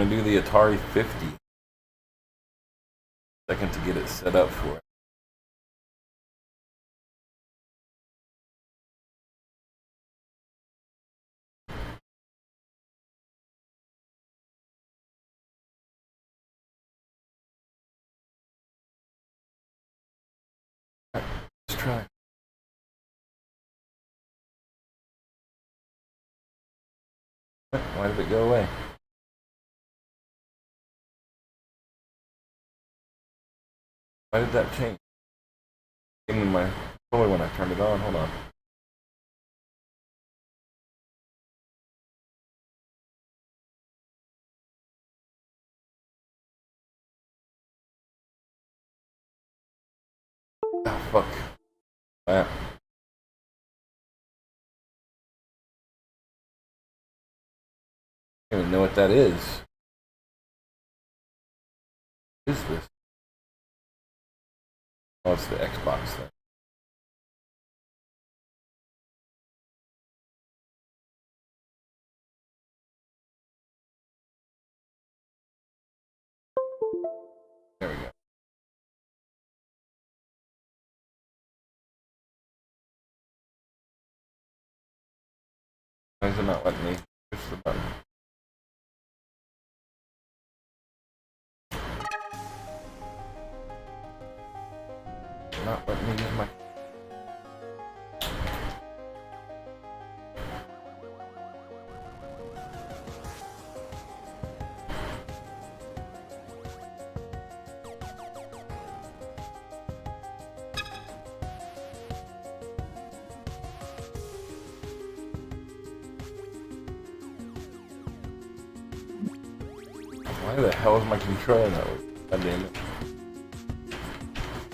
gonna do the ATARI 50. Second to get it set up for it. Alright, let's try. Why did it go away? Why did that change? Give me my controller when I turned it on. Hold on. Oh, fuck. Wow. I don't even know what that is. What is this? Oh, it's the Xbox thing. There we go. Why is it not letting me push the button? Not letting me use my... Why the hell is my controller not working? God damn it.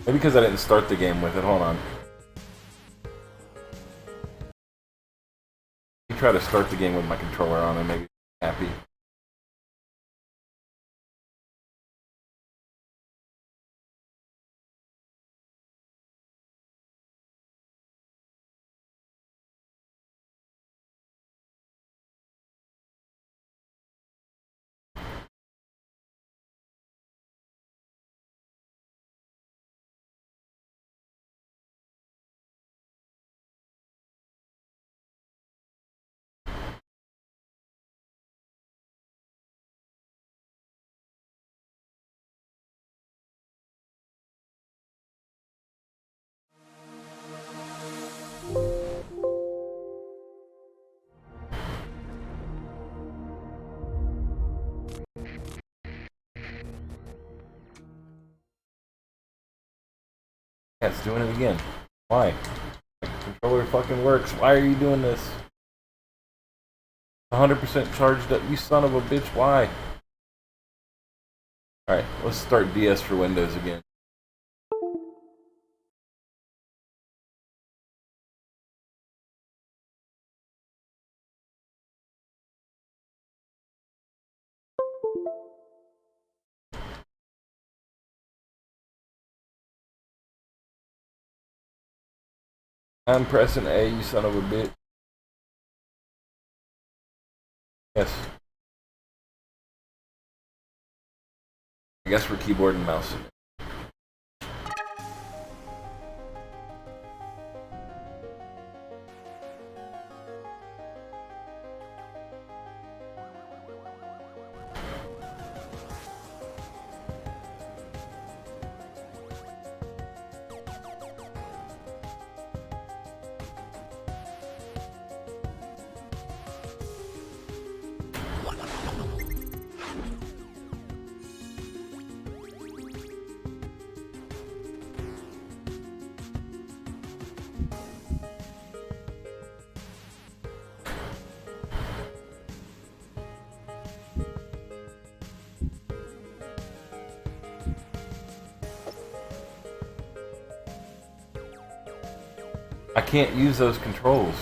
Maybe because I didn't start the game with it. Hold on. Let me try to start the game with my controller on and maybe happy. Yeah, it's doing it again. Why? The controller fucking works. Why are you doing this? 100% charged up. You son of a bitch. Why? Alright, let's start DS for Windows again. I'm pressing A, you son of a bitch. Yes. I guess we're keyboard and mouse. I can't use those controls.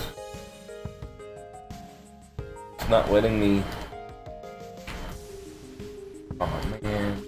It's not letting me. Oh man.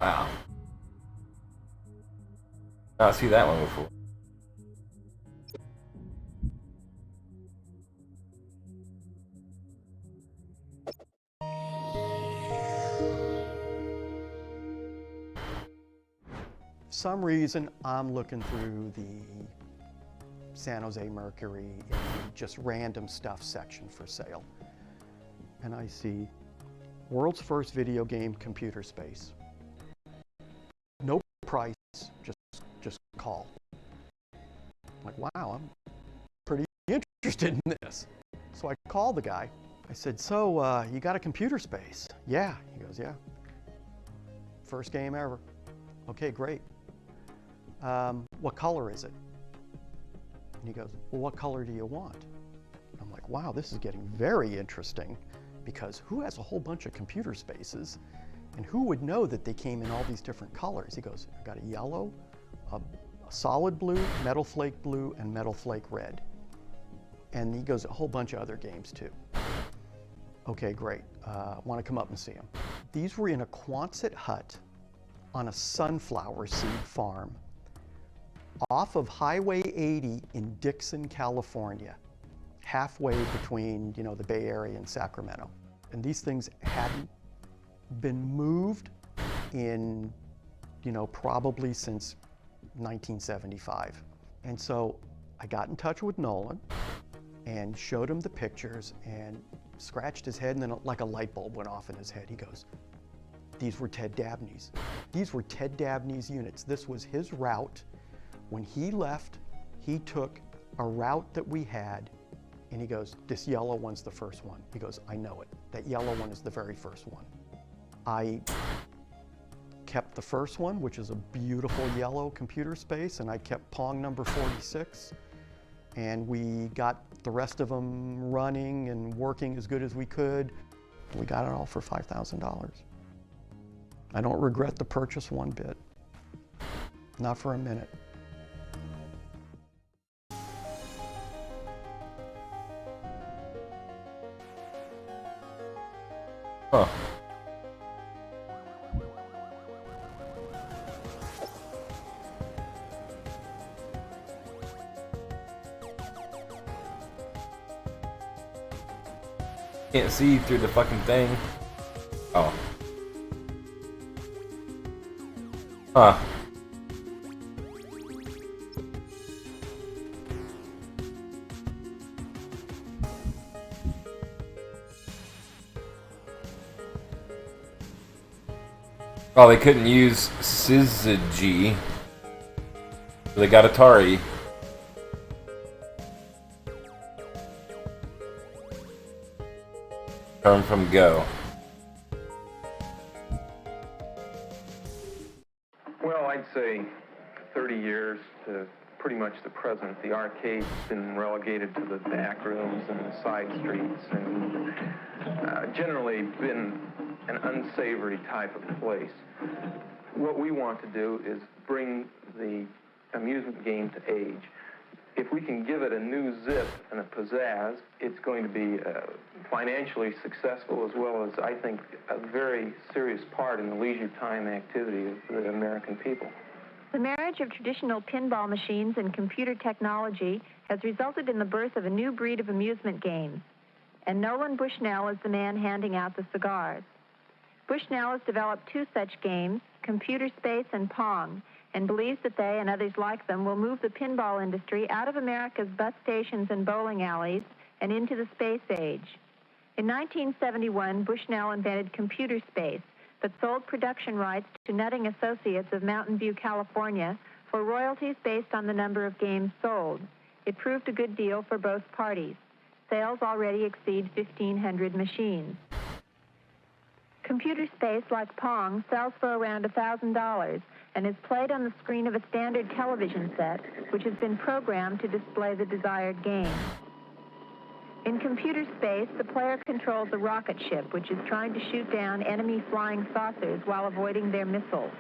Wow. Not see that one before. For some reason, I'm looking through the San Jose Mercury in the just random stuff section for sale. And I see world's first video game computer space. No price, just call. I'm like, wow, I'm pretty interested in this. So I called the guy. I said, so you got a computer space? Yeah. He goes, yeah. First game ever. Okay, great. What color is it? And he goes, well, what color do you want? I'm like, wow, this is getting very interesting, because who has a whole bunch of computer spaces, and who would know that they came in all these different colors? He goes, I got a yellow, a solid blue, metal flake blue, and metal flake red. And he goes, a whole bunch of other games too. Okay, great. Want to come up and see them. These were in a Quonset hut on a sunflower seed farm off of Highway 80 in Dixon, California, halfway between, the Bay Area and Sacramento. And these things hadn't been moved in, probably since 1975. And so I got in touch with Nolan and showed him the pictures and scratched his head, and then like a light bulb went off in his head. He goes, these were Ted Dabney's. These were Ted Dabney's units. This was his route. When he left, he took a route that we had, and he goes, this yellow one's the first one. He goes, I know it. That yellow one is the very first one. I kept the first one, which is a beautiful yellow computer space, and I kept Pong number 46. And we got the rest of them running and working as good as we could. We got it all for $5,000. I don't regret the purchase one bit. Not for a minute. Huh. Can't see through the fucking thing. Oh. Huh. Oh, they couldn't use syzygy. So they got ATARI. Turn from Go. Well, I'd say 30 years to pretty much the present. The arcade's been relegated to the back rooms and the side streets, and generally been an unsavory type of place. What we want to do is bring the amusement game to age. If we can give it a new zip and a pizzazz, it's going to be financially successful, as well as, I think, a very serious part in the leisure time activity of the American people. The marriage of traditional pinball machines and computer technology has resulted in the birth of a new breed of amusement games. And Nolan Bushnell is the man handing out the cigars. Bushnell has developed two such games, Computer Space and Pong, and believes that they and others like them will move the pinball industry out of America's bus stations and bowling alleys and into the space age. In 1971, Bushnell invented Computer Space, but sold production rights to Nutting Associates of Mountain View, California, for royalties based on the number of games sold. It proved a good deal for both parties. Sales already exceed 1,500 machines. Computer Space, like Pong, sells for around $1,000 and is played on the screen of a standard television set, which has been programmed to display the desired game. In Computer Space, the player controls a rocket ship, which is trying to shoot down enemy flying saucers while avoiding their missiles.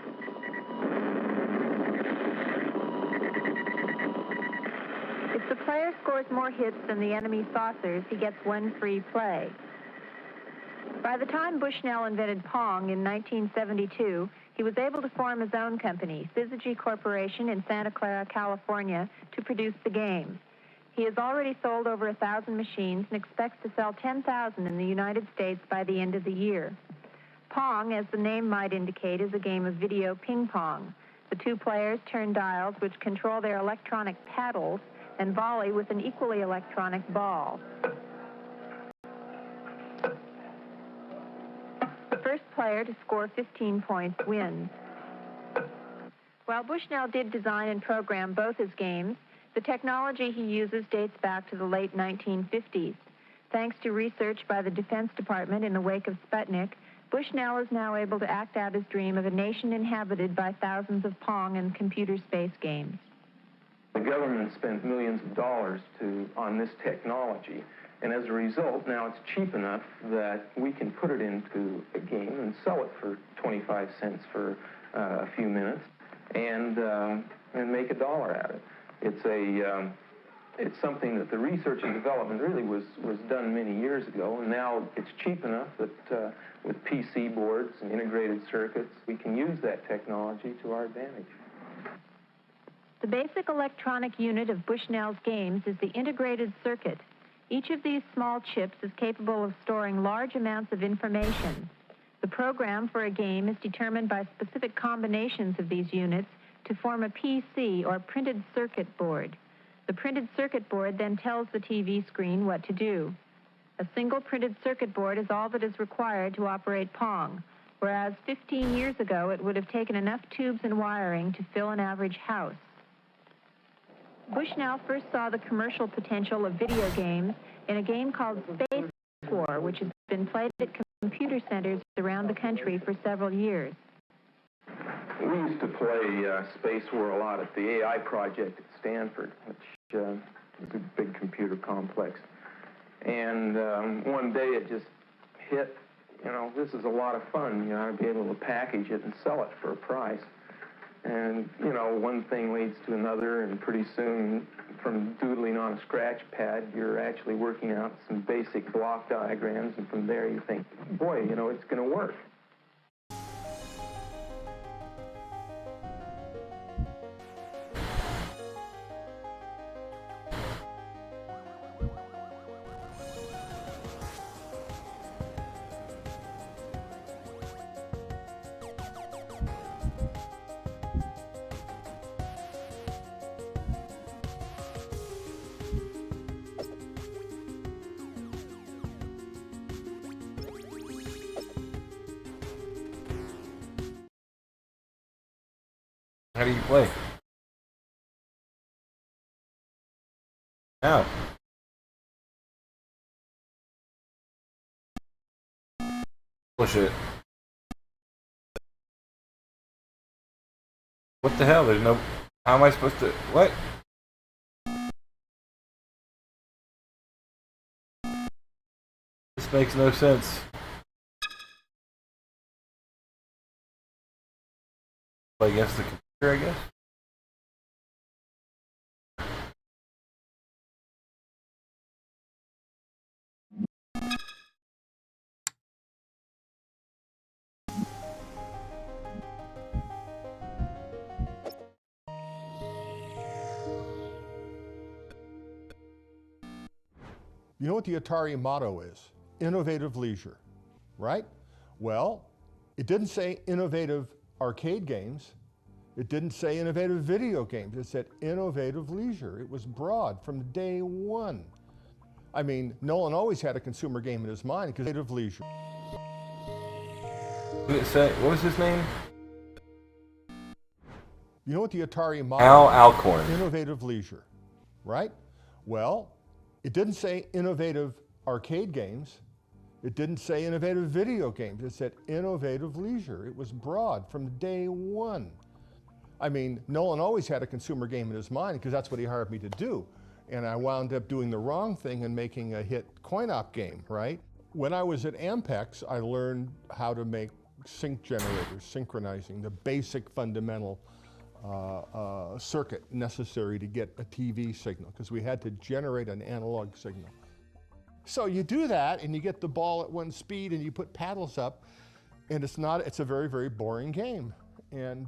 If the player scores more hits than the enemy saucers, he gets one free play. By the time Bushnell invented Pong in 1972, He was able to form his own company, Syzygy Corporation in Santa Clara, California, to produce the game. He has already sold over 1,000 machines and expects to sell 10,000 in the United States by the end of the year. Pong, as the name might indicate, is a game of video ping pong. The two players turn dials which control their electronic paddles and volley with an equally electronic ball. The first player to score 15 points wins. While Bushnell did design and program both his games, the technology he uses dates back to the late 1950s. Thanks to research by the Defense Department in the wake of Sputnik, Bushnell is now able to act out his dream of a nation inhabited by thousands of Pong and computer space games. The government spent millions of dollars on this technology, and as a result, now it's cheap enough that we can put it into a game and sell it for 25 cents for a few minutes and make $1 out of it. It's something that the research and development really was done many years ago, and now it's cheap enough that with PC boards and integrated circuits, we can use that technology to our advantage. The basic electronic unit of Bushnell's games is the integrated circuit. Each of these small chips is capable of storing large amounts of information. The program for a game is determined by specific combinations of these units to form a PC, or printed circuit board. The printed circuit board then tells the TV screen what to do. A single printed circuit board is all that is required to operate Pong, whereas 15 years ago it would have taken enough tubes and wiring to fill an average house. Bushnell first saw the commercial potential of video games in a game called Space War, which has been played at computer centers around the country for several years. We used to play Space War a lot at the AI project at Stanford, which is a big computer complex. And one day it just hit, this is a lot of fun. I'd be able to package it and sell it for a price. And, one thing leads to another, and pretty soon, from doodling on a scratch pad, you're actually working out some basic block diagrams, and from there you think, boy, it's going to work. How do you play? Now. Push it. What the hell? There's no... How am I supposed to... What? This makes no sense. Play against the computer, I guess? You know what the ATARI motto is? Innovative leisure, right? Well, it didn't say innovative arcade games. It didn't say innovative video games. It said innovative leisure. It was broad from day one. I mean, Nolan always had a consumer game in his mind because innovative leisure. What was his name? You know what the ATARI motto Al is? Alcorn. Innovative leisure, right? Well, it didn't say innovative arcade games. It didn't say innovative video games. It said innovative leisure. It was broad from day one. I mean, Nolan always had a consumer game in his mind because that's what he hired me to do. And I wound up doing the wrong thing and making a hit coin-op game, right? When I was at Ampex, I learned how to make sync generators, synchronizing, the basic fundamental circuit necessary to get a TV signal, because we had to generate an analog signal. So you do that and you get the ball at one speed and you put paddles up, and it's a very, very boring game. And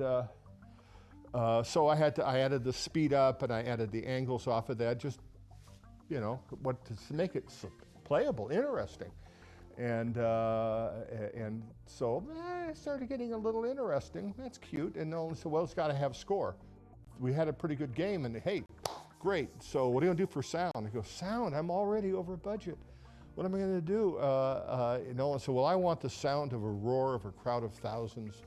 so I added the speed up, and I added the angles off of that, just, you know, to make it playable, interesting. And so it started getting a little interesting. That's cute. And Nolan said, well, it's got to have score. We had a pretty good game, and hey, great. So what are you gonna do for sound? I go, sound? I'm already over budget. What am I gonna do? Nolan said, well, I want the sound of a roar of a crowd of thousands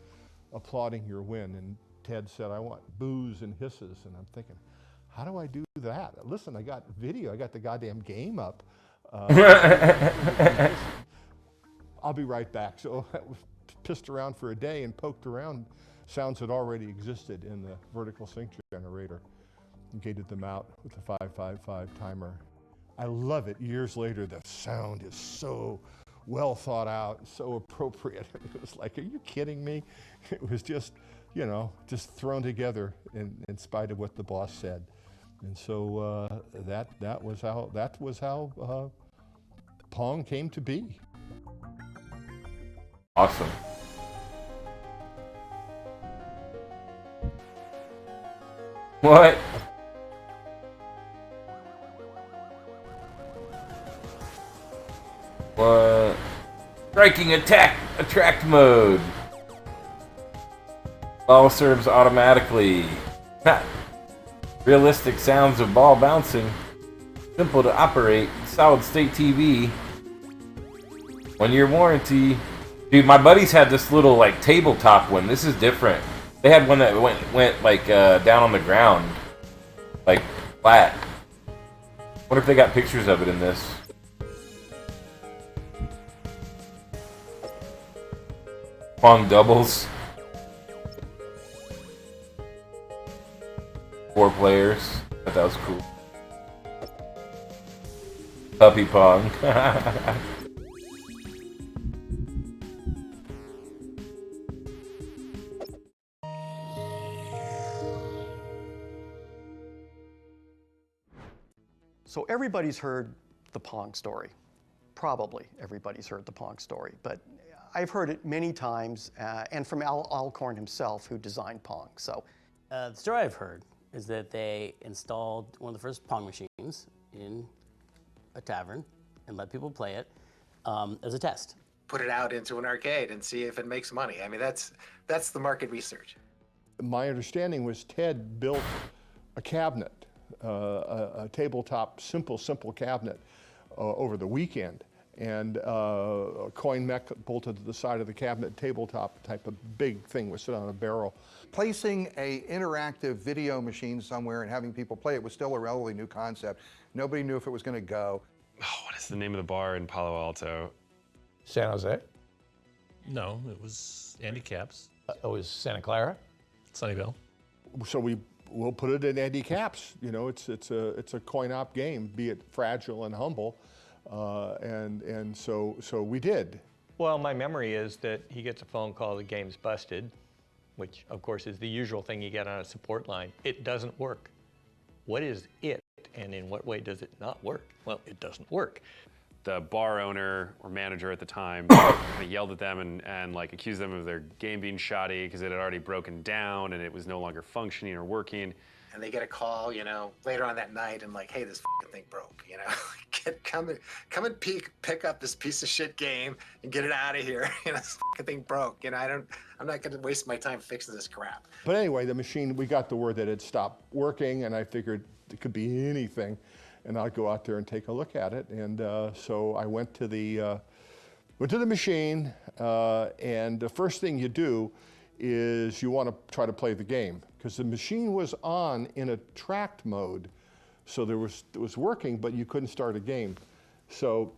applauding your win. And Ted said, I want boos and hisses. And I'm thinking, how do I do that? Listen, I got video. I got the goddamn game up. I'll be right back. So I pissed around for a day and poked around. Sounds had already existed in the vertical sync generator. Gated them out with the 555 timer. I love it. Years later, the sound is so well thought out, so appropriate. It was like, are you kidding me? It was just, you know, just thrown together in spite of what the boss said. And so that was how Pong came to be. Awesome. What? What? Striking attract mode. Ball serves automatically. Ha. Realistic sounds of ball bouncing. Simple to operate. Solid state TV. 1 year warranty. Dude, my buddies had this little like tabletop one. This is different. They had one that went like down on the ground, like flat. Wonder if they got pictures of it in this. Pong doubles. 4 players. I thought that was cool. Puppy Pong. So everybody's heard the Pong story. Probably everybody's heard the Pong story, but I've heard it many times, and from Al Alcorn himself, who designed Pong. So the story I've heard is that they installed one of the first Pong machines in a tavern and let people play it as a test. Put it out into an arcade and see if it makes money. I mean, that's the market research. My understanding was Ted built a cabinet, a tabletop, simple cabinet over the weekend. And a coin mech bolted to the side of the cabinet, tabletop type of big thing was sit on a barrel. Placing a interactive video machine somewhere and having people play it was still a relatively new concept. Nobody knew if it was going to go. Oh, what is the name of the bar in Palo Alto? San Jose? No, it was Andy Caps. It was Santa Clara? Sunnyvale. So we'll put it in Andy Caps. You know, it's a coin-op game, be it fragile and humble. And so we did. Well, my memory is that he gets a phone call, the game's busted, which of course is the usual thing you get on a support line. It doesn't work. What is it, and in what way does it not work? Well, it doesn't work. The bar owner or manager at the time yelled at them and like accused them of their game being shoddy because it had already broken down and it was no longer functioning or working. And they get a call, you know, later on that night and like, hey, this thing broke, you know. come and pick up this piece of shit game and get it out of here. You know, this thing broke. You know, I'm not gonna waste my time fixing this crap. But anyway, the machine, we got the word that it stopped working, and I figured it could be anything, and I'd go out there and take a look at it. And so I went to the machine, and the first thing you do is you want to try to play the game, because the machine was on in a tracked mode, so it was working, but you couldn't start a game. So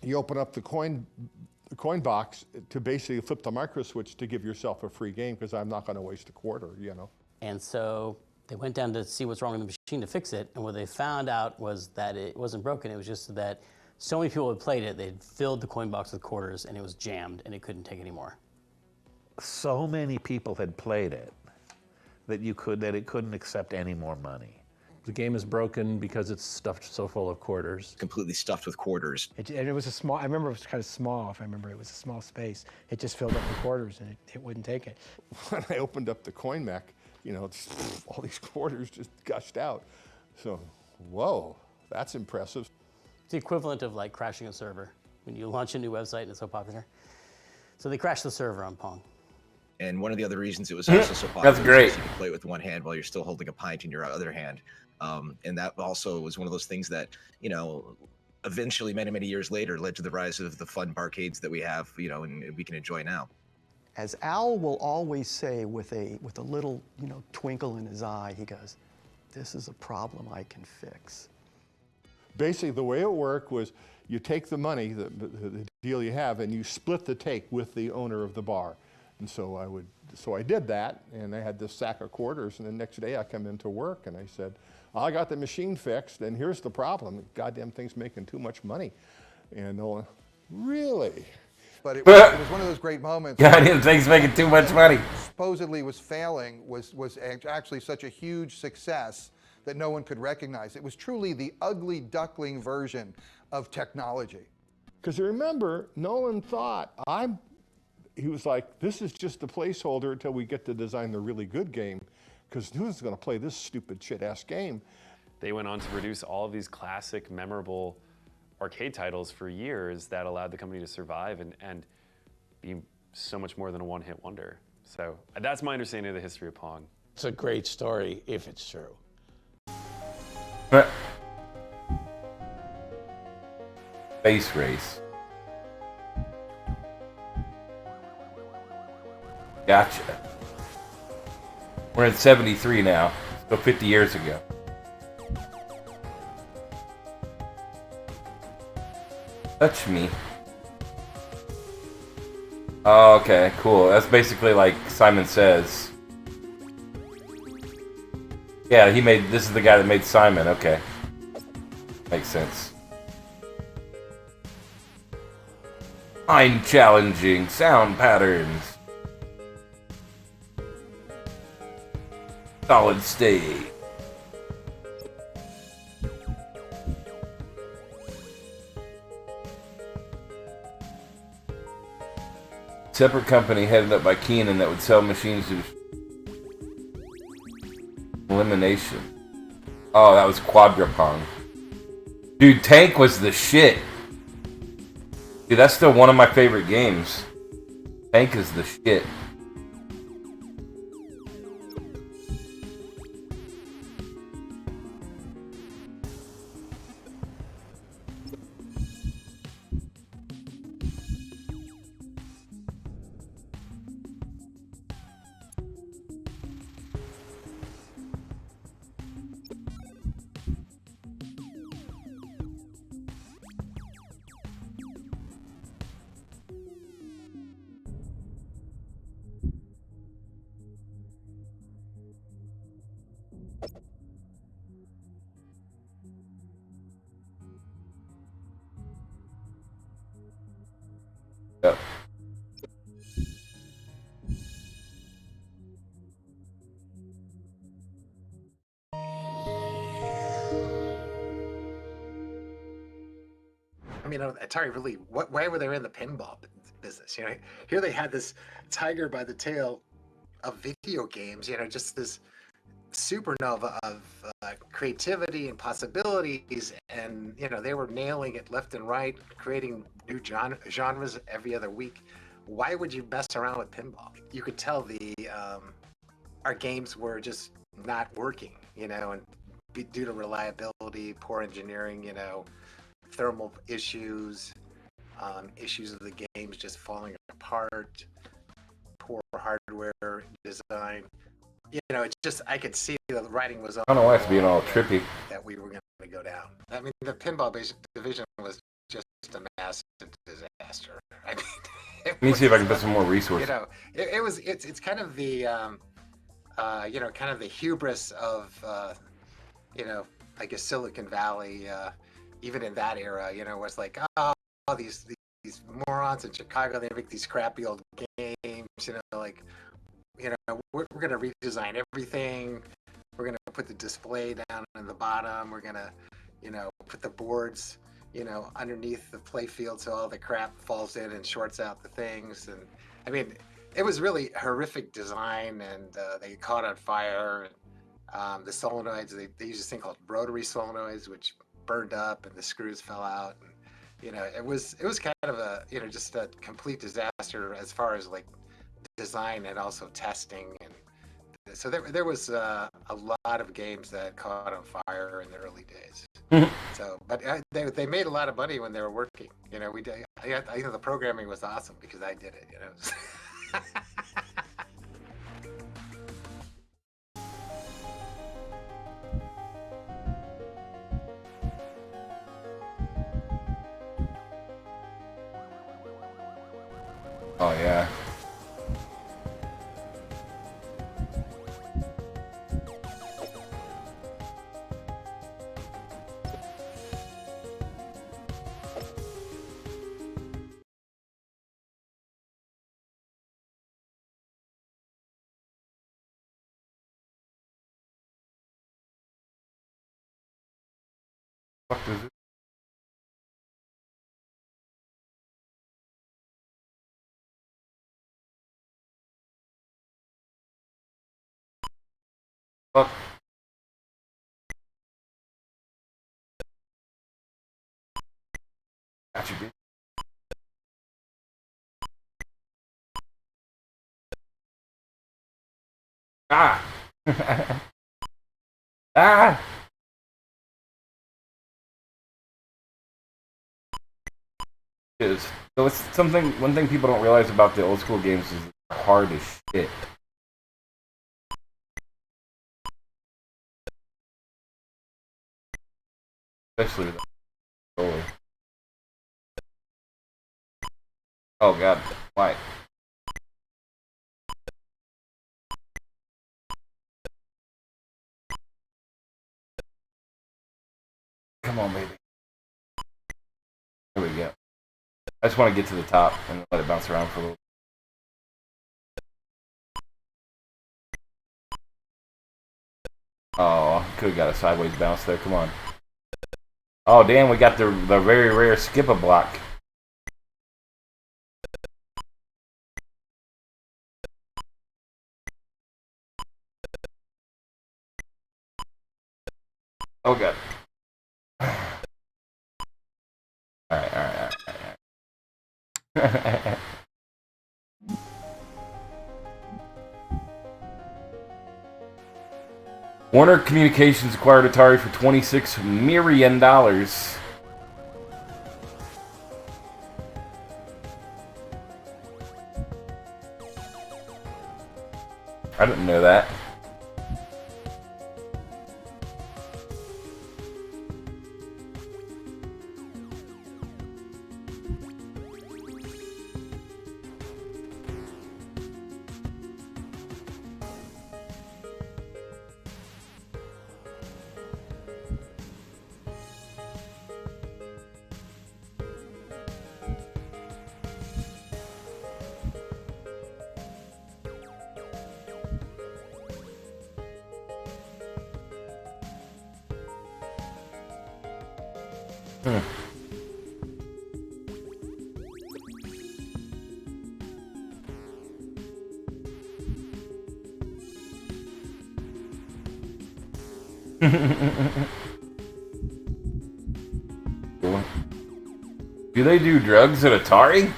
you open up the coin box to basically flip the micro switch to give yourself a free game, because I'm not going to waste a quarter, you know. And so they went down to see what's wrong with the machine to fix it, and what they found out was that it wasn't broken. It was just that so many people had played it, they'd filled the coin box with quarters, and it was jammed, and it couldn't take any more. So many people had played it that it couldn't accept any more money. The game is broken because it's stuffed so full of quarters. Completely stuffed with quarters. And it was a small, I remember it was kind of small, if I remember, it was a small space. It just filled up with quarters and it wouldn't take it. When I opened up the coin mech, you know, all these quarters just gushed out. So, whoa, that's impressive. It's the equivalent of like crashing a server. When you launch a new website and it's so popular. So they crashed the server on Pong. And one of the other reasons it was also so popular That's great. is you can play it with one hand while you're still holding a pint in your other hand. And that also was one of those things that, you know, eventually many, many years later led to the rise of the fun barcades that we have, you know, and we can enjoy now. As Al will always say with a little, you know, twinkle in his eye, he goes, "This is a problem I can fix." Basically, the way it worked was you take the money, the deal you have, and you split the take with the owner of the bar. And so I did that, and I had this sack of quarters, and the next day I come into work and I said, I got the machine fixed, and here's the problem. Goddamn thing's making too much money. And they'll, really? But it was one of those great moments. Goddamn thing's making too much money. Supposedly was failing was actually such a huge success that no one could recognize. It was truly the ugly duckling version of technology. Because remember, Nolan thought, he was like, this is just a placeholder until we get to design the really good game, because who's going to play this stupid shit-ass game? They went on to produce all of these classic, memorable arcade titles for years that allowed the company to survive and be so much more than a one-hit wonder. So that's my understanding of the history of Pong. It's a great story if it's true. Space race. Gotcha. We're in 73 now, so 50 years ago. Touch me. Oh, okay, cool. That's basically like Simon Says. Yeah, this is the guy that made Simon, okay. Makes sense. Mind-challenging sound patterns. Solid state. Separate company headed up by Keenan that would sell machines to elimination. Oh, that was Quadrapong. Dude, Tank was the shit. Dude, that's still one of my favorite games. Tank is the shit. Yep. I mean, Atari really, why were they in the pinball business? You know, here they had this tiger by the tail of video games, you know, just this supernova of creativity and possibilities. And, you know, they were nailing it left and right, creating new genres every other week. Why would you mess around with pinball? You could tell our games were just not working, you know, and due to reliability, poor engineering, you know, thermal issues, issues of the games just falling apart, poor hardware design. You know, it's just, I could see the writing was on. I don't know why it's being all trippy. That we were going to go down. I mean, the pinball division was just a massive disaster. I mean, let me see if I can put some more resources. You know, it's kind of the, you know, kind of the hubris of, you know, I guess Silicon Valley, even in that era, you know, was like, oh, these morons in Chicago, they make these crappy old games, you know, like, you know, we're going to redesign everything. We're going to put the display down in the bottom. We're going to, you know, put the boards, you know, underneath the play field so all the crap falls in and shorts out the things. And I mean, it was really horrific design, and they caught on fire. And, the solenoids, they use this thing called rotary solenoids, which burned up and the screws fell out. And, you know, it was kind of a, you know, just a complete disaster as far as like design and also testing. And so there was a lot of games that caught on fire in the early days. So, but they made a lot of money when they were working. You know, I think the programming was awesome because I did it. You know. Oh yeah. What does it? Fuck. Got you, bitch. Ah! Ah! Is so it's something. One thing people don't realize about the old school games is they're hard as shit. Especially with the controller. Oh god, why? Come on, baby. There we go. I just want to get to the top and let it bounce around for a little. Oh, could have got a sideways bounce there. Come on. Oh, damn, we got the very rare skip a block. Oh, God. Alright. Warner Communications acquired Atari for $26 million. I didn't know that. Do they do drugs at Atari?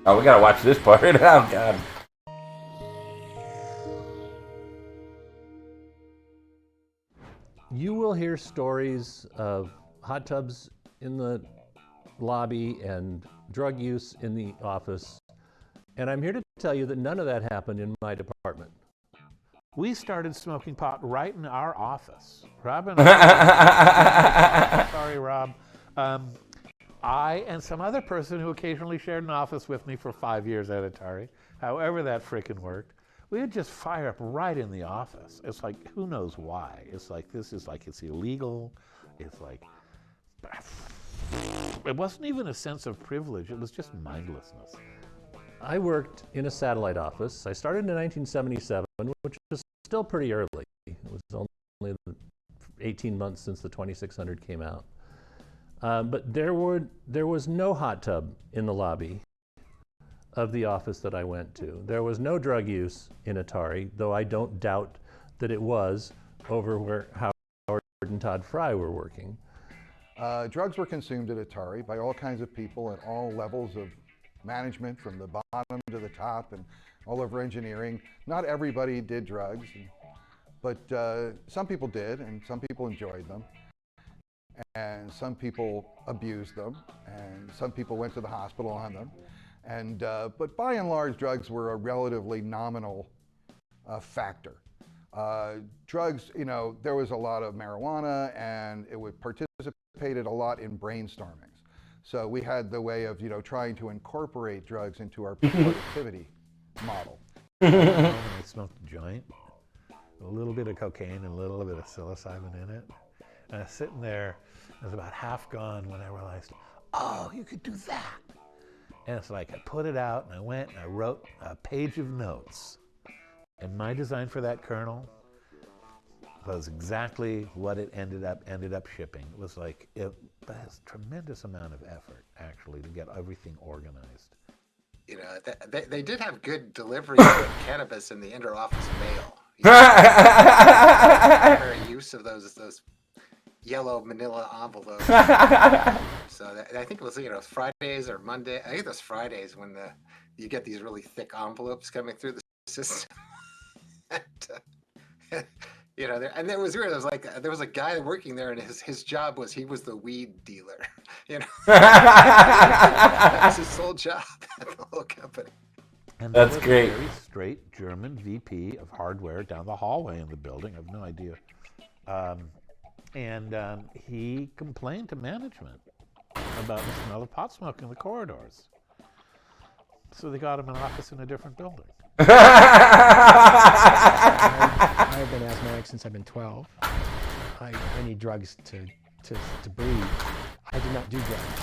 Oh, we gotta watch this part. Oh, God. You will hear stories of hot tubs in the lobby and drug use in the office. And I'm here to tell you that none of that happened in my department. We started smoking pot right in our office. Rob and I, sorry, Rob. I and some other person who occasionally shared an office with me for 5 years at Atari, however that frickin' worked, we would just fire up right in the office. It's like, who knows why? It's like, this is like, it's illegal. It's like, it wasn't even a sense of privilege. It was just mindlessness. I worked in a satellite office. I started in 1977, which was still pretty early. only 18 months since the 2600 came out. But there was no hot tub in the lobby of the office that I went to. There was no drug use in Atari, though I don't doubt that it was over where Howard and Todd Fry were working. Drugs were consumed at Atari by all kinds of people at all levels of management, from the bottom to the top and all over engineering. Not everybody did drugs, but some people did, and some people enjoyed them, and some people abused them, and some people went to the hospital on them. And but by and large, drugs were a relatively nominal factor. Drugs, you know, there was a lot of marijuana, and it would participated a lot in brainstormings. So we had the way of, you know, trying to incorporate drugs into our productivity model. I smoked a joint, a little bit of cocaine and a little bit of psilocybin in it. And I was sitting there, it was about half gone when I realized, oh, you could do that. And it's like I put it out and I went and I wrote a page of notes. And my design for that kernel was exactly what it ended up shipping. It was like, it has a tremendous amount of effort, actually, to get everything organized. You know, they did have good delivery of cannabis in the inter-office mail. You know, use of those yellow manila envelopes. So I think it was, you know, Fridays or Monday. I think it was Fridays when you get these really thick envelopes coming through the system. You know, and it was weird. It was like there was a guy working there, and his job was he was the weed dealer. You know, that was his sole job at the whole company. And That's there was great. A very straight German VP of hardware down the hallway in the building. I have no idea. And he complained to management about the smell of pot smoke in the corridors. So they got him an office in a different building. I've been asthmatic since I've been 12. I need drugs to breathe. I did not do drugs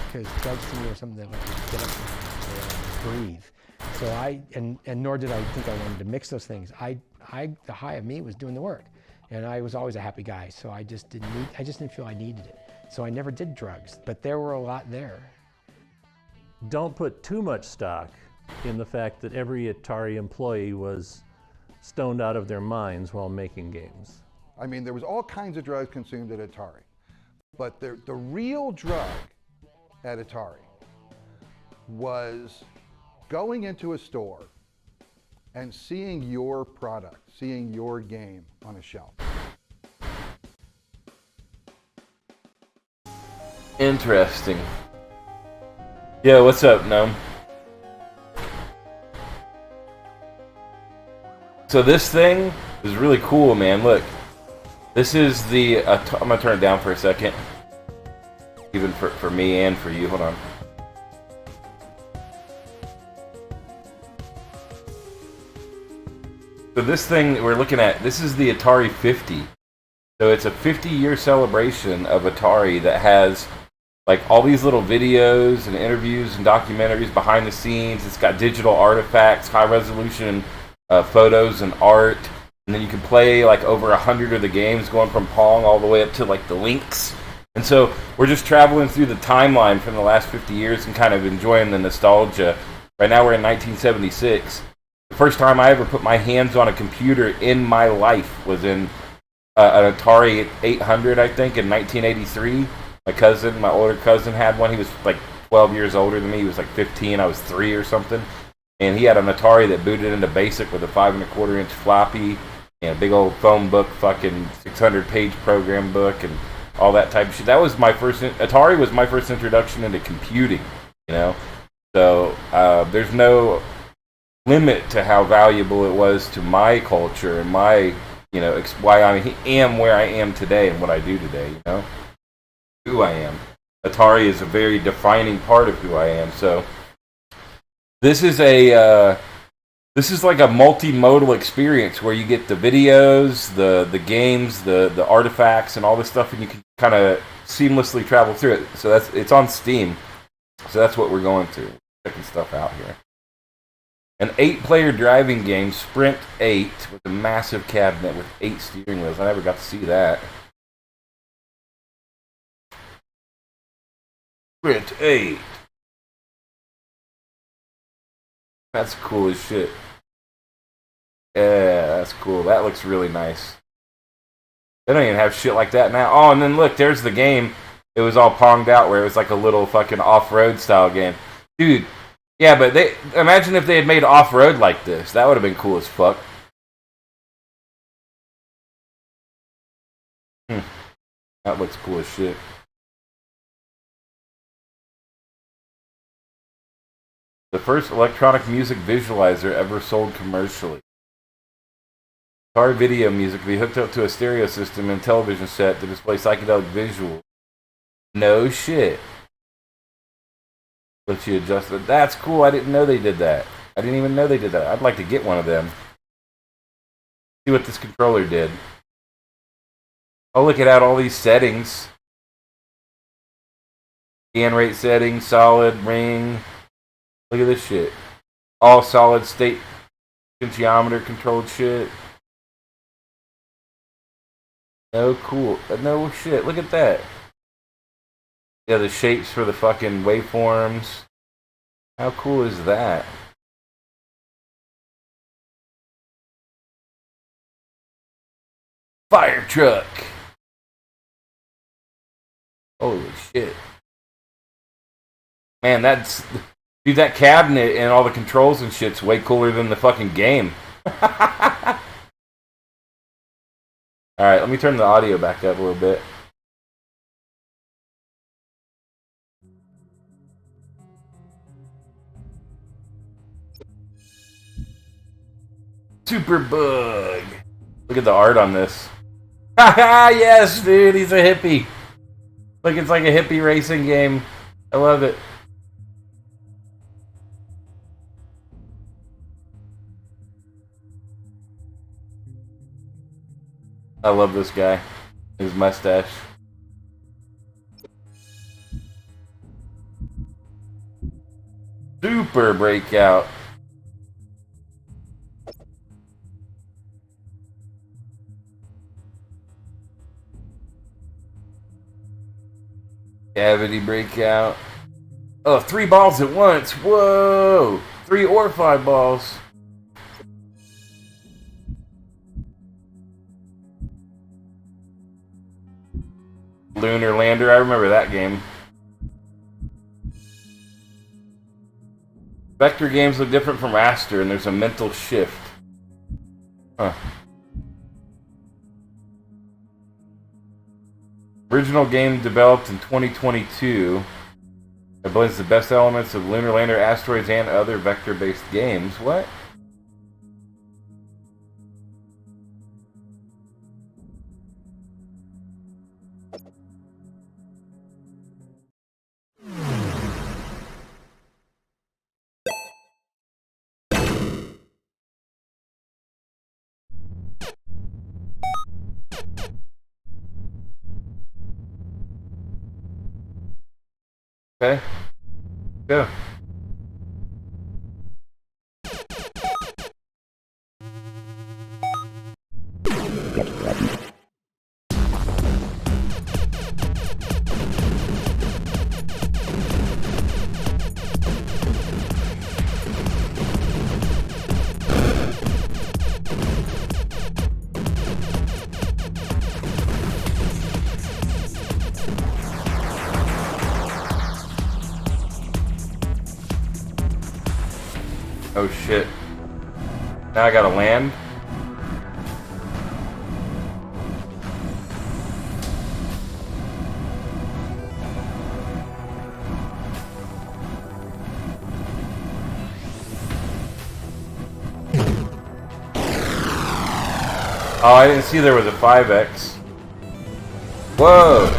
because drugs to me are something that like get up and breathe. So and nor did I think I wanted to mix those things. The high of me was doing the work, and I was always a happy guy. So I just didn't feel I needed it. So I never did drugs, but there were a lot there. Don't put too much stock in the fact that every Atari employee was stoned out of their minds while making games. I mean, there was all kinds of drugs consumed at Atari, but the real drug at Atari was going into a store and seeing your product, seeing your game on a shelf. Interesting. Yo, what's up, Gnome? So this thing is really cool, man. Look, this is the. I'm gonna turn it down for a second, even for me and for you. Hold on. So this thing we're looking at, this is the Atari 50. So it's a 50-year celebration of Atari that has like all these little videos and interviews and documentaries behind the scenes. It's got digital artifacts, high resolution photos and art, and then you can play like over 100 of the games, going from Pong all the way up to like the Lynx. And so we're just traveling through the timeline from the last 50 years and kind of enjoying the nostalgia. Right now we're in 1976. The first time I ever put my hands on a computer in my life was in an Atari 800, I think, in 1983. My older cousin had one. He was like 12 years older than me. He was like 15. I was 3 or something. And he had an Atari that booted into BASIC with a 5 1/4 inch floppy and a big old phone book, fucking 600-page program book and all that type of shit. That was my first. Atari was my first introduction into computing, you know. So there's no limit to how valuable it was to my culture and my, you know, why I am where I am today and what I do today, you know, who I am. Atari is a very defining part of who I am. So this is like a multimodal experience where you get the videos, the games, the artifacts, and all this stuff, and you can kind of seamlessly travel through it. So it's on Steam. So that's what we're going through, checking stuff out here. An 8-player driving game, Sprint 8, with a massive cabinet with 8 steering wheels. I never got to see that. Sprint 8. That's cool as shit. Yeah, that's cool. That looks really nice. They don't even have shit like that now. Oh, and then look, there's the game. It was all ponged out where it was like a little fucking off-road style game. Dude, yeah, but they imagine if they had made off-road like this. That would have been cool as fuck. That looks cool as shit. The first electronic music visualizer ever sold commercially. Car video music can be hooked up to a stereo system and television set to display psychedelic visuals. No shit. Let you adjust it. That's cool. I didn't know they did that. I didn't even know they did that. I'd like to get one of them. See what this controller did. Oh, look at all these settings. Scan rate settings, solid, ring. Look at this shit. All solid state potentiometer controlled shit. No cool. No shit. Look at that. Yeah, the shapes for the fucking waveforms. How cool is that? Fire truck. Holy shit. Man, that's... Dude, that cabinet and all the controls and shit's way cooler than the fucking game. Alright, let me turn the audio back up a little bit. Superbug. Look at the art on this. Haha, yes, dude, he's a hippie. Look, it's like a hippie racing game. I love it. I love this guy. His mustache. Super breakout. Cavity breakout. Oh, 3 balls at once. Whoa! 3 or 5 balls. Lunar Lander, I remember that game. Vector games look different from raster, and there's a mental shift. Huh. Original game developed in 2022. It blends the best elements of Lunar Lander, asteroids, and other vector-based games. What? Okay. Go. Oh shit. Now I gotta land. Oh, I didn't see there was a 5X. Whoa!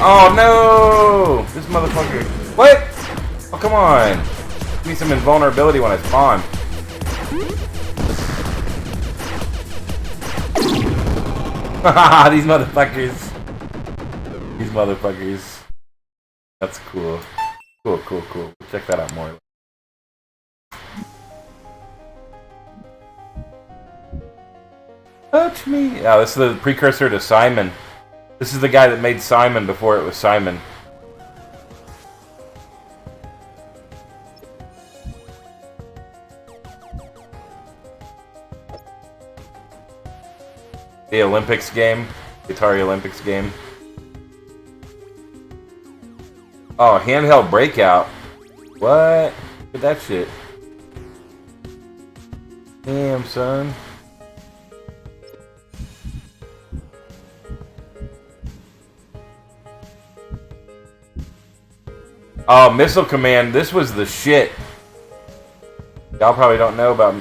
Oh no! This motherfucker. What? Oh, come on. Give me some invulnerability when I spawn. These motherfuckers. These motherfuckers. That's cool. Cool. Check that out more. Touch me. Oh, this is the precursor to Simon. This is the guy that made Simon before it was Simon. The Olympics game. The ATARI Olympics game. Oh, handheld breakout. What? Look at that shit. Damn, son. Oh, Missile Command. This was the shit. Y'all probably don't know about...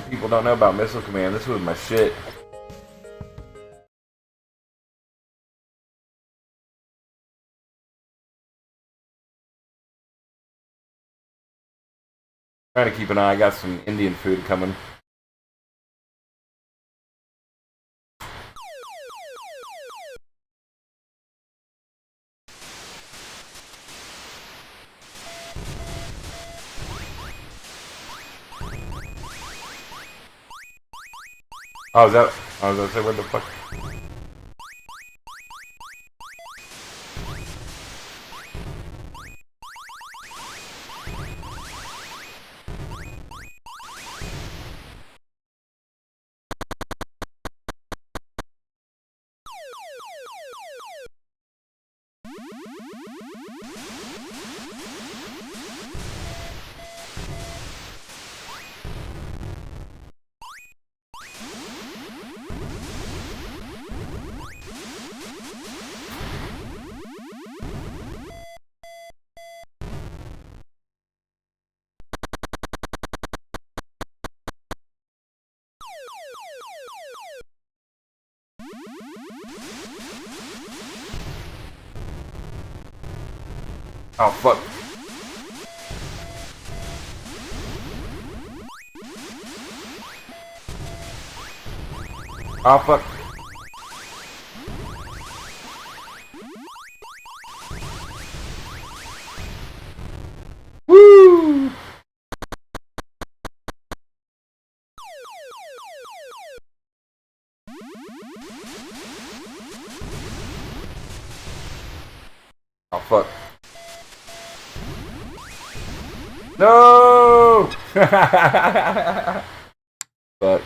people don't know about Missile Command. This was my shit. Trying to keep an eye. I got some Indian food coming. Oh, is that? I was gonna say, what the fuck? Oh, fuck. Oh, fuck. Woo! Oh, fuck. No! Fuck.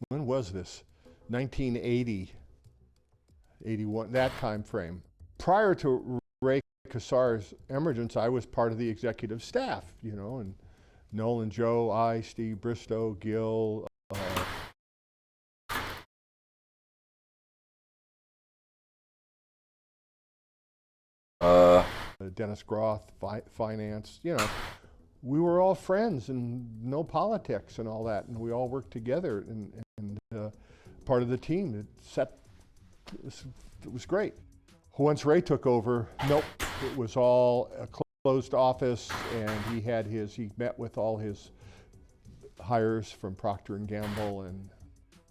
When was this? 1980, 81, that time frame. Prior to Ray Kassar's emergence, I was part of the executive staff, you know, and Nolan, Joe, I, Steve Bristow, Gil, Dennis Groth, finance, you know. We were all friends and no politics and all that, and we all worked together and part of the team that set, it was great. Once Ray took over, nope, it was all a closed office, and he met with all his hires from Procter & Gamble, and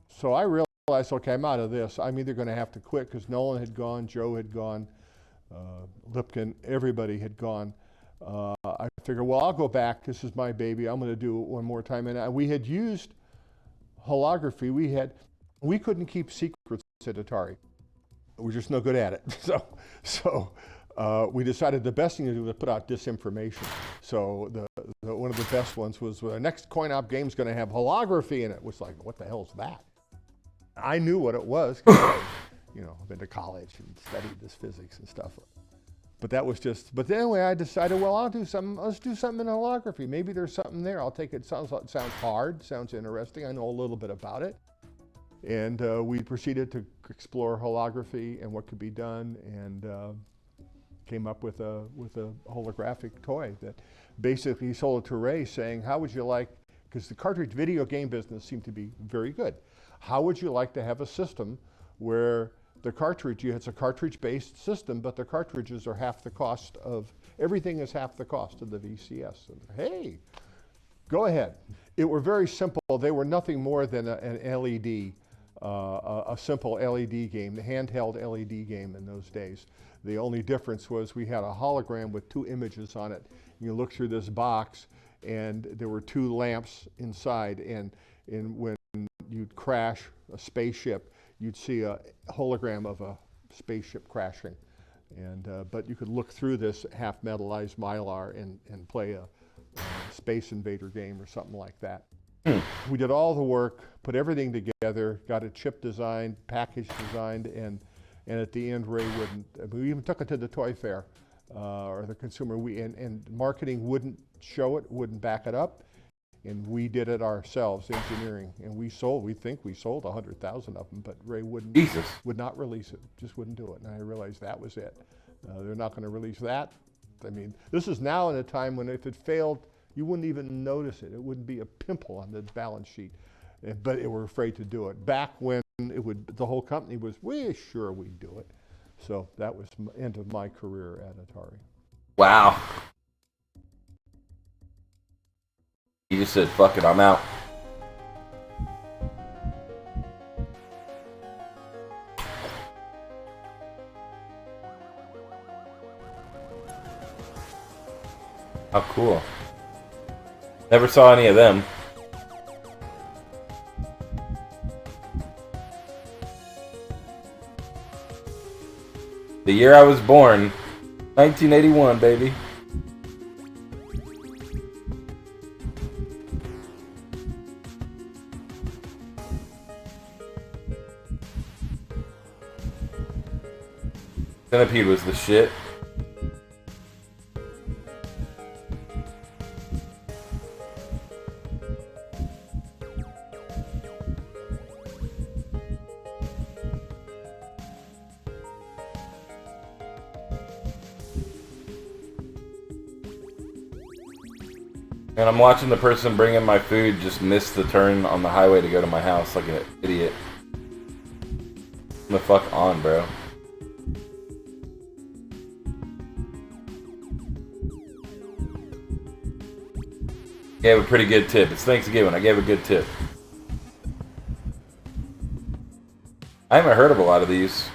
so I realized, okay, I'm out of this. I'm either going to have to quit because Nolan had gone, Joe had gone, Lipkin, everybody had gone. I figured, well, I'll go back. This is my baby. I'm going to do it one more time. And we had used holography. We couldn't keep secrets at ATARI. We're just no good at it. So we decided the best thing to do was put out disinformation. So one of the best ones was the next coin-op game is going to have holography in it. It was like, what the hell is that? I knew what it was. You know, I've been to college and studied this physics and stuff. But that was just, but anyway, I decided, well, let's do something in holography. Maybe there's something there. I'll take it. Sounds hard, sounds interesting. I know a little bit about it. And we proceeded to explore holography and what could be done, and came up with a holographic toy that basically sold it to Ray saying, how would you like because the cartridge video game business seemed to be very good. How would you like to have a system where the cartridge, it's a cartridge-based system, but the cartridges are half the cost of, everything is half the cost of the VCS. And, hey, go ahead. It were very simple. They were nothing more than an LED, a simple LED game, the handheld LED game in those days. The only difference was we had a hologram with 2 images on it. You look through this box, and there were 2 lamps inside, and when you'd crash a spaceship, you'd see a hologram of a spaceship crashing. And, but you could look through this half-metallized Mylar and play a Space Invader game or something like that. We did all the work, put everything together, got a chip designed, package designed, and at the end, Ray wouldn't. We even took it to the toy fair or the consumer. And marketing wouldn't show it, wouldn't back it up, and we did it ourselves, engineering. And we think we sold 100,000 of them, but Ray would not release it, just wouldn't do it. And I realized that was it. They're not going to release that. I mean, this is now in a time when if it failed, you wouldn't even notice it. It wouldn't be a pimple on the balance sheet, but they were afraid to do it. Back when the whole company was, we're sure we'd do it. So that was the end of my career at Atari. Wow. You just said, fuck it, I'm out. How cool. Never saw any of them. The year I was born, 1981, baby. Centipede was the shit. And I'm watching the person bringing my food just miss the turn on the highway to go to my house like an idiot. Come the fuck on, bro. Gave a pretty good tip. It's Thanksgiving. I gave a good tip. I haven't heard of a lot of these.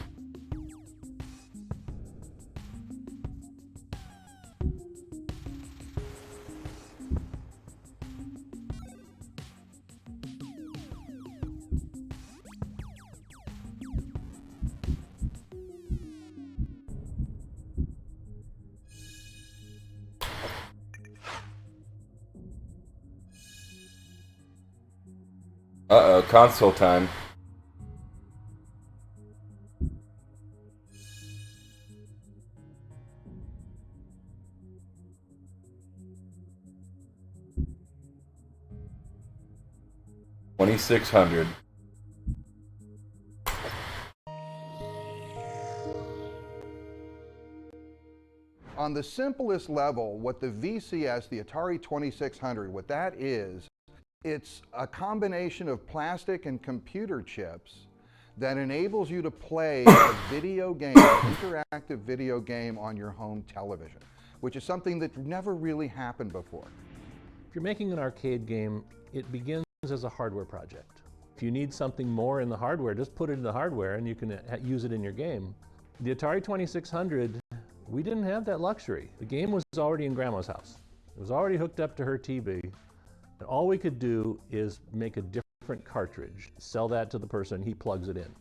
Uh-oh, console time. $2,600. On the simplest level, what the VCS, the Atari 2600, what that is, it's a combination of plastic and computer chips that enables you to play a video game, an interactive video game on your home television, which is something that never really happened before. If you're making an arcade game, it begins as a hardware project. If you need something more in the hardware, just put it in the hardware and you can use it in your game. The Atari 2600, we didn't have that luxury. The game was already in Grandma's house. It was already hooked up to her TV. And all we could do is make a different cartridge, sell that to the person, he plugs it in.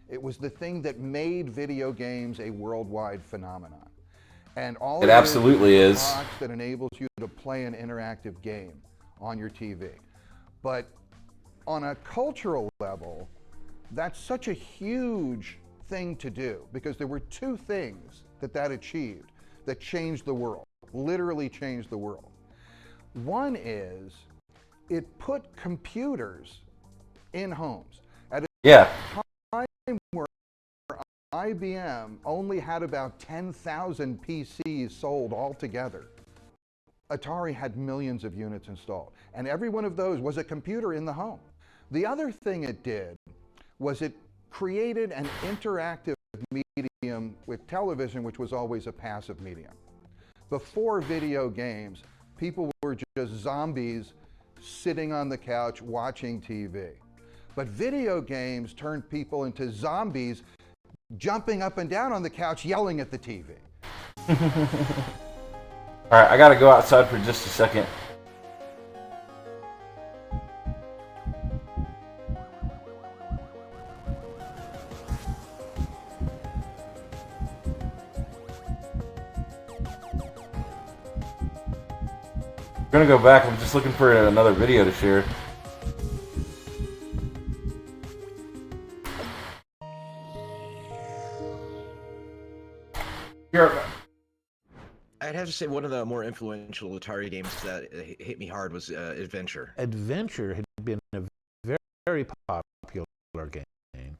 It was the thing that made video games a worldwide phenomenon. And all it absolutely is a box that enables you to play an interactive game on your TV. But on a cultural level, that's such a huge thing to do because there were 2 things that achieved that changed the world, literally changed the world. One is it put computers in homes. At a time where IBM only had about 10,000 PCs sold altogether. Atari had millions of units installed, and every one of those was a computer in the home. The other thing it did was it created an interactive medium with television, which was always a passive medium. Before video games, people were just zombies sitting on the couch watching TV. But video games turned people into zombies jumping up and down on the couch yelling at the TV. All right, I gotta go outside for just a second. I'm gonna go back. I'm just looking for another video to share. Here. I'd have to say one of the more influential Atari games that hit me hard was Adventure. Adventure had been a very, very popular game.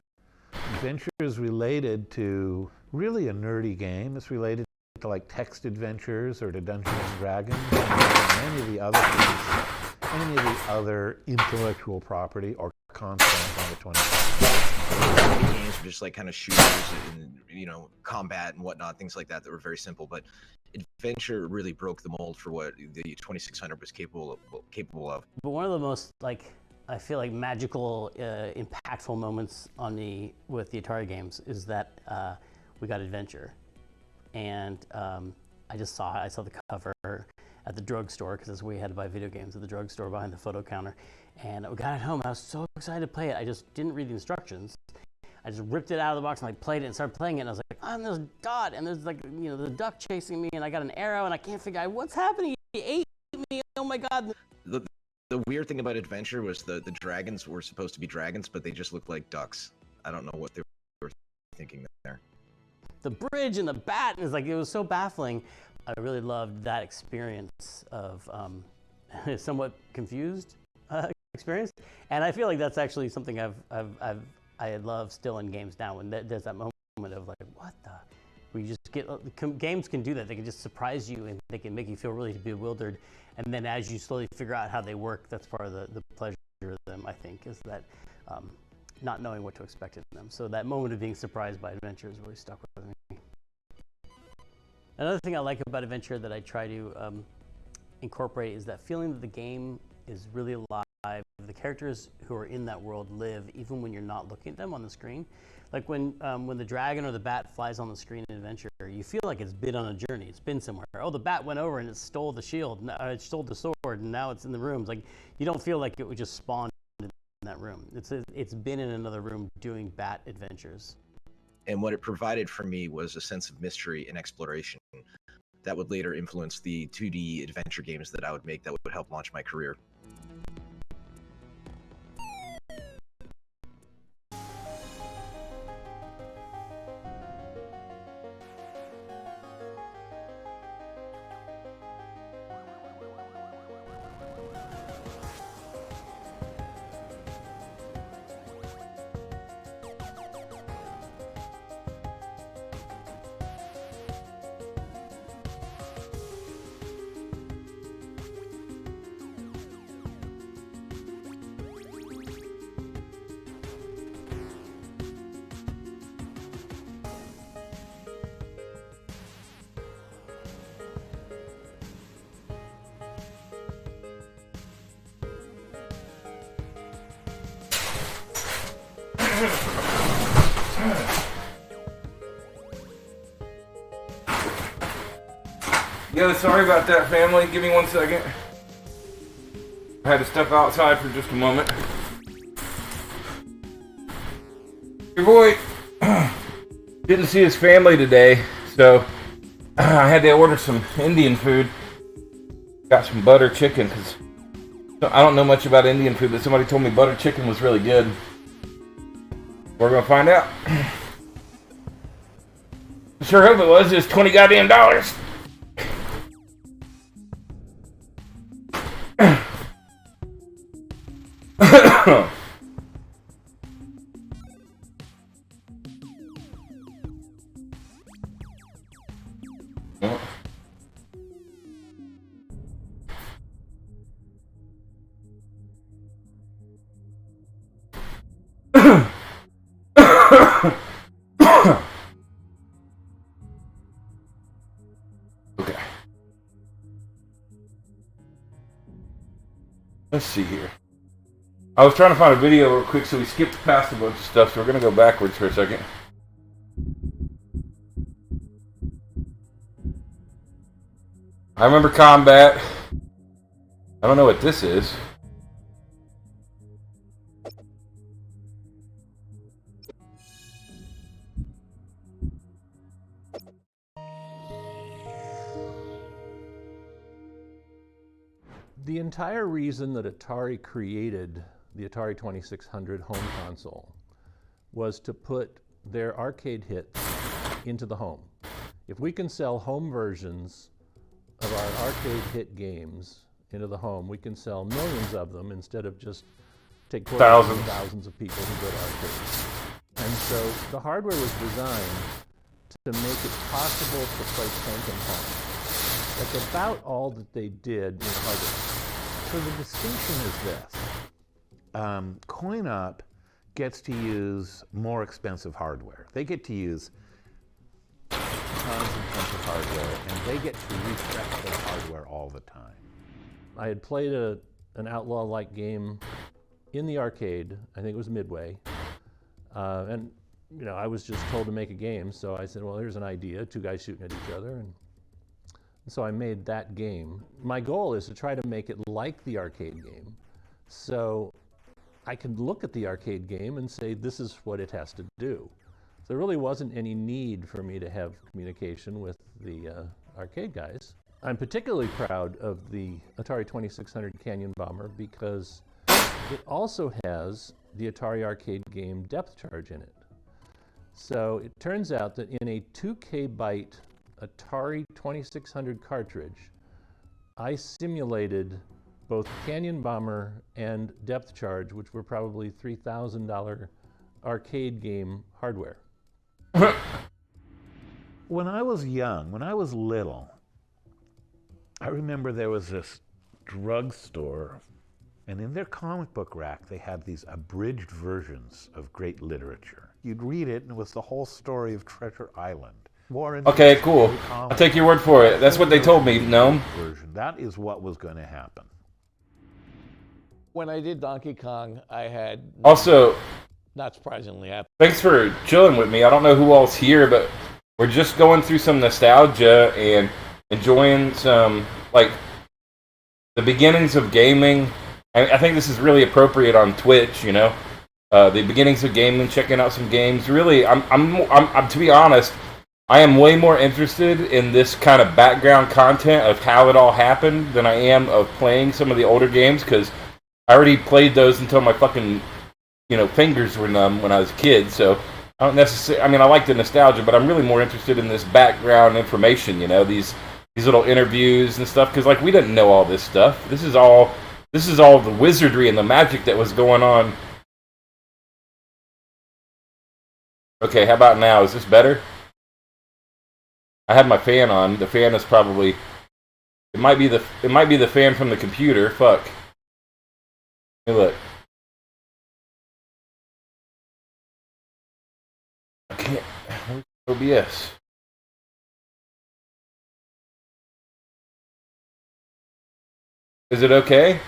Adventure is related to really a nerdy game. It's related to like text adventures or to Dungeons and Dragons and many of the other things, any of the other intellectual property or content on the 20th. Games were just like kind of shooters and, you know, combat and whatnot, things like that were very simple. But Adventure really broke the mold for what the 2600 was capable of. But one of the most, like, I feel like magical, impactful moments on me with the Atari games is that we got Adventure. And I saw the cover at the drugstore, because that's where we had to buy video games, at the drugstore behind the photo counter. And we got it home. I was so excited to play it. I just didn't read the instructions. I just ripped it out of the box and like played it and started playing it. And I was like, I'm this dot, and there's like, you know, the duck chasing me, and I got an arrow, and I can't figure out what's happening. He ate me. Oh my God. The weird thing about Adventure was the dragons were supposed to be dragons, but they just looked like ducks. I don't know what they were thinking there. The bridge and the bat, and it was so baffling. I really loved that experience of somewhat confused experience, and I feel like that's actually something I love still in games now. When there's that moment of like, what the? Where you just get games can do that. They can just surprise you, and they can make you feel really bewildered. And then as you slowly figure out how they work, that's part of the pleasure of them. I think is that not knowing what to expect in them. So that moment of being surprised by Adventure is really stuck with me. Another thing I like about Adventure that I try to incorporate is that feeling that the game is really alive. The characters who are in that world live even when you're not looking at them on the screen. Like when the dragon or the bat flies on the screen in Adventure, you feel like it's been on a journey. It's been somewhere. Oh, the bat went over and it stole the shield. It stole the sword, and now it's in the room. It's like you don't feel like it would just spawn in that room. It's been in another room doing bat adventures. And what it provided for me was a sense of mystery and exploration that would later influence the 2D adventure games that I would make that would help launch my career. Yeah, sorry about that, family. Give me 1 second. I had to step outside for just a moment. Your boy didn't see his family today, so I had to order some Indian food. Got some butter chicken, because I don't know much about Indian food, but somebody told me butter chicken was really good. We're gonna find out. I sure hope it was. It's $20 goddamn. Okay. Let's see here. I was trying to find a video real quick, so we skipped past a bunch of stuff, so we're going to go backwards for a second. I remember Combat. I don't know what this is. The entire reason that Atari created the Atari 2600 home console was to put their arcade hits into the home. If we can sell home versions of our arcade hit games into the home, we can sell millions of them instead of just take thousands of people who go to arcades. And so the hardware was designed to make it possible to play Tank and Pong. That's about all that they did in hardware. So the distinction is this. Coin Up gets to use more expensive hardware. They get to use tons and tons of hardware, and they get to refresh their hardware all the time. I had played an Outlaw-like game in the arcade. I think it was Midway. And you know, I was just told to make a game, so I said, well, here's an idea, two guys shooting at each other. And so I made that game. My goal is to try to make it like the arcade game, so I could look at the arcade game and say, this is what it has to do. So there really wasn't any need for me to have communication with the arcade guys. I'm particularly proud of the Atari 2600 Canyon Bomber because it also has the Atari arcade game Depth Charge in it. So it turns out that in a 2K byte Atari 2600 cartridge, I simulated both Canyon Bomber and Depth Charge, which were probably $3,000 arcade game hardware. When I was young, when I was little, I remember there was this drugstore, and in their comic book rack, they had these abridged versions of great literature. You'd read it, and it was the whole story of Treasure Island. Okay, cool. I'll take your word for it. That's what they told me, Gnome. That is what was going to happen. When I did Donkey Kong, I had... Also... Not surprisingly, thanks for chilling with me. I don't know who all's here, but we're just going through some nostalgia and enjoying some, like, the beginnings of gaming. I think this is really appropriate on Twitch, you know? The beginnings of gaming, checking out some games. Really, I'm to be honest, I am way more interested in this kind of background content of how it all happened than I am of playing some of the older games, because I already played those until my fucking, you know, fingers were numb when I was a kid. So I don't necessarily, I mean, I like the nostalgia, but I'm really more interested in this background information, you know, these little interviews and stuff, because like we didn't know all this stuff. This is all the wizardry and the magic that was going on. Okay, how about now? Is this better? I had my fan on. The fan is probably... It might be the fan from the computer. Fuck. Hey, look. I can't... Where's OBS? Is it okay?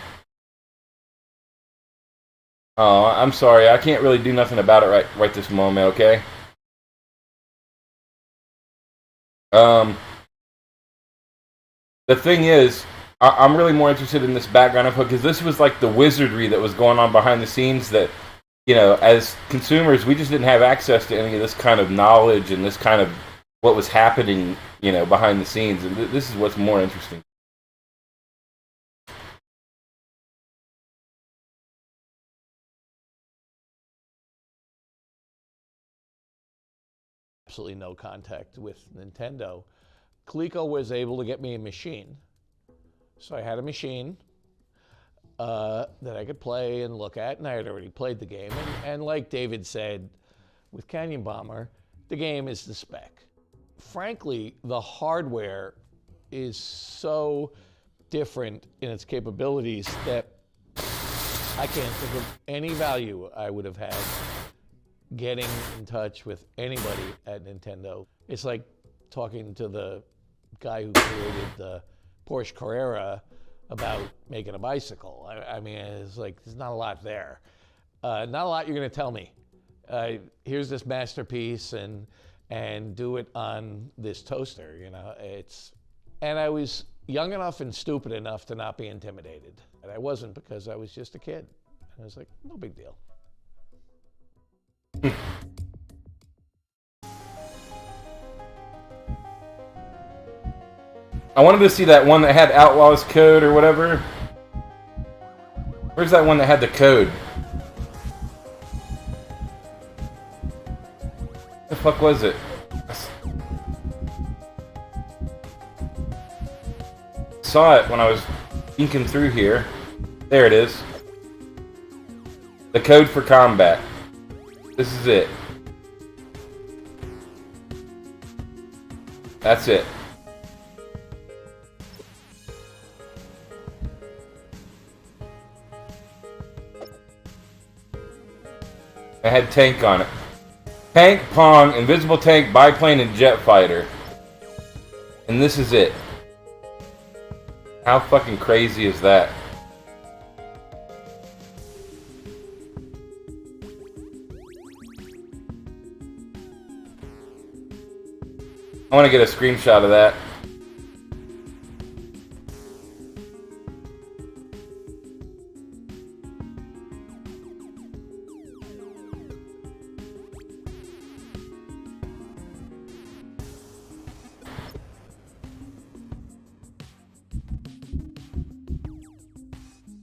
Oh, I'm sorry. I can't really do nothing about it right this moment, okay? The thing is, I'm really more interested in this background info because this was like the wizardry that was going on behind the scenes that, you know, as consumers, we just didn't have access to any of this kind of knowledge and this kind of what was happening, you know, behind the scenes. And this is what's more interesting. absolutely no contact with Nintendo. Coleco was able to get me a machine. So I had a machine that I could play and look at, and I had already played the game. And like David said, with Canyon Bomber, the game is the spec. Frankly, the hardware is so different in its capabilities that I can't think of any value I would have had getting in touch with anybody at Nintendo. It's like talking to the guy who created the Porsche Carrera about making a bicycle. I mean, it's like, there's not a lot there. Not a lot you're gonna tell me. Here's this masterpiece and do it on this toaster, you know? And I was young enough and stupid enough to not be intimidated. And I wasn't, because I was just a kid. And I was like, no big deal. I wanted to see that one that had Outlaw's code or whatever. Where's that one that had the code? What the fuck was it? Saw it when I was inking through here. There it is. The code for combat. This is it. That's it. I had tank on it. Tank, Pong, Invisible Tank, Biplane, and Jet Fighter. And this is it. How fucking crazy is that? I want to get a screenshot of that.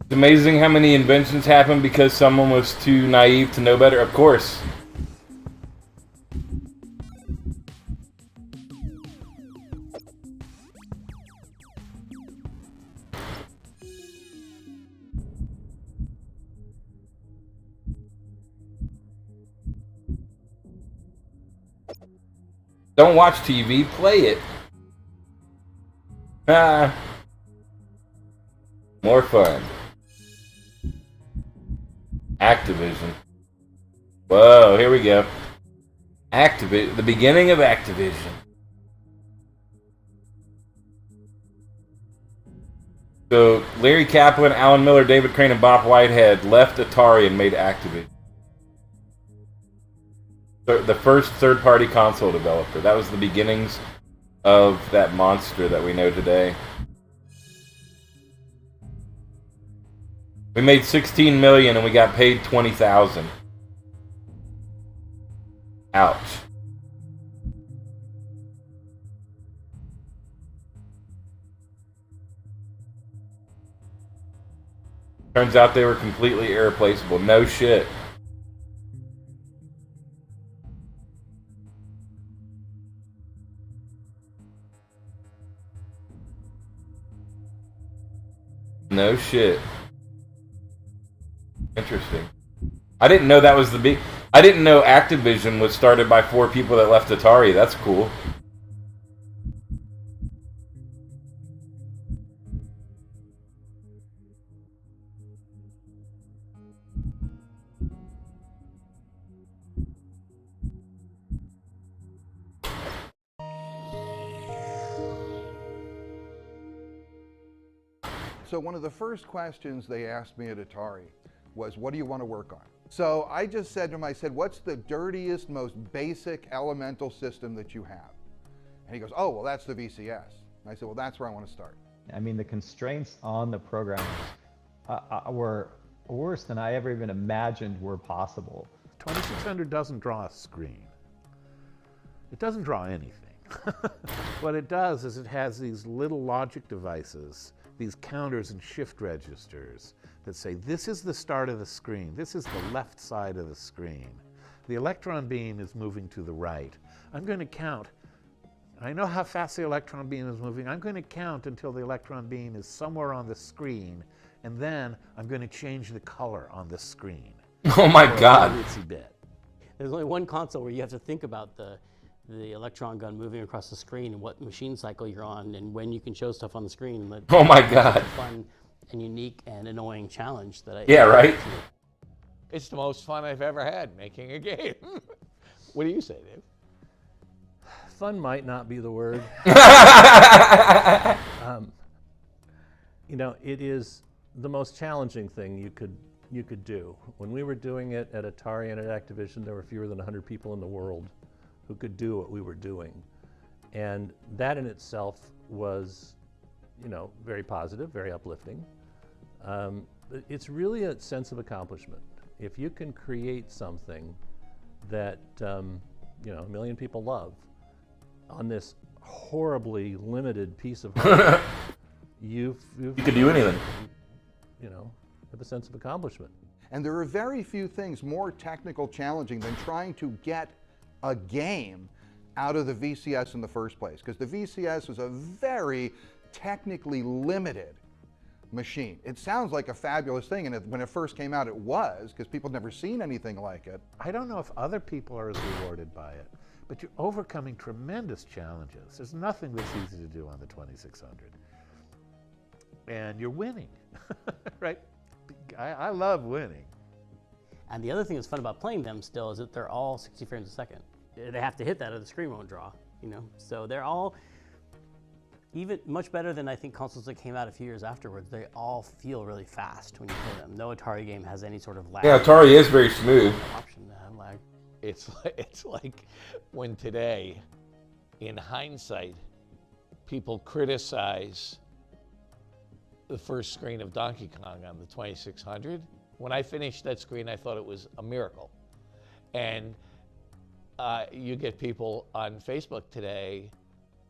It's amazing how many inventions happen because someone was too naive to know better. Of course. Don't watch TV, play it. Ah. More fun. Activision. Whoa, here we go. The beginning of Activision. So, Larry Kaplan, Alan Miller, David Crane, and Bob Whitehead left Atari and made Activision. The first third-party console developer. That was the beginnings of that monster that we know today. We made $16 million and we got paid $20,000. Ouch. Turns out they were completely irreplaceable. No shit. No shit. Interesting. I didn't know that was the big... I didn't know Activision was started by 4 people that left Atari. That's cool. So one of the first questions they asked me at Atari was, what do you want to work on? So I just said to him, I said, what's the dirtiest, most basic elemental system that you have? And he goes, oh, well, that's the VCS. And I said, well, that's where I want to start. I mean, the constraints on the programmers were worse than I ever even imagined were possible. 2600 doesn't draw a screen. It doesn't draw anything. What it does is it has these little logic devices, these counters and shift registers that say, this is the start of the screen. This is the left side of the screen. The electron beam is moving to the right. I'm going to count. I know how fast the electron beam is moving. I'm going to count until the electron beam is somewhere on the screen, and then I'm going to change the color on the screen. Oh my God. Bit. There's only one console where you have to think about the electron gun moving across the screen and what machine cycle you're on and when you can show stuff on the screen. And oh my God. Fun and unique and annoying challenge that I... Yeah, right? It's the most fun I've ever had making a game. What do you say, Dave? Fun might not be the word. You know, it is the most challenging thing you could do. When we were doing it at ATARI and at Activision, there were fewer than 100 people in the world who could do what we were doing. And that in itself was, you know, very positive, very uplifting. It's really a sense of accomplishment. If you can create something that, you know, 1 million people love on this horribly limited piece of hardware, you could do anything. You know, have a sense of accomplishment. And there are very few things more technical challenging than trying to get a game out of the VCS in the first place, because the VCS is a very technically limited machine. It sounds like a fabulous thing, and when it first came out, it was, because people had never seen anything like it. I don't know if other people are as rewarded by it, but you're overcoming tremendous challenges. There's nothing that's easy to do on the 2600. And you're winning, right? I love winning. And the other thing that's fun about playing them still is that they're all 60 frames a second. They have to hit that or the screen won't draw, you know? So they're all even much better than I think consoles that came out a few years afterwards. They all feel really fast when you play them. No Atari game has any sort of lag. Yeah, Atari is very smooth. Option to have lag. It's like when today, in hindsight, people criticize the first screen of Donkey Kong on the 2600. When I finished that screen, I thought it was a miracle. And you get people on Facebook today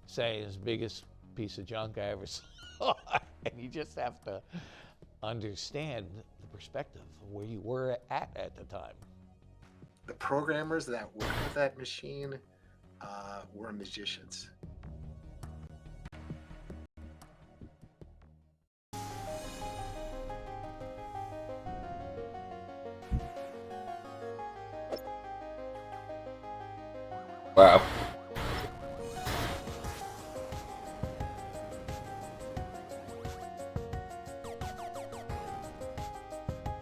saying it's the biggest piece of junk I ever saw. And you just have to understand the perspective of where you were at the time. The programmers that worked with that machine were magicians. Wow.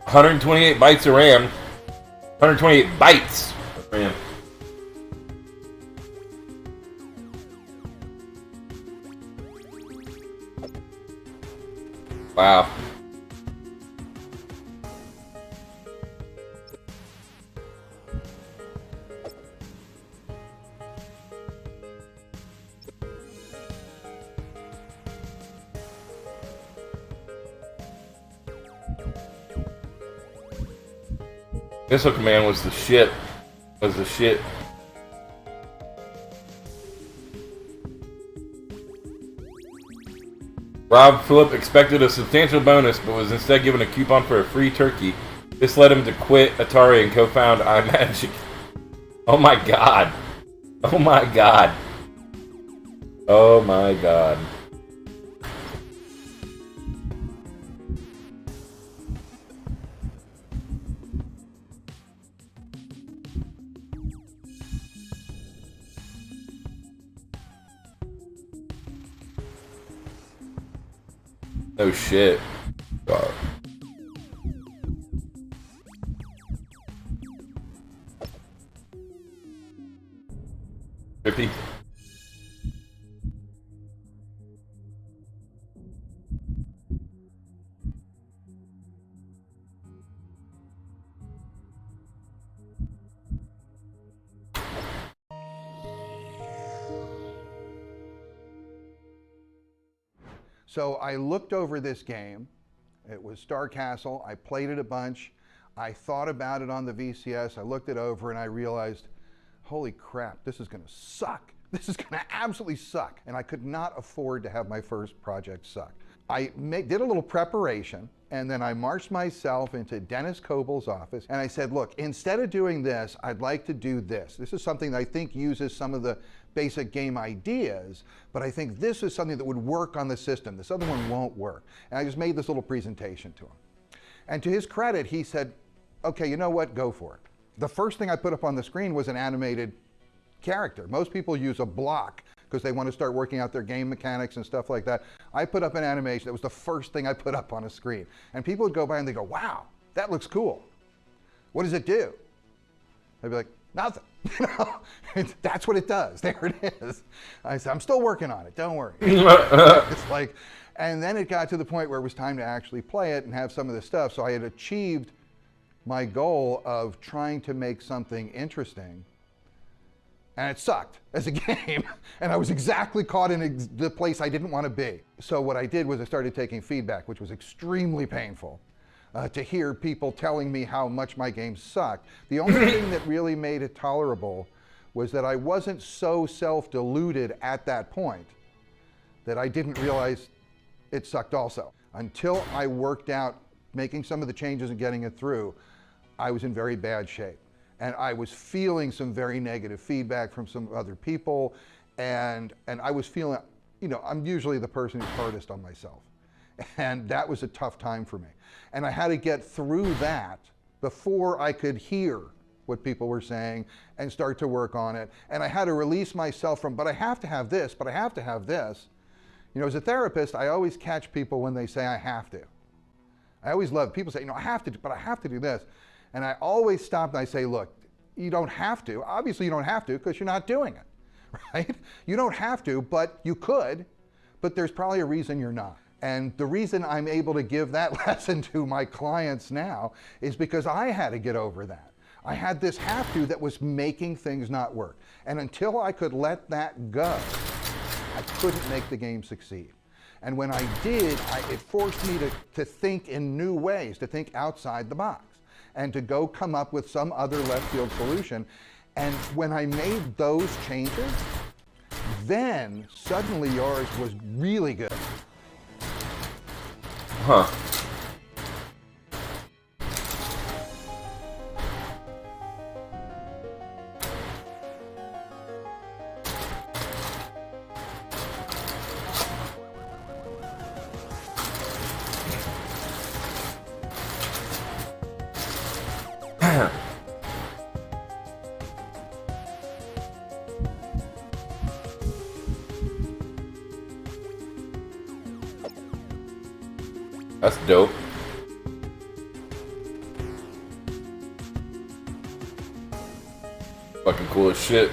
$128 bytes of RAM. 128 bytes of RAM. Wow. Missile Command was the shit. Rob Phillip expected a substantial bonus, but was instead given a coupon for a free turkey. This led him to quit Atari and co-found iMagic. Oh my god. Oh my god. Oh my god. Oh shit. God. Trippy. So I looked over this game. It was Star Castle. I played it a bunch. I thought about it on the VCS. I looked it over and I realized, holy crap, this is going to suck. This is going to absolutely suck. And I could not afford to have my first project suck. I did a little preparation, and then I marched myself into Dennis Cobal's office, and I said, look, instead of doing this, I'd like to do this. This is something that I think uses some of the basic game ideas, but I think this is something that would work on the system. This other one won't work. And I just made this little presentation to him. And to his credit, he said, okay, you know what, go for it. The first thing I put up on the screen was an animated character. Most people use a block because they want to start working out their game mechanics and stuff like that. I put up an animation. That was the first thing I put up on a screen. And people would go by and they go, wow, that looks cool. What does it do? I'd be like, nothing. You know, that's what it does. There it is. I said, I'm still working on it. Don't worry. It's like, and then it got to the point where it was time to actually play it and have some of the stuff. So I had achieved my goal of trying to make something interesting, and it sucked as a game. And I was exactly caught in the place I didn't want to be. So what I did was I started taking feedback, which was extremely painful. To hear people telling me how much my game sucked. The only thing that really made it tolerable was that I wasn't so self-deluded at that point that I didn't realize it sucked also. Until I worked out making some of the changes and getting it through, I was in very bad shape. And I was feeling some very negative feedback from some other people. And I was feeling, you know, I'm usually the person who's hardest on myself. And that was a tough time for me. And I had to get through that before I could hear what people were saying and start to work on it. And I had to release myself from, but I have to have this, but I have to have this. You know, as a therapist, I always catch people when they say I have to. I always love people say, you know, I have to, but I have to do this. And I always stop and I say, look, you don't have to. Obviously you don't have to because you're not doing it, right? You don't have to, but you could, but there's probably a reason you're not. And the reason I'm able to give that lesson to my clients now is because I had to get over that. I had this have to that was making things not work. And until I could let that go, I couldn't make the game succeed. And when I did, it forced me to think in new ways, to think outside the box, and to go come up with some other left field solution. And when I made those changes, then suddenly yours was really good. Huh. That's dope. Fucking cool as shit.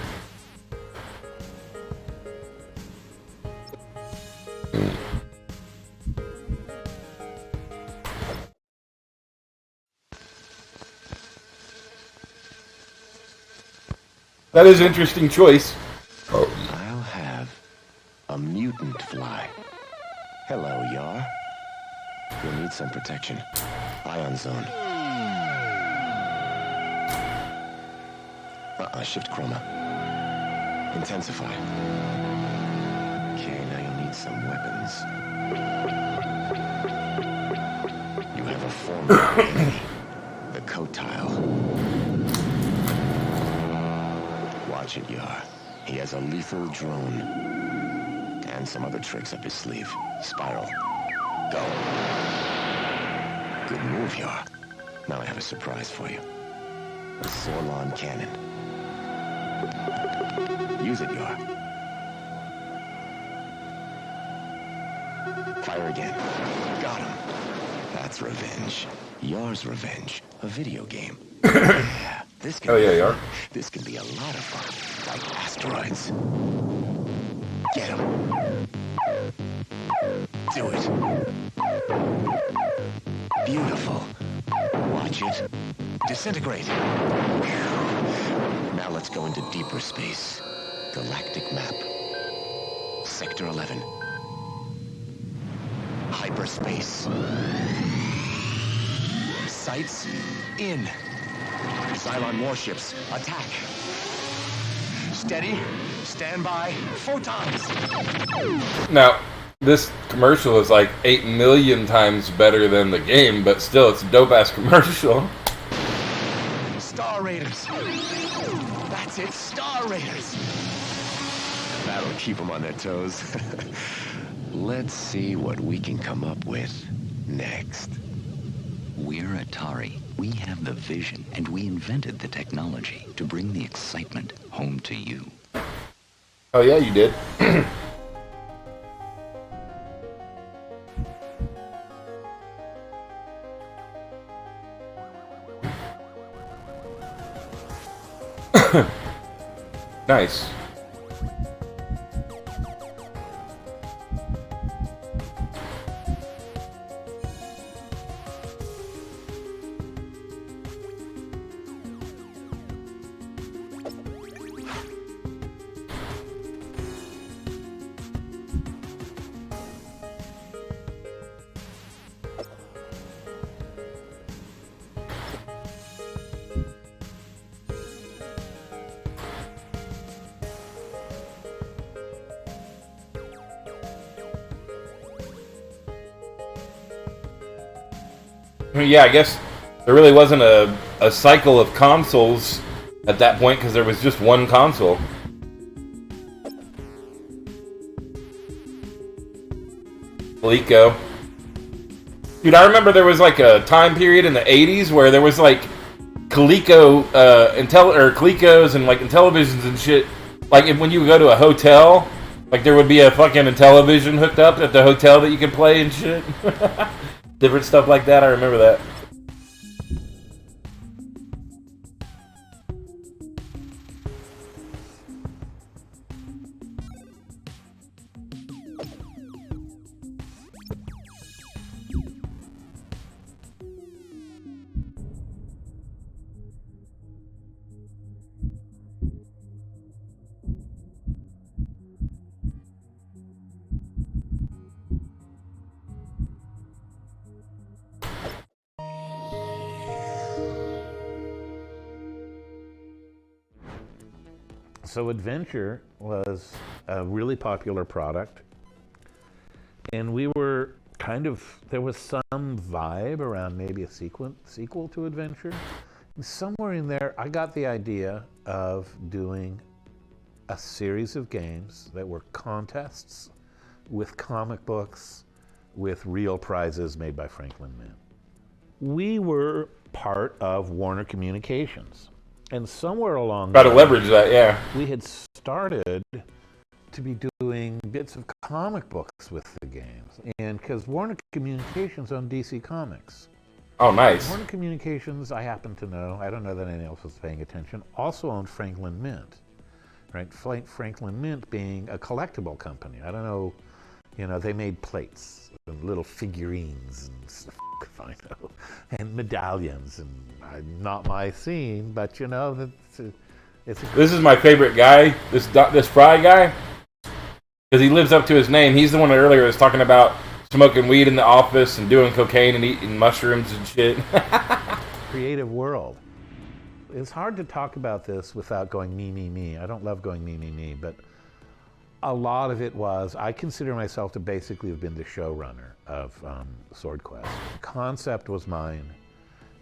That is an interesting choice. I'll have a mutant fly. Hello, Yar. You'll need some protection. Ion zone. Shift chroma. Intensify. Okay, now you'll need some weapons. You have a formidable enemy. The coat tile. Watch it, Yar. He has a lethal drone. And some other tricks up his sleeve. Spiral. Go. Good move, Yar. Now I have a surprise for you. A Sorlon cannon. Use it, Yar. Fire again. Got him. That's revenge. Yar's revenge. A video game. Yeah, this can Yar. This can be a lot of fun. Like asteroids. Get him. Do it. Beautiful. Watch it. Disintegrate. Now let's go into deeper space. Galactic map. Sector 11. Hyperspace. Sights in. Cylon warships. Attack. Steady. Stand by. Photons. Now, this commercial is like 8 million times better than the game, but still, it's a dope-ass commercial. Star Raiders. That's it, Star Raiders. That'll keep them on their toes. Let's see what we can come up with next. We're ATARI. We have the vision, and we invented the technology to bring the excitement home to you. Oh yeah, you did. Nice. Yeah, I guess there really wasn't a cycle of consoles at that point because there was just one console. Coleco. Dude, I remember there was like a time period in the 80s where there was like Coleco, Colecos and like Intellivisions and shit. Like when you would go to a hotel, like there would be a fucking Intellivision hooked up at the hotel that you could play and shit. Different stuff like that, I remember that. So Adventure was a really popular product, and we were there was some vibe around maybe a sequel to Adventure. And somewhere in there, I got the idea of doing a series of games that were contests with comic books, with real prizes made by Franklin Mint. We were part of Warner Communications. And somewhere along Try to leverage that, yeah. We had started to be doing bits of comic books with the games. And because Warner Communications owned DC Comics. Oh, nice. Warner Communications, I happen to know, I don't know that anyone else was paying attention, also owned Franklin Mint. Right? Franklin Mint being a collectible company. I don't know, they made plates and little figurines and stuff. I know, and medallions, and not my scene, but it's a This is my favorite guy, this Fry guy, because he lives up to his name. He's the one that earlier was talking about smoking weed in the office and doing cocaine and eating mushrooms and shit. Creative world. It's hard to talk about this without going me. I don't love going me, but a lot of it was, I consider myself to basically have been the showrunner of Sword Quest. The concept was mine,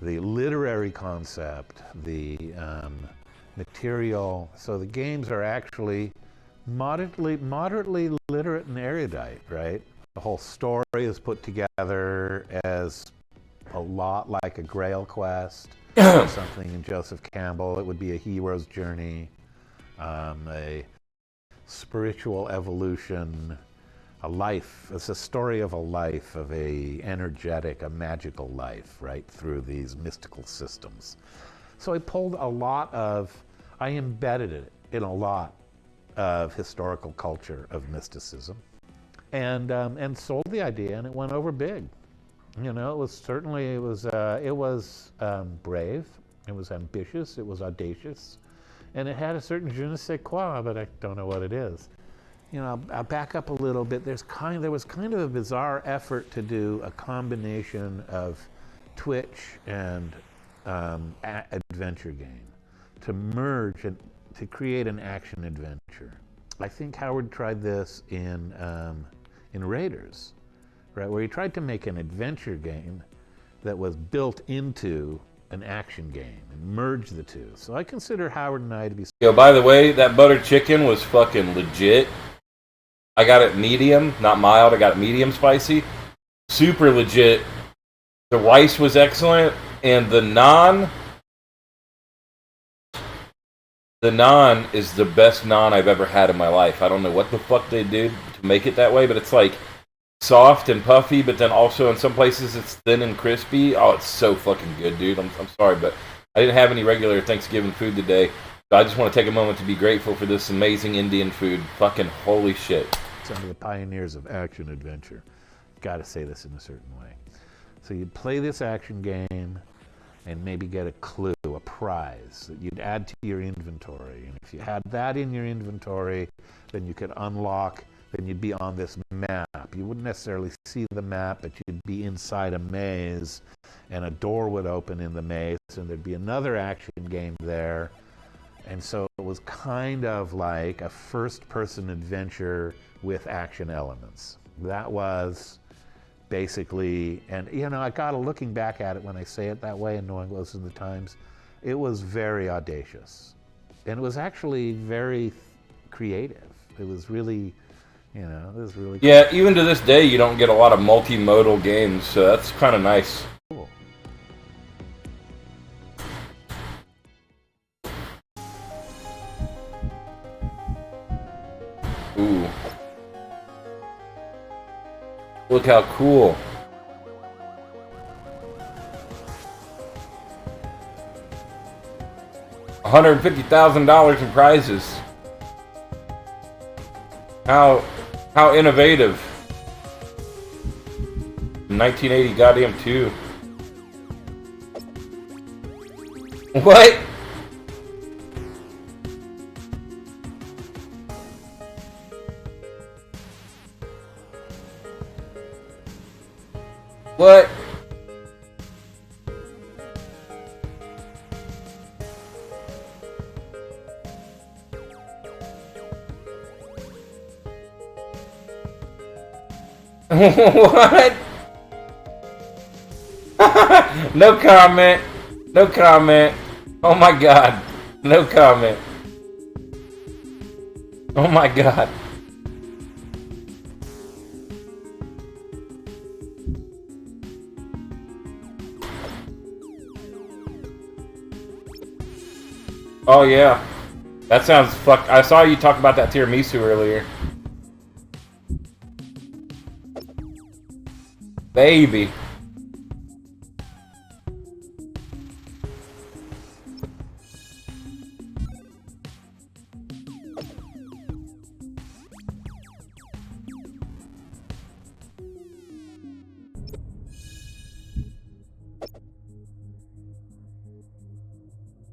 the literary concept, the material. So the games are actually moderately literate and erudite, right? The whole story is put together as a lot like a Grail quest, something in Joseph Campbell. It would be a hero's journey, a spiritual evolution, a life. It's a story of a life, of a energetic, a magical life, right, through these mystical systems. So I embedded it in a lot of historical culture of mysticism, and sold the idea, and it went over big. It was brave, it was ambitious, it was audacious. And it had a certain je ne sais quoi, but I don't know what it is. I'll back up a little bit. There was kind of a bizarre effort to do a combination of Twitch and adventure game, to merge and to create an action adventure. I think Howard tried this in Raiders, right, where he tried to make an adventure game that was built into an action game and merge the two. So I consider Howard and I to be... Yo, by the way, that butter chicken was fucking legit. I got it medium, not mild. I got it medium spicy. Super legit. The rice was excellent, and the naan is the best naan I've ever had in my life. I don't know what the fuck they did to make it that way, but it's like soft and puffy, but then also in some places it's thin and crispy. Oh, it's so fucking good, dude. I'm sorry, but I didn't have any regular Thanksgiving food today. I just want to take a moment to be grateful for this amazing Indian food. Fucking holy shit. Some of the pioneers of action adventure. Got to say this in a certain way. So you'd play this action game and maybe get a clue, a prize that you'd add to your inventory. And if you had that in your inventory, then you could unlock, then you'd be on this map. You wouldn't necessarily see the map, but you'd be inside a maze, and a door would open in the maze, and there'd be another action game there. And so it was kind of like a first-person adventure with action elements. That was basically, and you know, I gotta, looking back at it when I say it that way and knowing what was in the times, it was very audacious. And it was actually very creative. It was really, you know, it was really Yeah, even to this day, you don't get a lot of multimodal games, so that's kind of nice. cool. Ooh. Look how cool. $150,000 in prizes. How innovative. 1980 goddamn 2. What? What? What? No comment. No comment. Oh my god. No comment. Oh my god. Oh yeah. That sounds fuck. I saw you talk about that tiramisu earlier. Baby.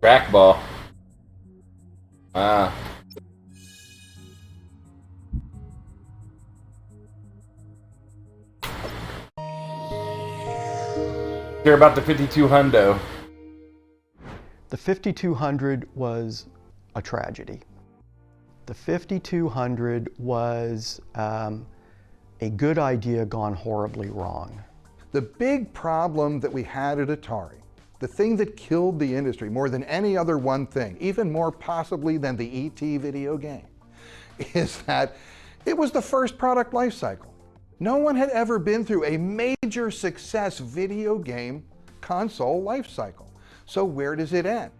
Trackball. Ah. Hear about the 52 hundo. The 5200 was a tragedy. The 5200 was a good idea gone horribly wrong. The big problem that we had at Atari, the thing that killed the industry more than any other one thing, even more possibly than the E.T. video game, is that it was the first product life cycle. No one had ever been through a major success video game console life cycle. So where does it end?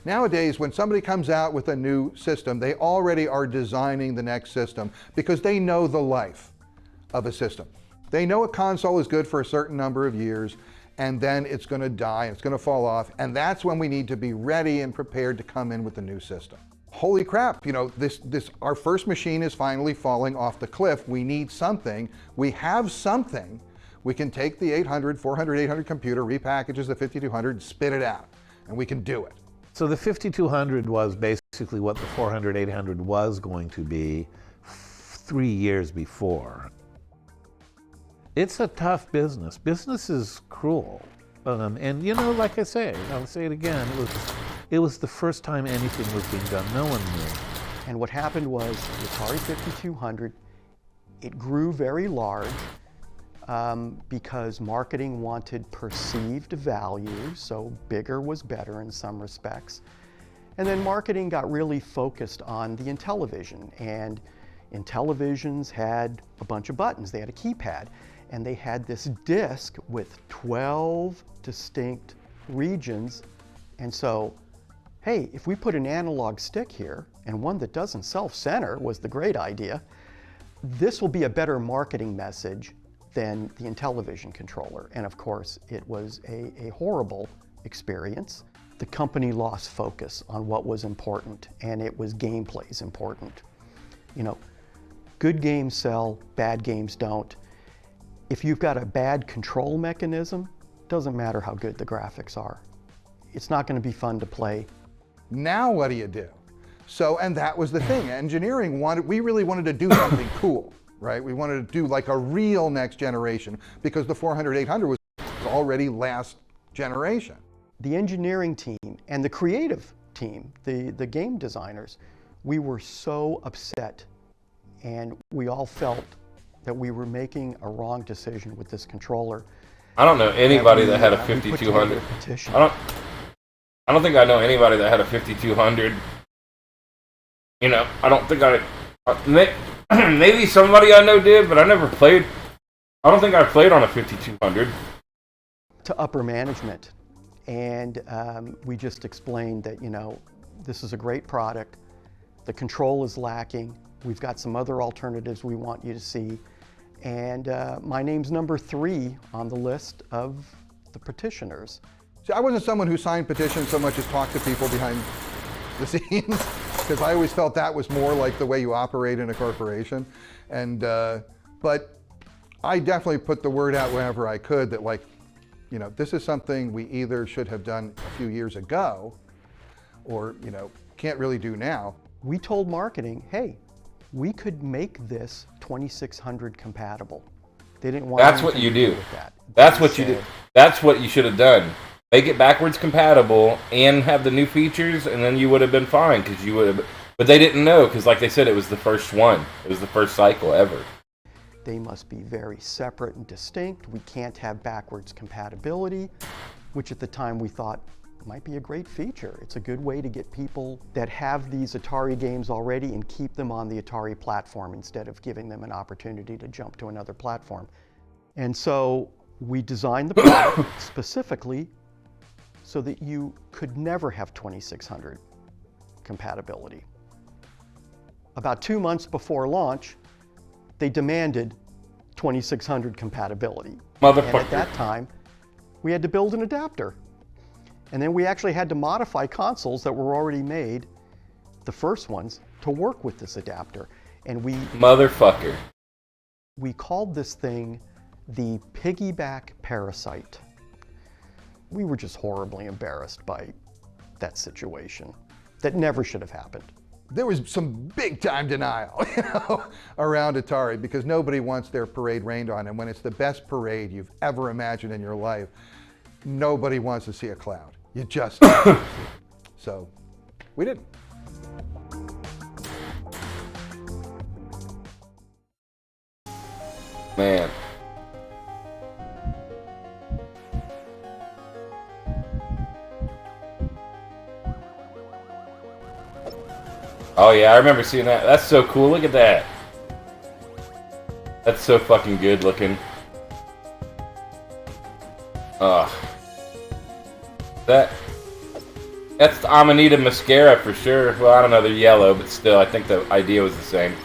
Nowadays, when somebody comes out with a new system, they already are designing the next system because they know the life of a system. They know a console is good for a certain number of years, and then it's going to die, and it's going to fall off, and that's when we need to be ready and prepared to come in with the new system. Holy crap, you know, our first machine is finally falling off the cliff. We need something. We have something. We can take the 400, 800 computer, repackages the 5200, spit it out, and we can do it. So the 5200 was basically what the 400, 800 was going to be 3 years before. It's a tough business. Business is cruel. And you know, like I say, I'll say it again, it was the first time anything was being done. No one knew. And what happened was the Atari 5200, it grew very large because marketing wanted perceived value, so bigger was better in some respects. And then marketing got really focused on the Intellivision, and Intellivisions had a bunch of buttons. They had a keypad, and they had this disc with 12 distinct regions. And so, hey, if we put an analog stick here, and one that doesn't self-center was the great idea, this will be a better marketing message than the Intellivision controller. And of course, it was a horrible experience. the company lost focus on what was important, and it was gameplay's important. You know, good games sell, bad games don't. If you've got a bad control mechanism, doesn't matter how good the graphics are. It's not going to be fun to play. Now what do you do? So, and that was the thing. Engineering we really wanted to do something cool, right? We wanted to do like a real next generation because the 400, 800 was already last generation. The engineering team and the creative team, the game designers, we were so upset, and we all felt that we were making a wrong decision with this controller. I don't know anybody that had a 5200. I don't think I know anybody that had a 5200. You know, I don't think maybe somebody I know did, but I never played. I don't think I played on a 5200. To upper management, and we just explained that, you know, this is a great product. The control is lacking. We've got some other alternatives we want you to see. And my name's number 3 on the list of the petitioners. See, I wasn't someone who signed petitions so much as talked to people behind the scenes, because I always felt that was more like the way you operate in a corporation. And but I definitely put the word out whenever I could that, like, you know, this is something we either should have done a few years ago or, you know, can't really do now. We told marketing, hey, we could make this 2600 compatible. They didn't want. That's what you do. That. That's what you do. That's what you should have done. Make it backwards compatible and have the new features, and then you would have been fine, because you would have. But they didn't know, because like they said, it was the first one. It was the first cycle ever. They must be very separate and distinct. We can't have backwards compatibility, which at the time we thought might be a great feature. It's a good way to get people that have these Atari games already and keep them on the Atari platform instead of giving them an opportunity to jump to another platform. And so we designed the product specifically so that you could never have 2600 compatibility. About 2 months before launch, they demanded 2600 compatibility. Motherfucker. And at that time, we had to build an adapter. And then we actually had to modify consoles that were already made, the first ones, to work with this adapter. And we... Motherfucker. We called this thing the Piggyback Parasite. We were just horribly embarrassed by that situation. That never should have happened. There was some big time denial, you know, around Atari, because nobody wants their parade rained on. And when it's the best parade you've ever imagined in your life, nobody wants to see a cloud. You just don't. So we didn't. Man. Oh yeah, I remember seeing that. That's so cool. Look at that. That's so fucking good looking. Ugh. That's the Amanita mascara for sure. Well, I don't know, they're yellow, but still, I think the idea was the same.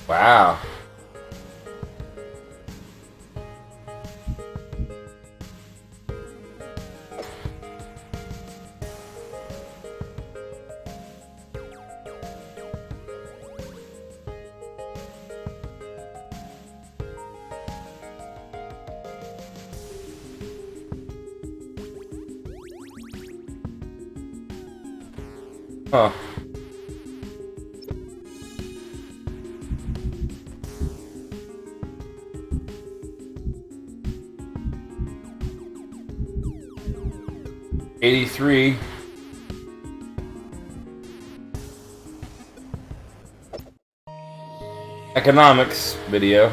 Wow. Huh. '83. Economics video.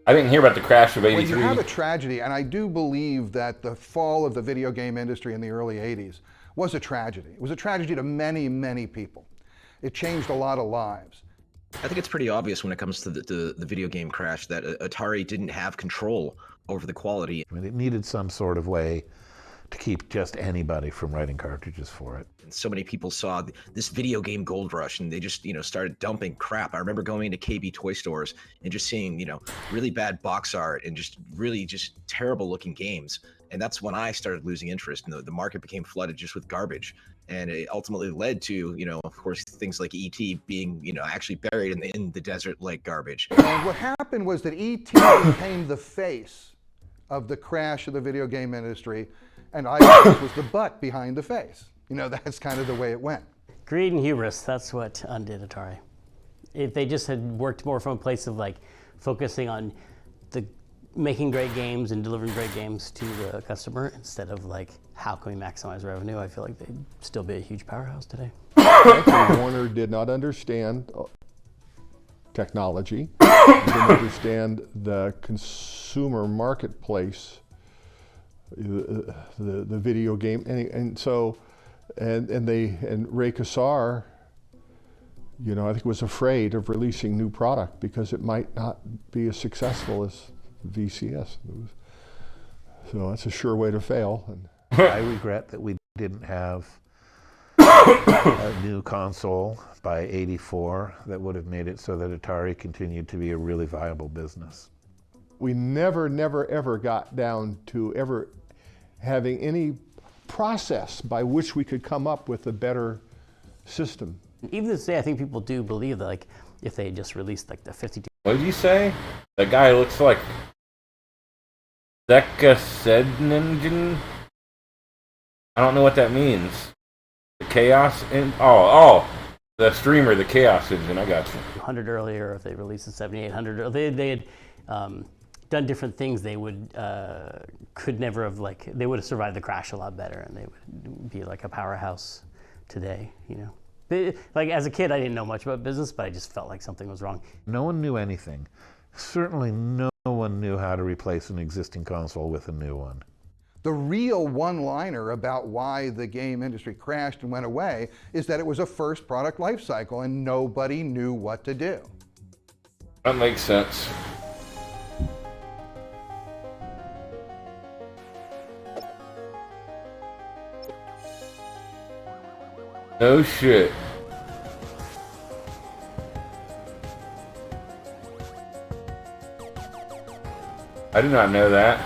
I didn't hear about the crash of '83. When you have a tragedy, and I do believe that the fall of the video game industry in the early '80s was a tragedy. It was a tragedy to many, many people. It changed a lot of lives. I think it's pretty obvious when it comes to the video game crash that Atari didn't have control over the quality. I mean, it needed some sort of way to keep just anybody from writing cartridges for it. And so many people saw this video game gold rush, and they just, started dumping crap. I remember going to KB toy stores and just seeing, really bad box art and just really just terrible looking games. And that's when I started losing interest, and the market became flooded just with garbage. And it ultimately led to, of course, things like E.T. being, actually buried in the desert like garbage. And what happened was that E.T. became the face of the crash of the video game industry, and iOS was the butt behind the face. That's kind of the way it went. Greed and hubris, that's what undid Atari. If they just had worked more from a place of like focusing on making great games and delivering great games to the customer instead of like, how can we maximize revenue, I feel like they'd still be a huge powerhouse today. Actually, Warner did not understand technology, didn't understand the consumer marketplace, the video game, and Ray Kassar, I think was afraid of releasing new product because it might not be as successful as VCS. So that's a sure way to fail. I regret that we didn't have a new console by '84 that would have made it so that Atari continued to be a really viable business. We never, ever got down to ever having any process by which we could come up with a better system. Even to this day, I think people do believe that like if they just released like the 52. What did you say? That guy looks like Zeka Sedningen? I don't know what that means. The Chaos in the streamer, the Chaos Engine. I got you. 100 earlier, if they released the 7800, or they had done different things, they would could never have they would have survived the crash a lot better, and they would be like a powerhouse today. Like as a kid, I didn't know much about business, but I just felt like something was wrong. No one knew anything. Certainly no one knew how to replace an existing console with a new one. The real one-liner about why the game industry crashed and went away is that it was a first product life cycle and nobody knew what to do. That makes sense. No shit. I did not know that.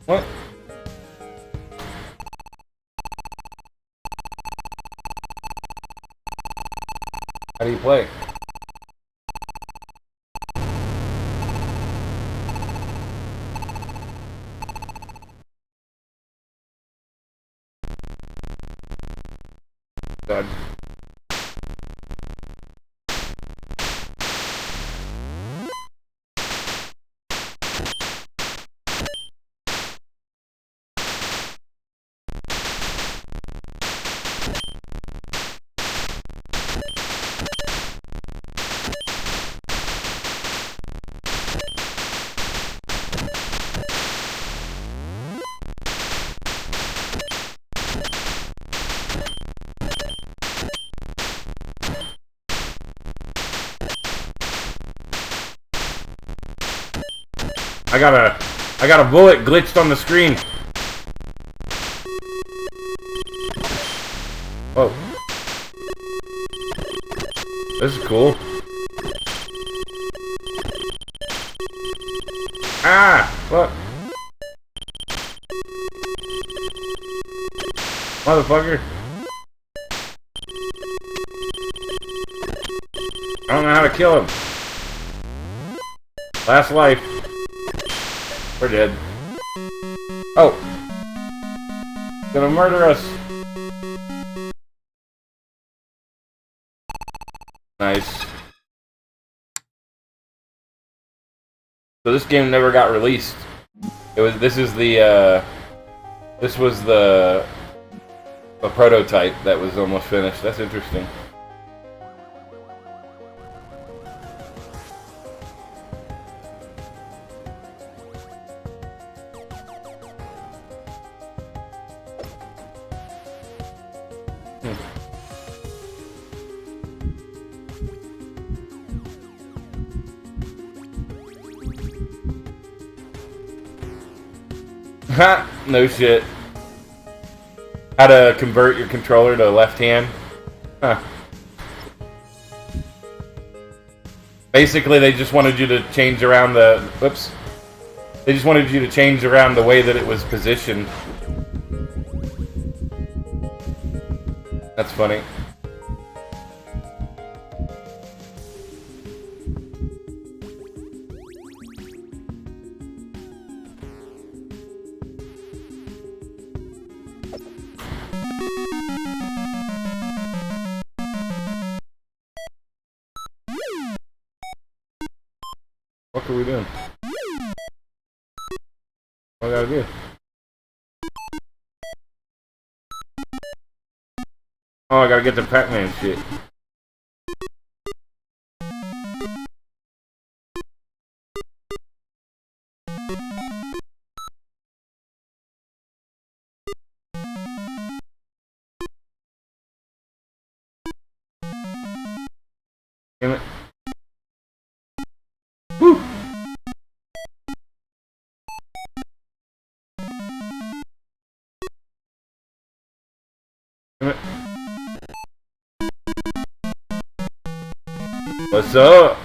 What? How do you play? God. I got a bullet glitched on the screen. Whoa. This is cool. Ah! Look. Motherfucker. I don't know how to kill him. Last life. We're dead. Oh! Gonna murder us! Nice. So this game never got released. This was the prototype that was almost finished. That's interesting. Ha! No shit. How to convert your controller to left hand? Huh. Basically, they just wanted you to change around the... Whoops. They just wanted you to change around the way that it was positioned. That's funny. What are we doing? What I gotta do? Oh, I gotta get the Pac-Man shit. Damn it. Woo! Damn it. What's up?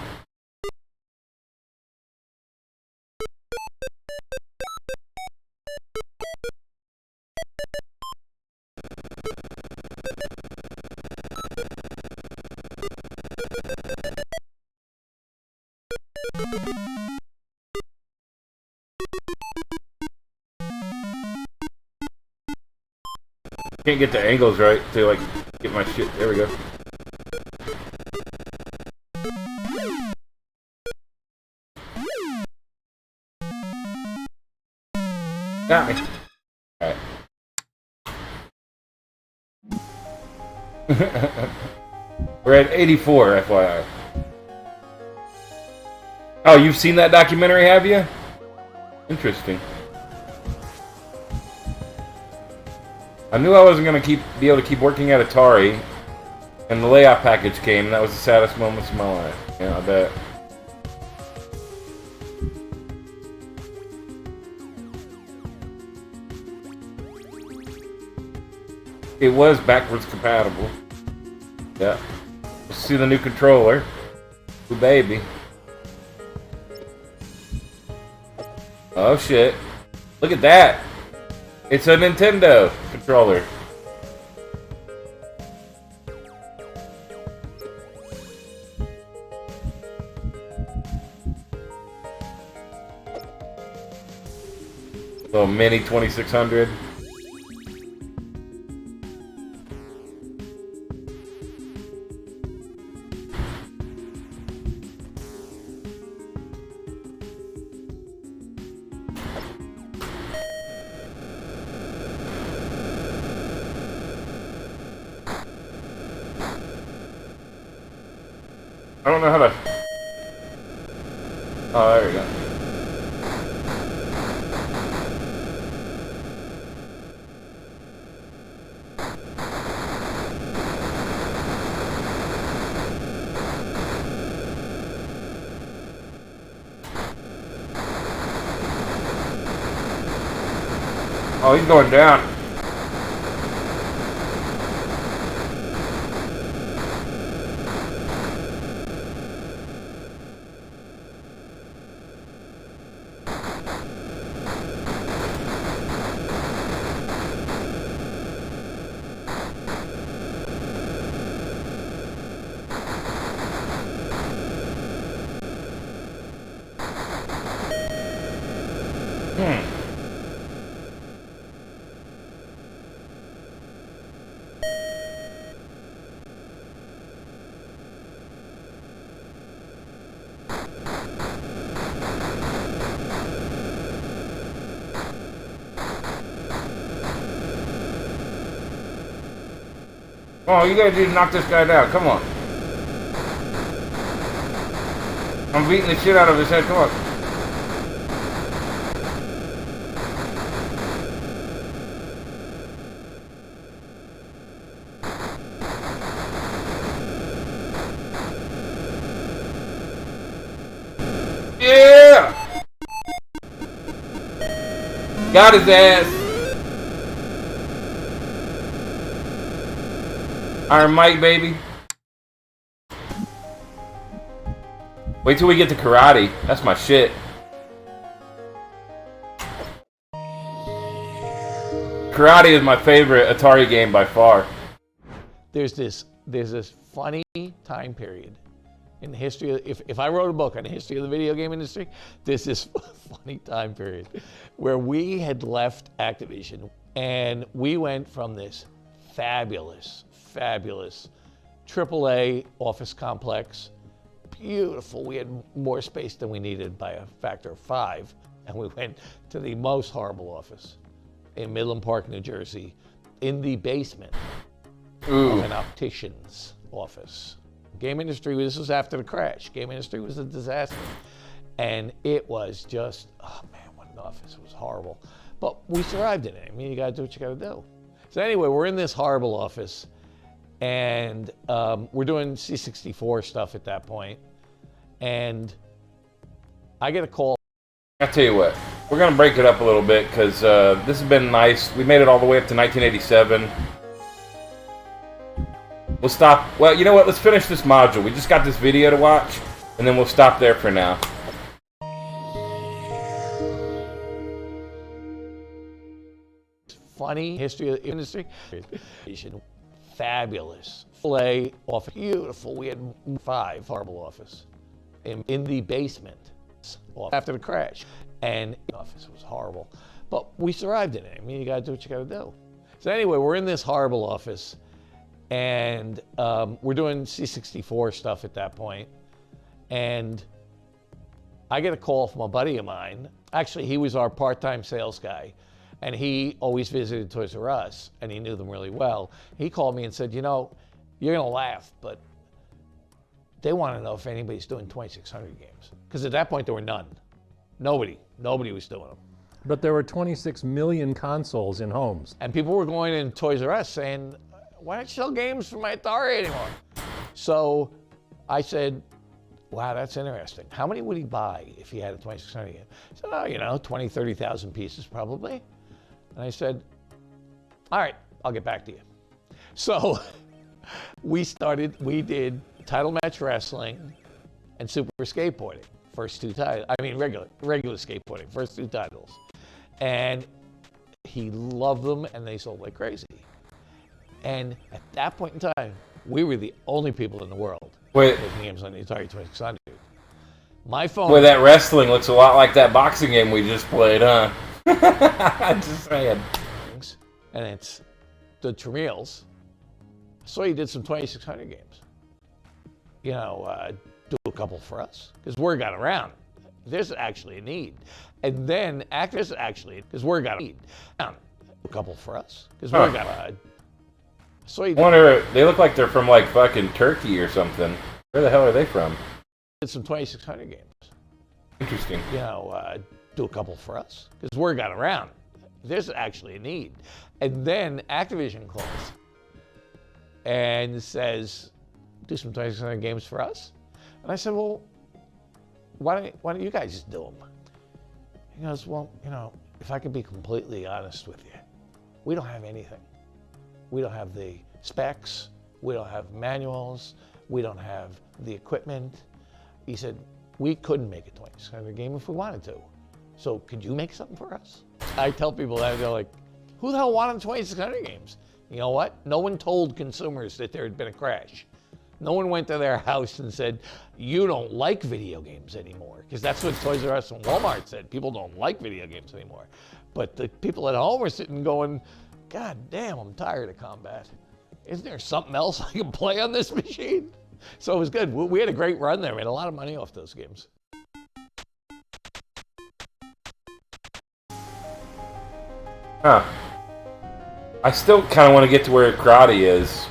Can't get the angles right to like get my shit. There we go. Got me. Alright. We're at 84, FYI. Oh, you've seen that documentary, have you? Interesting. I knew I wasn't gonna be able to keep working at Atari, and the layoff package came, and that was the saddest moments of my life. Yeah, I bet. It was backwards compatible. Yeah. Let's see the new controller. Ooh, baby. Oh shit. Look at that. It's a Nintendo controller. Little mini 2600. I don't know how to... Oh, there we go. Oh, he's going down. Oh, you gotta do knock this guy down. Come on. I'm beating the shit out of his head. Come on. Got his ass. Iron Mike, baby. Wait till we get to karate. That's my shit. Karate is my favorite Atari game by far. There's this funny time period in the history of, if I wrote a book on the history of the video game industry, there's this funny time period where we had left Activision and we went from this fabulous AAA office complex, beautiful. We had more space than we needed by a factor of 5, and we went to the most horrible office in Midland Park, New Jersey, in the basement of an optician's office. Game industry, this was after the crash. Game industry was a disaster. And it was just, oh man, what an office. It was horrible. But we survived in it. I mean, you gotta do what you gotta do. So anyway, we're in this horrible office, and we're doing C64 stuff at that point. And I get a call. I'll tell you what, we're gonna break it up a little bit because this has been nice. We made it all the way up to 1987. We'll stop. Well, you know what? Let's finish this module. We just got this video to watch, and then we'll stop there for now. Funny history of the industry. Fabulous. Play off beautiful. We had 5 horrible office in the basement after the crash. And the office was horrible. But we survived in it. I mean, you gotta do what you gotta do. So anyway, we're in this horrible office, and we're doing C64 stuff at that point. And I get a call from a buddy of mine. Actually, he was our part-time sales guy, and he always visited Toys R Us, and he knew them really well. He called me and said, you know, you're gonna laugh, but they want to know if anybody's doing 2600 games. Because at that point, there were none. Nobody was doing them. But there were 26 million consoles in homes. And people were going in Toys R Us saying, why don't you sell games for my Atari anymore? So I said, wow, that's interesting. How many would he buy if he had a 2600 game? He said, oh, you know, 20, 30,000 pieces probably. And I said, all right, I'll get back to you. So we did Title Match Wrestling and Super Skateboarding, first 2 titles. I mean, regular skateboarding, first 2 titles. And he loved them, and they sold like crazy. And at that point in time, we were the only people in the world making games on the Atari 2600. My phone. Boy, that wrestling looks a lot like that boxing game we just played, huh? Just saying. And it's the Tramiels. So he did some 2600 games. You know, do a couple for us, because word got around. There's actually a need. And then actors actually, because word got a need. A couple for us, because word got a. So he wonder, they look like they're from like fucking Turkey or something. Where the hell are they from? Did some 2600 games. Interesting. You know, do a couple for us, because word got around. There's actually a need. And then Activision calls and says, do some 2600 games for us? And I said, well, why don't you guys just do them? He goes, well, you know, if I can be completely honest with you, we don't have anything. We don't have the specs, we don't have manuals, we don't have the equipment. He said, we couldn't make a 2600 game if we wanted to. So could you make something for us? I tell people that, they're like, who the hell wanted 2600 games? You know what? No one told consumers that there had been a crash. No one went to their house and said, you don't like video games anymore. Because that's what Toys R Us and Walmart said. People don't like video games anymore. But the people at home were sitting going, God damn, I'm tired of combat. Isn't there something else I can play on this machine? So it was good. We had a great run there. We made a lot of money off those games. Huh. I still kind of want to get to where karate is.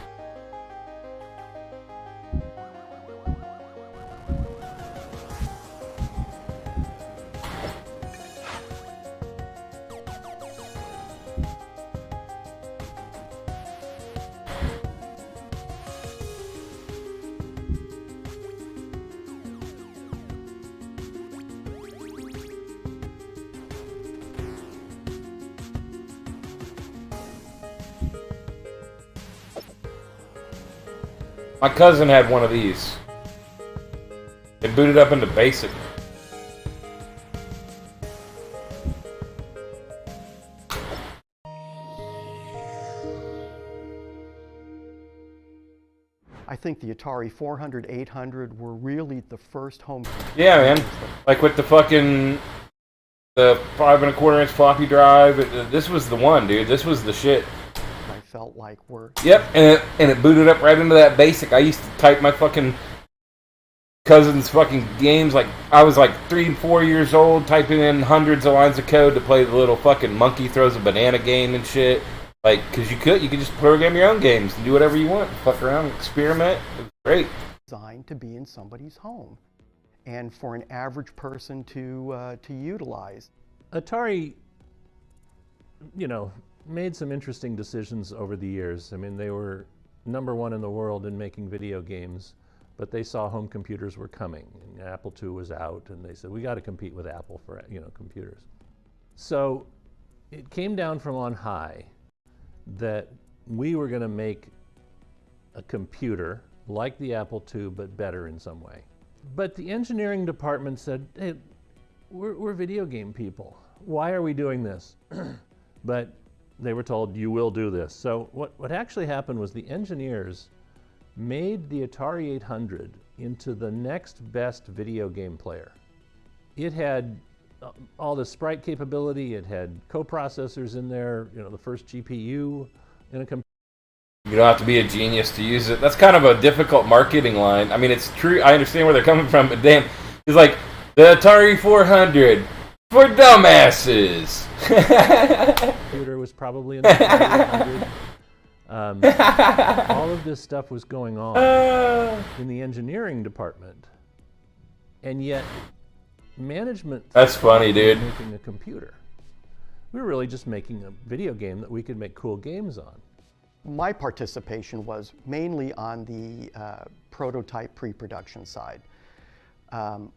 My cousin had one of these. It booted up into BASIC. I think the Atari 400, 800 were really the first home computers. Yeah, man. Like with the fucking the 5 1/4 inch floppy drive. This was the one, dude. This was the shit. I felt like we're. Yep, and it booted up right into that BASIC. I used to type my fucking cousin's fucking games like I was like 3 and 4 years old, typing in hundreds of lines of code to play the little fucking monkey throws a banana game and shit. Like, cause you could just program your own games and do whatever you want, fuck around, experiment. It was great. Designed to be in somebody's home, and for an average person to utilize. Atari, you know, made some interesting decisions over the years. I mean, they were #1 in the world in making video games, but they saw home computers were coming, and Apple II was out, and they said, we got to compete with Apple for, you know, computers. So it came down from on high that we were going to make a computer like the Apple II, but better in some way. But the engineering department said, hey, we're video game people. Why are we doing this? But they were told, you will do this. So what actually happened was the engineers made the Atari 800 into the next best video game player. It had all the sprite capability, it had coprocessors in there, you know, the first GPU in a computer. You don't have to be a genius to use it. That's kind of a difficult marketing line. I mean, it's true. I understand where they're coming from, but damn, it's like the Atari 400 for dumbasses. Computer was probably in the Atari 800. All of this stuff was going on in the engineering department, and yet management. That's funny, dude. Making a computer. We were really just making a video game that we could make cool games on. My participation was mainly on the prototype pre-production side.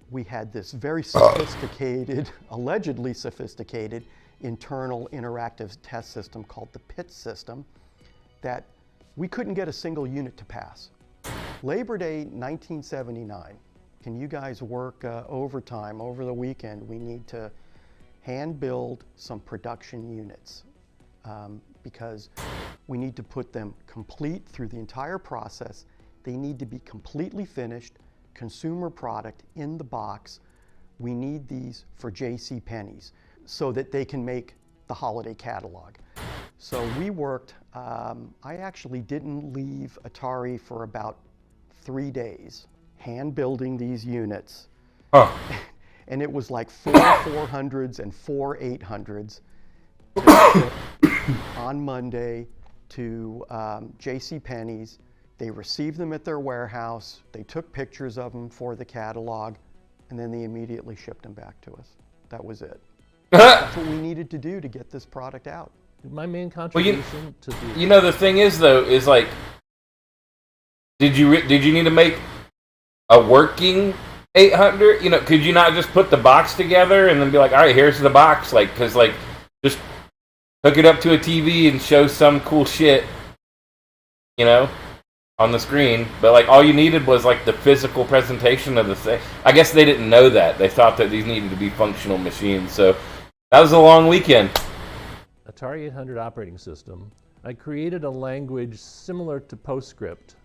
We had this very sophisticated, allegedly sophisticated, internal interactive test system called the PIT system that we couldn't get a single unit to pass. Labor Day 1979. Can you guys work overtime over the weekend? We need to hand build some production units because we need to put them complete through the entire process. They need to be completely finished, consumer product in the box. We need these for JCPenney's so that they can make the holiday catalog. So we worked, I actually didn't leave Atari for about 3 days. Hand building these units. Huh. And it was like 4 400s and 4 800s to ship on Monday to JCPenney's. They received them at their warehouse. They took pictures of them for the catalog, and then they immediately shipped them back to us. That was it. That's what we needed to do to get this product out. My main contribution to the... You know, the thing is, though, is like, did you need to make a working 800? You know, could you not just put the box together and then be like, all right, here's the box? Like, because, like, just hook it up to a TV and show some cool shit, you know, on the screen. But, like, all you needed was, like, the physical presentation of the thing. I guess they didn't know that. They thought that these needed to be functional machines. So that was a long weekend. Atari 800 operating system. I created a language similar to PostScript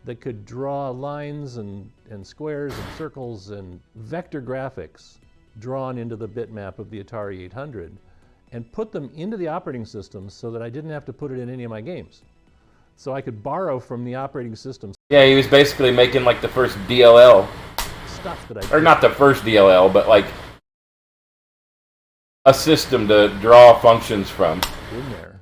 that could draw lines and squares and circles and vector graphics drawn into the bitmap of the Atari 800 and put them into the operating system so that I didn't have to put it in any of my games. So I could borrow from the operating system. Yeah, he was basically making like the first DLL. Stuff that Or not the first DLL, but like a system to draw functions from. In there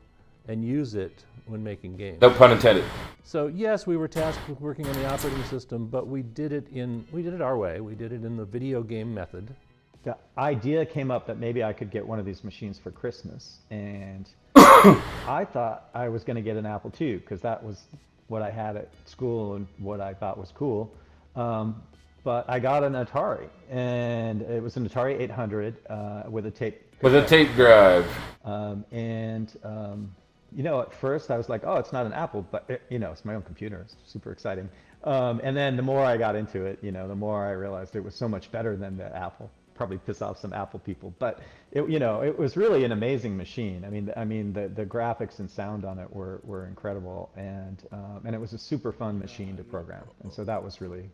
and use it when making games. No pun intended. So yes, we were tasked with working on the operating system, but we did it our way. We did it in the video game method. The idea came up that maybe I could get one of these machines for Christmas, and I thought I was going to get an Apple II because that was what I had at school and what I thought was cool. But I got an Atari, and it was an Atari 800 with a tape. With a tape drive. at first I was like, oh, it's not an Apple, but it's my own computer. It's super exciting. And then the more I got into it, the more I realized it was so much better than the Apple. Probably piss off some Apple people, but it was really an amazing machine. I mean, the graphics and sound on it were incredible, and it was a super fun machine to program. And so that was really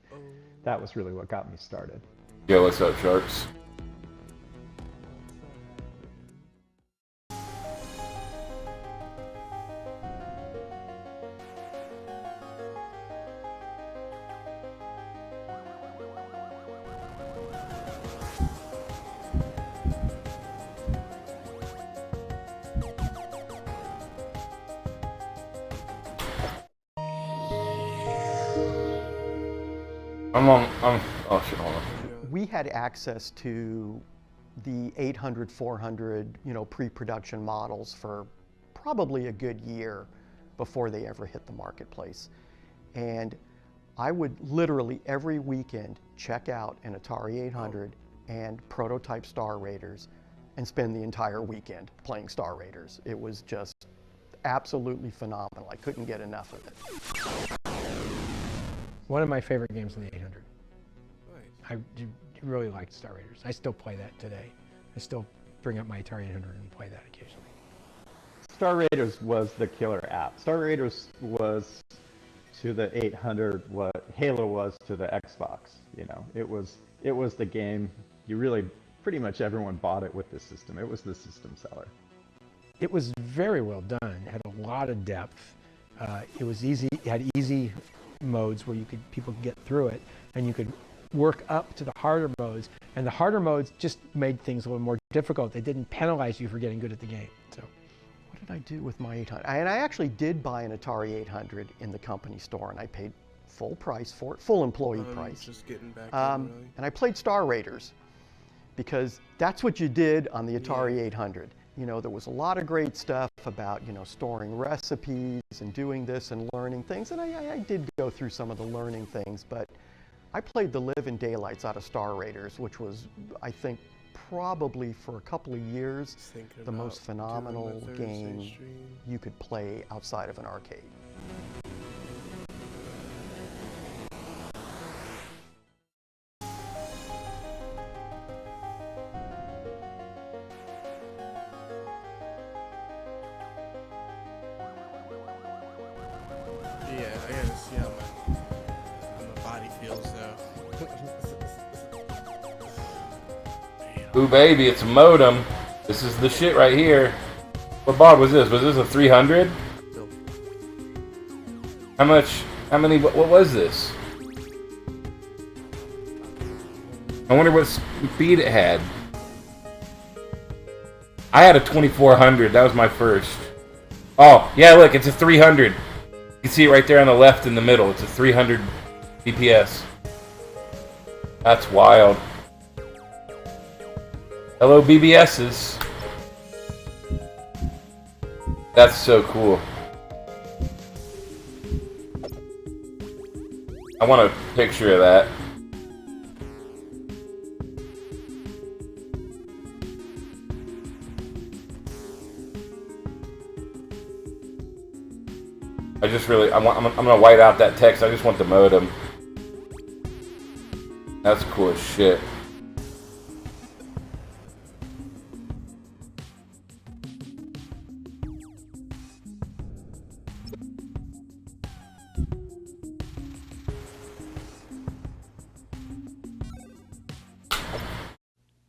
what got me started. Yo, what's up, Sharks? Oh shit, hold on. We had access to the 800, 400, pre-production models for probably a good year before they ever hit the marketplace. And I would literally every weekend check out an Atari 800 and prototype Star Raiders and spend the entire weekend playing Star Raiders. It was just absolutely phenomenal. I couldn't get enough of it. One of my favorite games in the 800. I really liked Star Raiders. I still play that today. I still bring up my Atari 800 and play that occasionally. Star Raiders was the killer app. Star Raiders was to the 800 what Halo was to the Xbox. It was the game. You really, pretty much everyone bought it with the system. It was the system seller. It was very well done. It had a lot of depth. It was easy. It had easy modes where people could get through it, and you could work up to the harder modes, and the harder modes just made things a little more difficult. They didn't penalize you for getting good at the game. So, what did I do with my 800? And I actually did buy an Atari 800 in the company store, and I paid full price for it, full employee price. Just getting back and I played Star Raiders because that's what you did on the Atari 800. There was a lot of great stuff about, storing recipes and doing this and learning things. And I did go through some of the learning things, but I played the living daylights out of Star Raiders, which was, I think, probably for a couple of years, the most phenomenal game you could play outside of an arcade. Yeah, I gotta see how my body feels though. Ooh baby, it's a modem. This is the shit right here. What baud was this? Was this a 300? How many, what was this? I wonder what speed it had. I had a 2400, that was my first. Oh, yeah, look, it's a 300. You can see it right there on the left in the middle. It's a 300 BPS. That's wild. Hello, BBSs. That's so cool. I want a picture of that. I'm gonna white out that text. I just want the modem. That's cool as shit.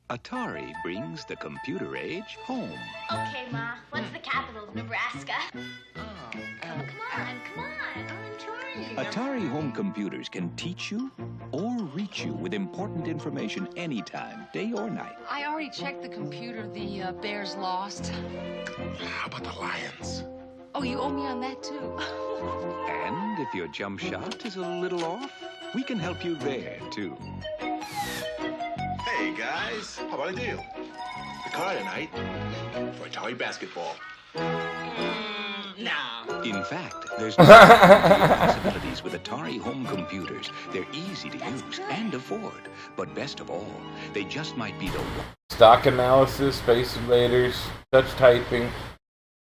Atari brings the computer age home. Okay, Ma, what's the capital of Nebraska? Come on, I'm trying. Atari home computers can teach you or reach you with important information anytime, day or night. I already checked the computer. The Bears lost. How about the Lions? Oh, you owe me on that too. And if your jump shot is a little off, we can help you there too. Hey guys, how about a deal? The car tonight for Atari basketball. No. In fact, there's no possibilities with Atari home computers. They're easy to use and afford. But best of all, they just might be the one. Stock analysis, Space Invaders, touch typing.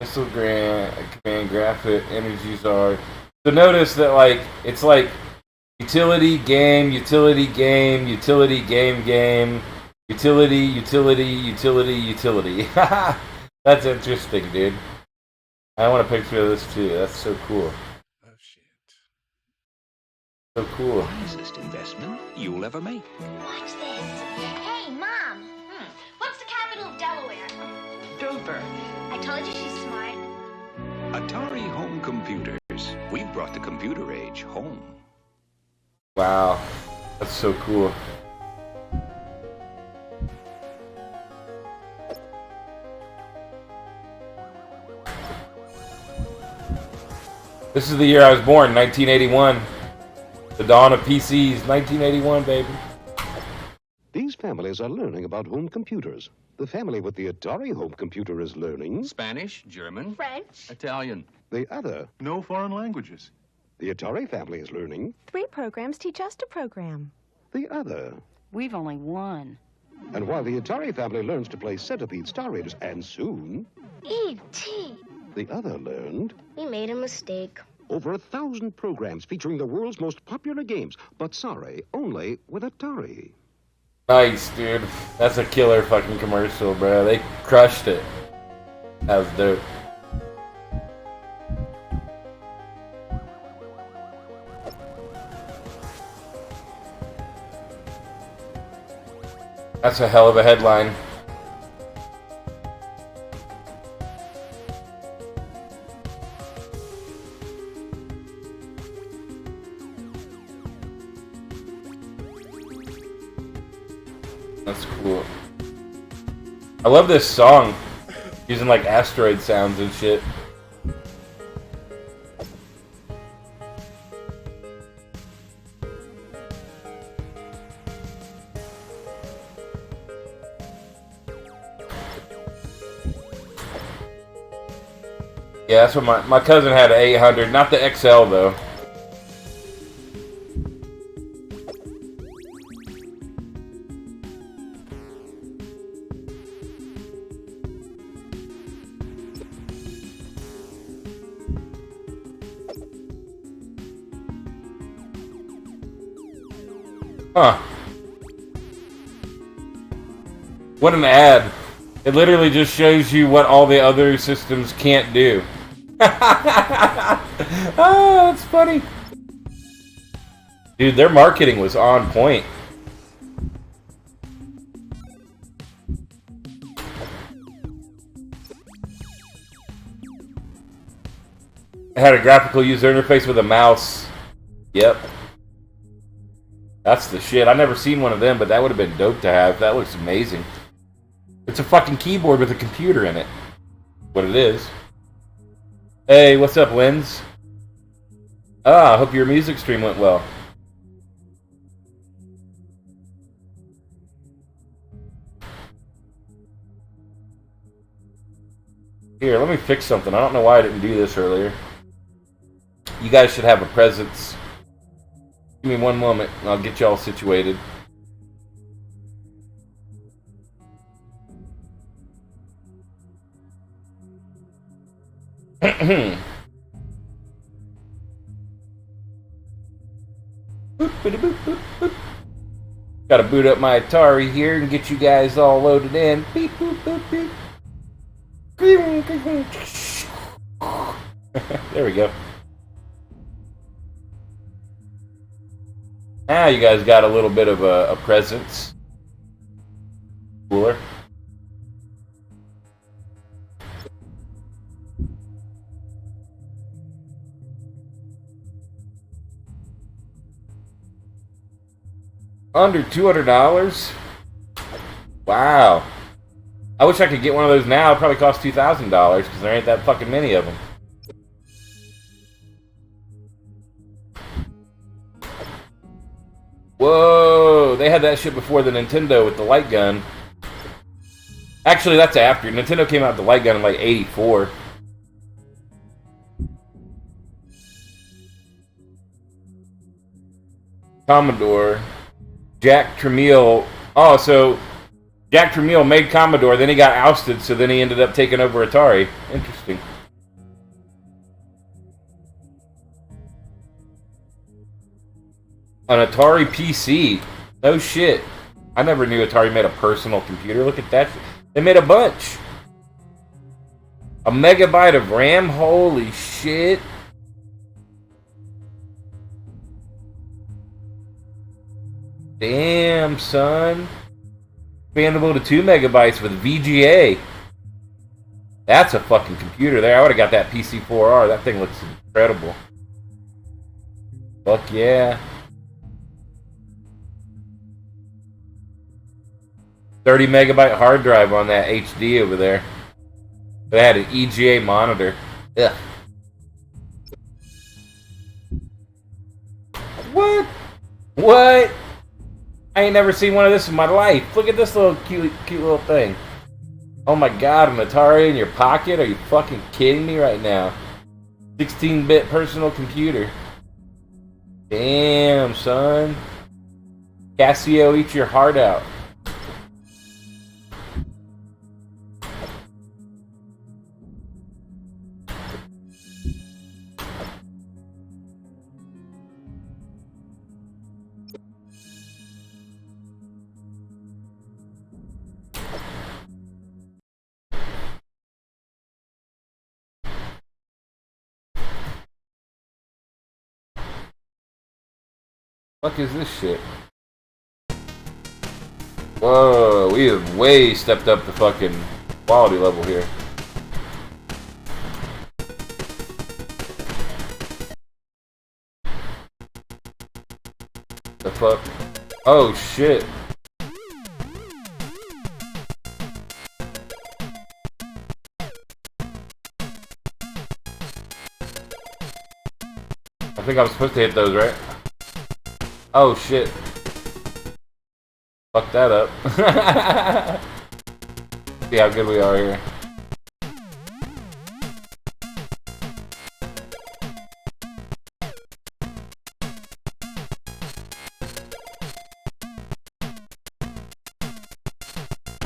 Missile command graphic energies are. So notice that like it's like utility game, utility game, utility game game, utility, utility, utility, utility. That's interesting, dude. I want a picture of this too. That's so cool. Oh shit. So cool. Wisest investment you'll ever make. Watch this. Hey, Mom. What's the capital of Delaware? Dover. I told you she's smart. Atari Home Computers. We've brought the computer age home. Wow. That's so cool. This is the year I was born, 1981. The dawn of PCs, 1981, baby. These families are learning about home computers. The family with the Atari home computer is learning Spanish, German, French, Italian. The other, No foreign languages. the Atari family is learning 3 programs teach us to program. the other. We've only one. And while the Atari family learns to play Centipede Star Raiders, and soon, E.T. the other learned We made a mistake. over 1,000 programs featuring the world's most popular games. But sorry, only with Atari. Nice, dude. That's a killer fucking commercial, bro. They crushed it. That was dope. That's a hell of a headline. That's cool. I love this song. Using like asteroid sounds and shit. Yeah, that's what my cousin had an 800, not the XL though. Huh. What an ad. It literally just shows you what all the other systems can't do. Oh, that's funny. Dude, their marketing was on point. It had a graphical user interface with a mouse. Yep. That's the shit. I've never seen one of them, but that would have been dope to have. That looks amazing. It's a fucking keyboard with a computer in it. What it is. Hey, what's up, Lens? Ah, I hope your music stream went well. Here, let me fix something. I don't know why I didn't do this earlier. You guys should have a presence. Give me one moment and I'll get y'all situated. Boop, boop, boop, boop. Gotta boot up my Atari here and get you guys all loaded in. Beep, boop, boop, beep. There we go. Now you guys got a little bit of a presence. Cooler. Under $200? Wow. I wish I could get one of those now. It probably cost $2,000 because there ain't that fucking many of them. Whoa, they had that shit before the Nintendo with the light gun. Actually, that's after. Nintendo came out with the light gun in like '84. Commodore. Jack Tramiel. Oh, so Jack Tramiel made Commodore, then he got ousted, so then he ended up taking over Atari. Interesting. An Atari PC. No shit. I never knew Atari made a personal computer. Look at that. They made a bunch. A megabyte of RAM? Holy shit. Damn, son. Expandable to 2 megabytes with VGA. That's a fucking computer there. I would have got that PC4R. That thing looks incredible. Fuck yeah. 30 megabyte hard drive on that HD over there. They had an EGA monitor. Ugh. What? What? I ain't never seen one of this in my life. Look at this little cute little thing. Oh my god, an Atari in your pocket? Are you fucking kidding me right now? 16-bit personal computer. Damn, son. Casio, eat your heart out. Fuck is this shit? Whoa, we have way stepped up the fucking quality level here. The fuck? Oh shit. I think I was supposed to hit those, right? Oh shit. Fuck that up. See how good we are here.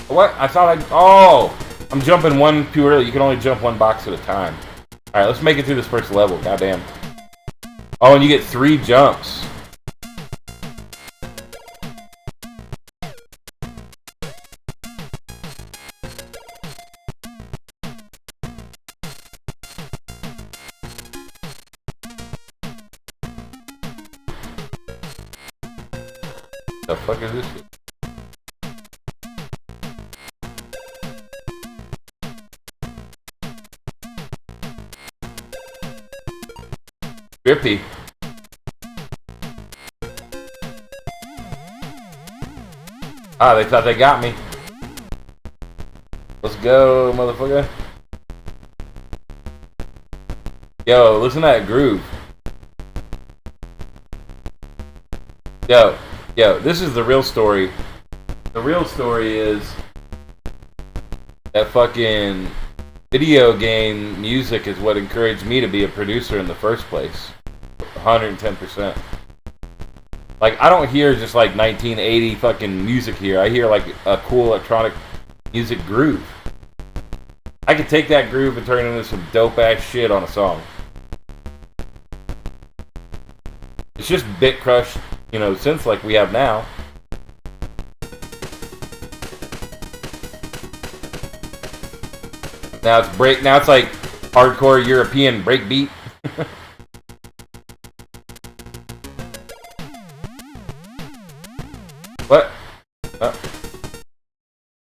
What? I thought I... Oh! I'm jumping one too early. You can only jump one box at a time. Alright, let's make it through this first level. Goddamn. Oh, and you get 3 jumps. The fuck is this shit? Grippy. Ah, they thought they got me. Let's go, motherfucker. Yo, listen to that groove. Yo, this is the real story. The real story is that fucking video game music is what encouraged me to be a producer in the first place. 110%. Like, I don't hear just like 1980 fucking music here. I hear like a cool electronic music groove. I could take that groove and turn it into some dope ass shit on a song. It's just bit crushed, you know, synths like we have now. Now it's like hardcore European breakbeat. What? Oh.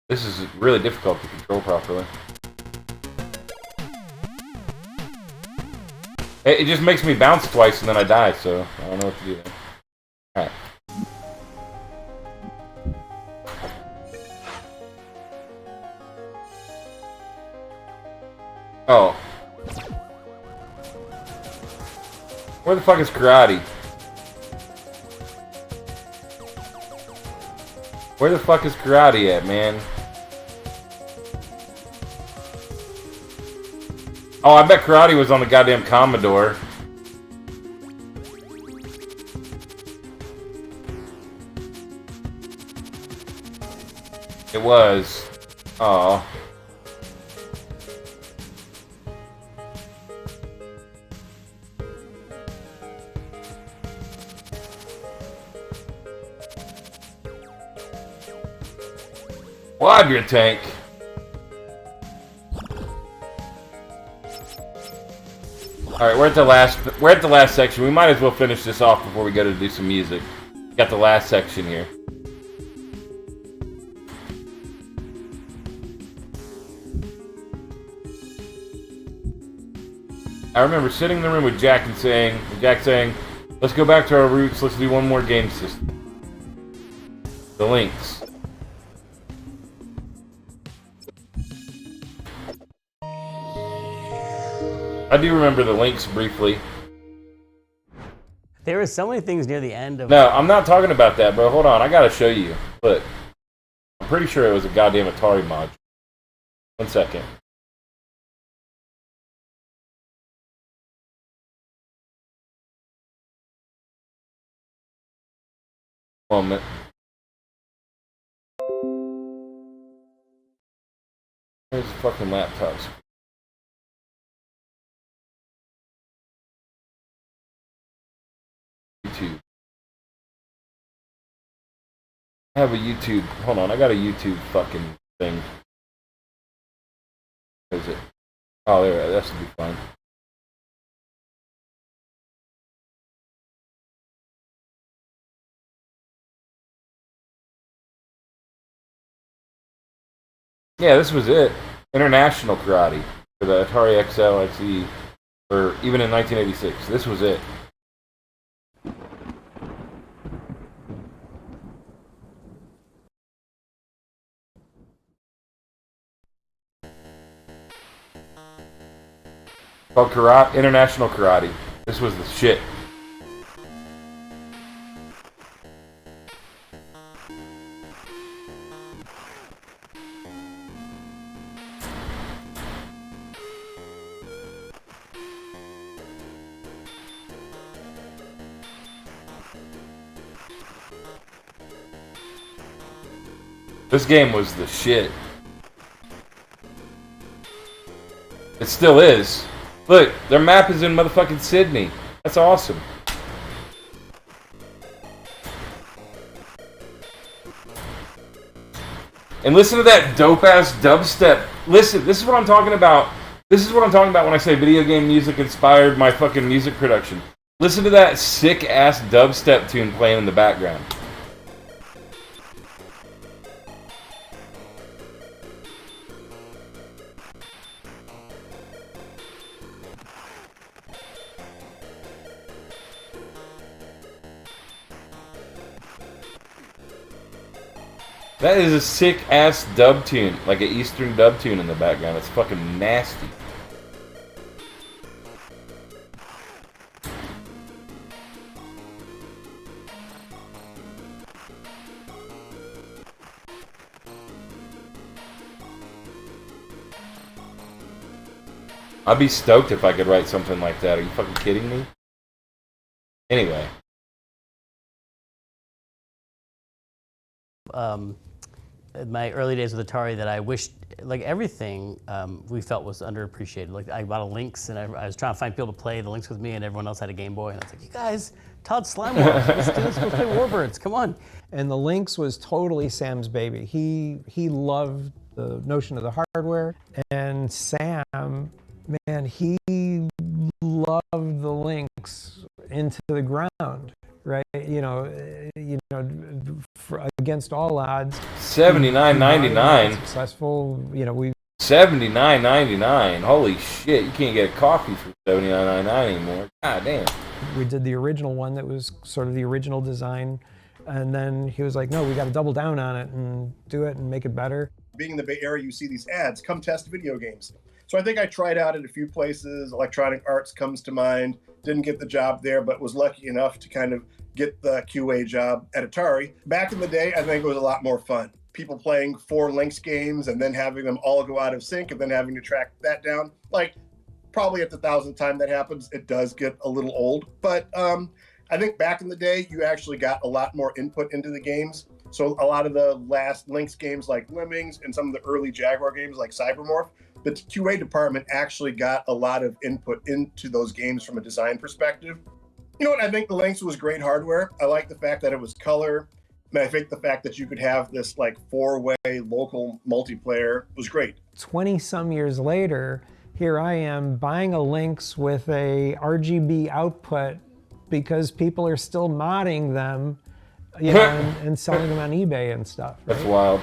This is really difficult to control properly. It just makes me bounce twice and then I die, so I don't know what to do there. Alright. Oh. Where the fuck is karate? Where the fuck is karate at, man? Oh, I bet karate was on the goddamn Commodore. It was. Aw. Quadra tank. All right, we're at the last section. We might as well finish this off before we go to do some music. Got the last section here. I remember sitting in the room with Jack saying, let's go back to our roots, let's do one more game system. The Lynx. I do remember the Lynx briefly. There were so many things near the end of... No, I'm not talking about that, bro. Hold on, I gotta show you. Look. I'm pretty sure it was a goddamn Atari module. 1 second. Moment. Where's the fucking laptops? YouTube. I have a YouTube. Hold on, I got a YouTube fucking thing. Where is it? Oh, there. That should be fine. Yeah, this was it. International karate for the Atari XL, XE, or even in 1986. This was it. Called Karate, International Karate. This was the shit. This game was the shit. It still is. Look, their map is in motherfucking Sydney. That's awesome. And listen to that dope-ass dubstep. Listen, this is what I'm talking about. This is what I'm talking about when I say video game music inspired my fucking music production. Listen to that sick-ass dubstep tune playing in the background. That is a sick-ass dub tune, like an Eastern dub tune in the background. It's fucking nasty. I'd be stoked if I could write something like that. Are you fucking kidding me? Anyway. My early days with Atari that I wished, like everything we felt was underappreciated. Like I bought a Lynx and I was trying to find people to play the Lynx with me and everyone else had a Game Boy and I was like, you guys, Todd Slime Wars, let's go play Warbirds, come on. And the Lynx was totally Sam's baby. He loved the notion of the hardware, and Sam, man, he loved the Lynx into the ground. Right, against all odds. $79.99. Successful, we. $79.99. Holy shit! You can't get a coffee for $79.99 anymore. God damn. We did the original one that was sort of the original design, and then he was like, "No, we got to double down on it and do it and make it better." Being in the Bay Area, you see these ads, come test video games. So I think I tried out at a few places. Electronic Arts comes to mind. Didn't get the job there, but was lucky enough to kind of get the QA job at Atari. Back in the day, I think it was a lot more fun. People playing 4 Lynx games and then having them all go out of sync and then having to track that down. Like, probably at the 1,000th time that happens, it does get a little old. But I think back in the day, you actually got a lot more input into the games. So a lot of the last Lynx games like Lemmings and some of the early Jaguar games like Cybermorph, the QA department actually got a lot of input into those games from a design perspective. You know what? I think the Lynx was great hardware. I like the fact that it was color. I think the fact that you could have this like 4-way local multiplayer was great. 20 some years later, here I am buying a Lynx with a RGB output because people are still modding them, you know, and selling them on eBay and stuff. Right? That's wild.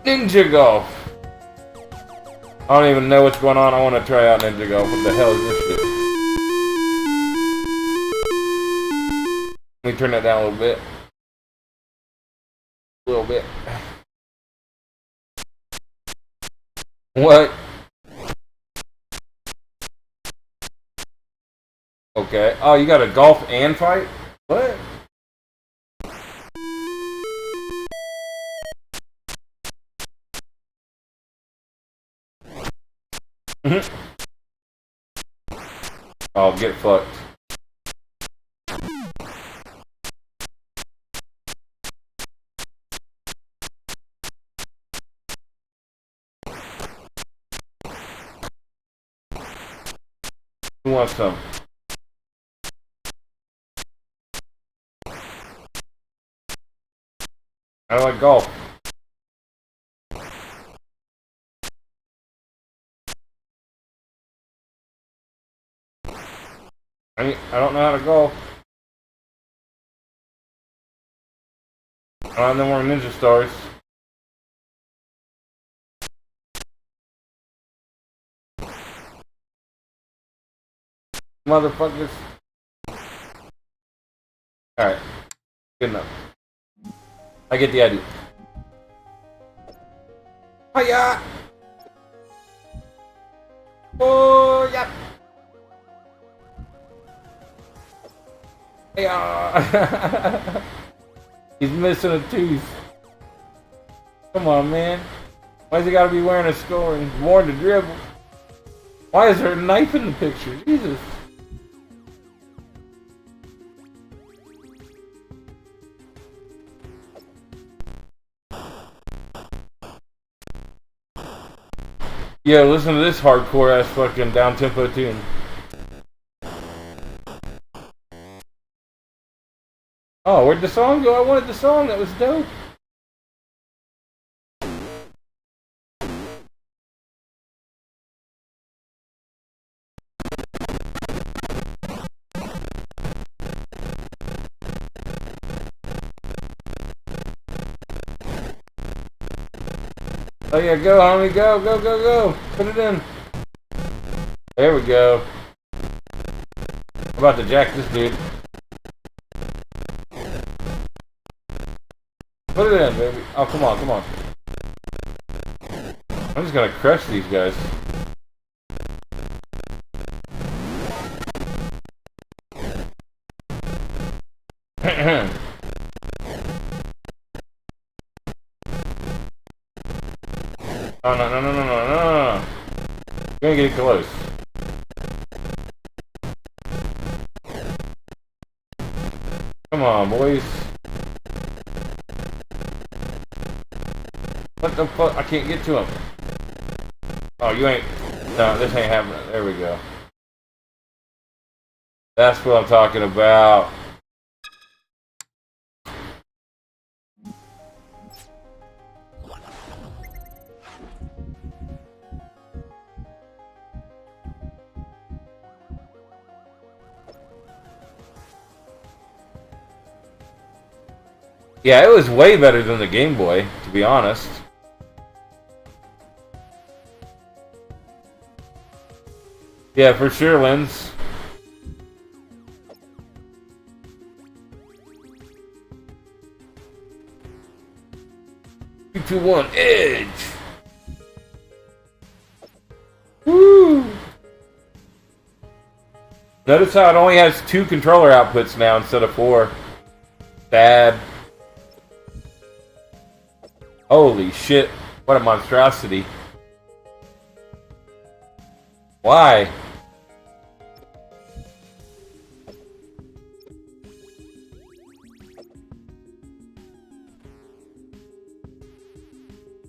Ninja Golf. I don't even know what's going on. I want to try out Ninja Golf. What the hell is this shit? Let me turn that down a little bit. A little bit. What? Okay. Oh, you got to golf and fight? What? Oh, get fucked. Who wants some? I like golf. I don't know how to golf. I don't have no more ninja stars. Motherfuckers. Alright. Good enough. I get the idea. Hiya! Oh, yeah! Hiya! He's missing a tooth. Come on, man. Why's he gotta be wearing a skull and more to dribble? Why is there a knife in the picture? Jesus. Yo, listen to this hardcore ass fucking down tempo tune. Oh, where'd the song go? I wanted the song, that was dope. Oh yeah, go homie, go, go, go, go. Put it in. There we go. I'm about to jack this dude. Put it in, baby. Oh, come on, come on. I'm just gonna crush these guys. Oh, no, no, no, no, no, no. You're gonna get close. Come on, boys. What the fuck? I can't get to him. Oh, you ain't... No, this ain't happening. There we go. That's what I'm talking about. Yeah, it was way better than the Game Boy, to be honest. Yeah, for sure, Lens. Three, 2, 1, edge! Woo! Notice how it only has 2 controller outputs now instead of 4. Sad. Holy shit. What a monstrosity. Why?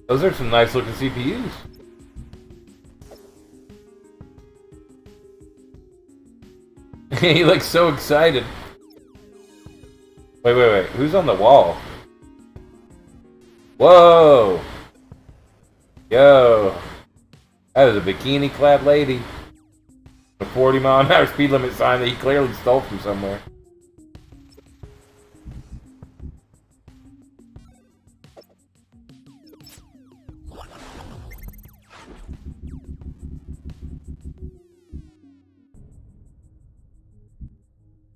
Those are some nice looking CPUs. He looks so excited. Wait. Who's on the wall? Whoa! Yo! That is a bikini-clad lady. A 40-mile-an-hour speed limit sign that he clearly stole from somewhere.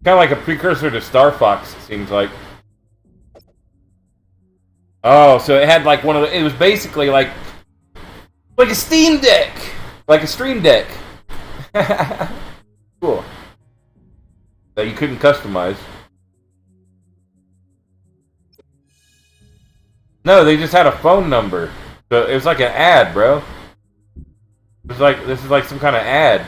Kind of like a precursor to Star Fox, it seems like. Oh, so it had like one of the... It was basically like a Steam Deck! Like a Stream Deck. Cool. That you couldn't customize. No, they just had a phone number. So it was like an ad, bro. It was like... This is like some kind of ad.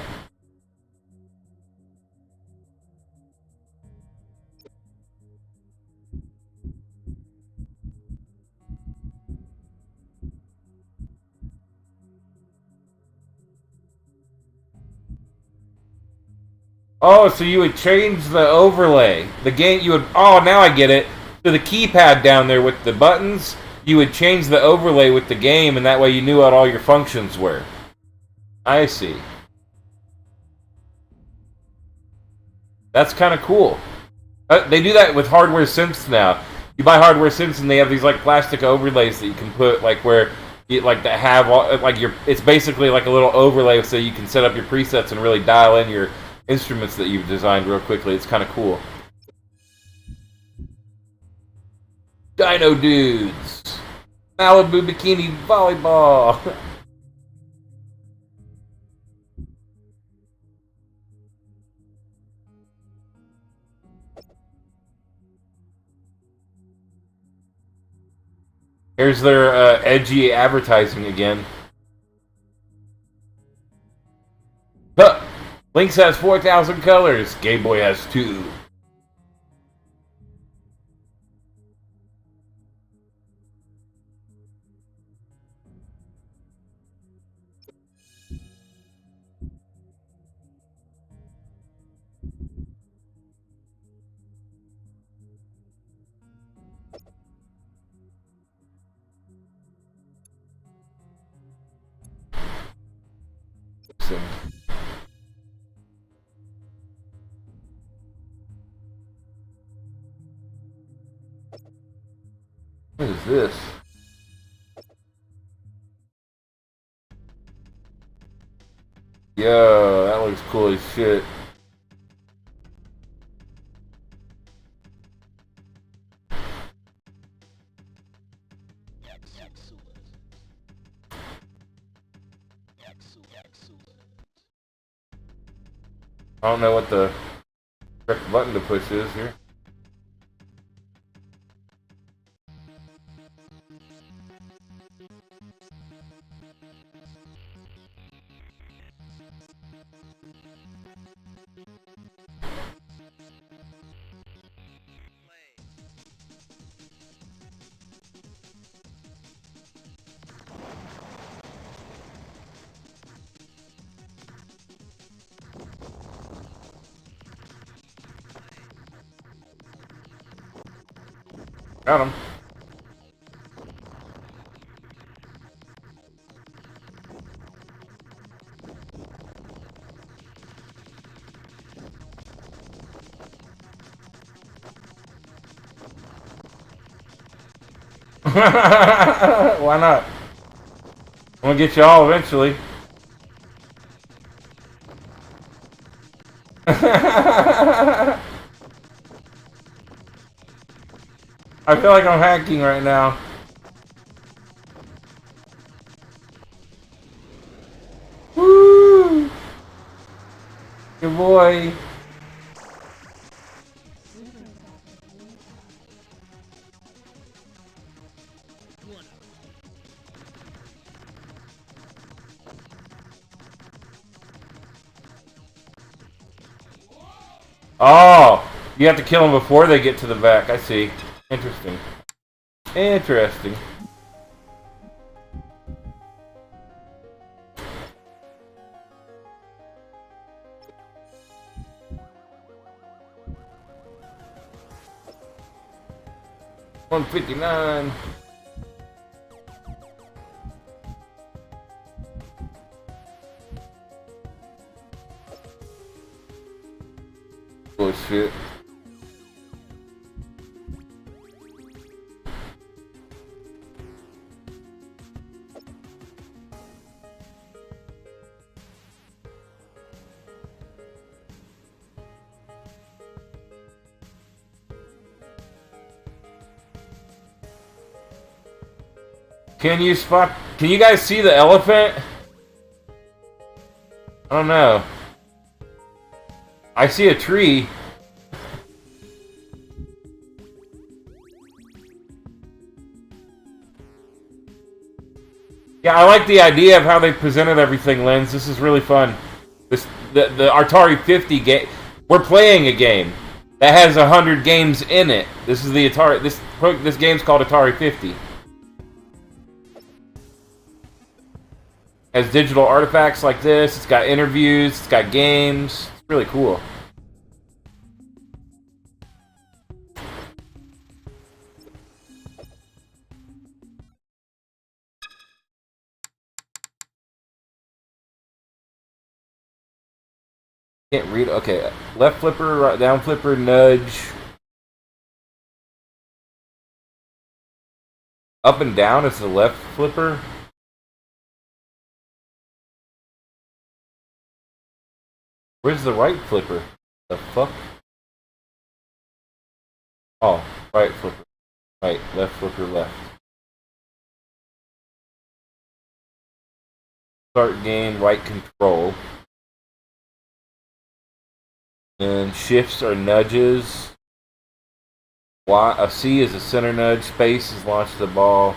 Oh, so you would change the overlay. The game, you would... Oh, now I get it. So the keypad down there with the buttons, you would change the overlay with the game, and that way you knew what all your functions were. I see. That's kind of cool. They do that with hardware synths now. You buy hardware synths, and they have these like plastic overlays that you can put, like where... Like that have all, like your... It's basically like a little overlay so you can set up your presets and really dial in your... instruments that you've designed real quickly. It's kind of cool. Dino Dudes. Malibu Bikini Volleyball. Here's their edgy advertising again. Huh. Lynx has 4,000 colors. Game Boy has 2. What is this? Yo, that looks cool as shit. I don't know what the correct button to push is here. Got him. Why not? I'm gonna get you all eventually. I feel like I'm hacking right now. Woo! Good boy. Oh, you have to kill them before they get to the back. I see. Interesting. Interesting. $159. Bullshit. Can you guys see the elephant? I don't know. I see a tree. Yeah, I like the idea of how they presented everything, Lens. This is really fun. The Atari 50 game. We're playing a game that has 100 games in it. This is the Atari. This game's called Atari 50. Has digital artifacts like this. It's got interviews. It's got games. It's really cool. Can't read. Okay, left flipper, down flipper, nudge. Up and down is the left flipper. Where's the right flipper? The fuck? Oh, right flipper. Right, left flipper, left. Start game, right control. And shifts are nudges. A C is a center nudge. Space is launch the ball.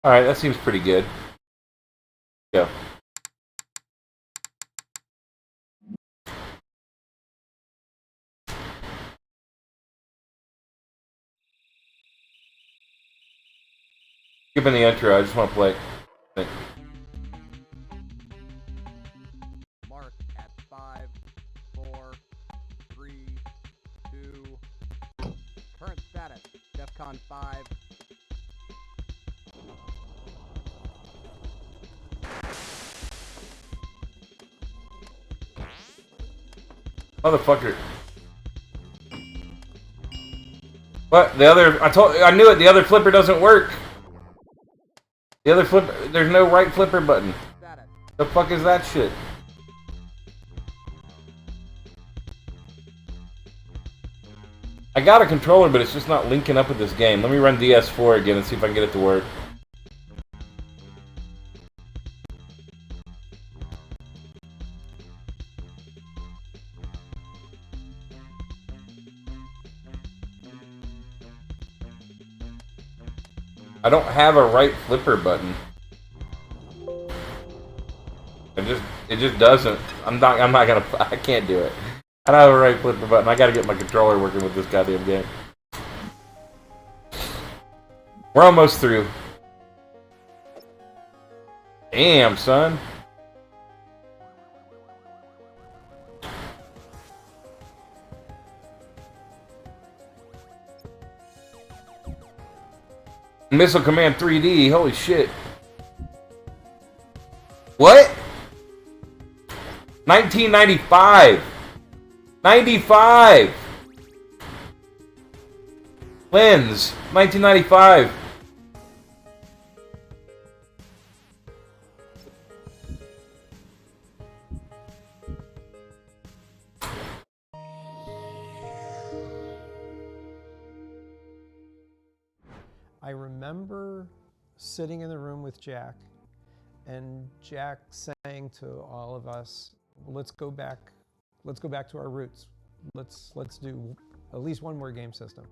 Alright, that seems pretty good. Go. Skipping the intro, I just want to play. Mark at 5, 4, 3, 2. Current status, DEFCON 5. Motherfucker. What? The other... I knew it. The other flipper doesn't work. The other flipper... There's no right flipper button. The fuck is that shit? I got a controller, but it's just not linking up with this game. Let me run DS4 again and see if I can get it to work. I don't have a right flipper button. It just doesn't. I'm not gonna. I can't do it. I don't have a right flipper button. I gotta get my controller working with this goddamn game. We're almost through. Damn, son. Missile Command 3D, holy shit. What? 1995. 95. Lens, 1995. I remember sitting in the room with Jack, and Jack saying to all of us, let's go back to our roots. Let's do at least one more game system.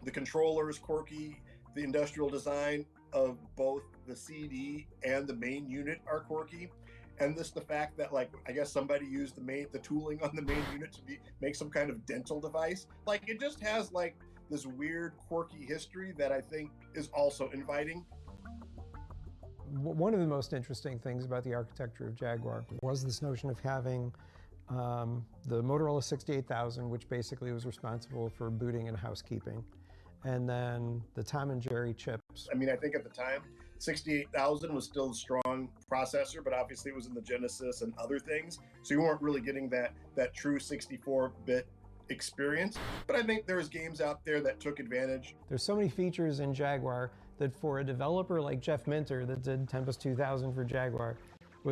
The controller is quirky. The industrial design of both the CD and the main unit are quirky. and the fact that, like, I guess somebody used the tooling on the main unit to make some kind of dental device. Like, it just has like this weird, quirky history that I think is also inviting. One of the most interesting things about the architecture of Jaguar was this notion of having the Motorola 68000, which basically was responsible for booting and housekeeping, and then the Tom and Jerry chips. I mean, I think at the time, 68000 was still a strong processor, but obviously it was in the Genesis and other things, so you weren't really getting that true 64-bit experience. But I think there's games out there that took advantage. There's so many features in Jaguar that for a developer like Jeff Minter that did Tempest 2000 for Jaguar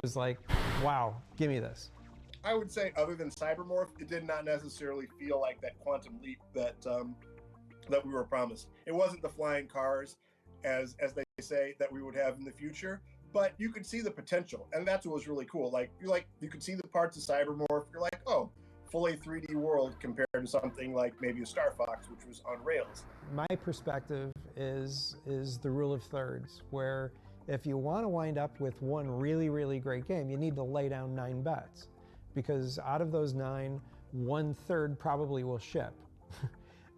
was like, wow, give me this. I would say, other than Cybermorph, it did not necessarily feel like that quantum leap that we were promised. It wasn't the flying cars, as they say, that we would have in the future, but you could see the potential, and that's what was really cool. You could see the parts of Cybermorph. You're like, oh, fully 3D world compared to something like maybe a Star Fox, which was on rails. My perspective is the rule of thirds, where if you want to wind up with one really, really great game, you need to lay down 9 bets, because out of those 9, 1/3 probably will ship.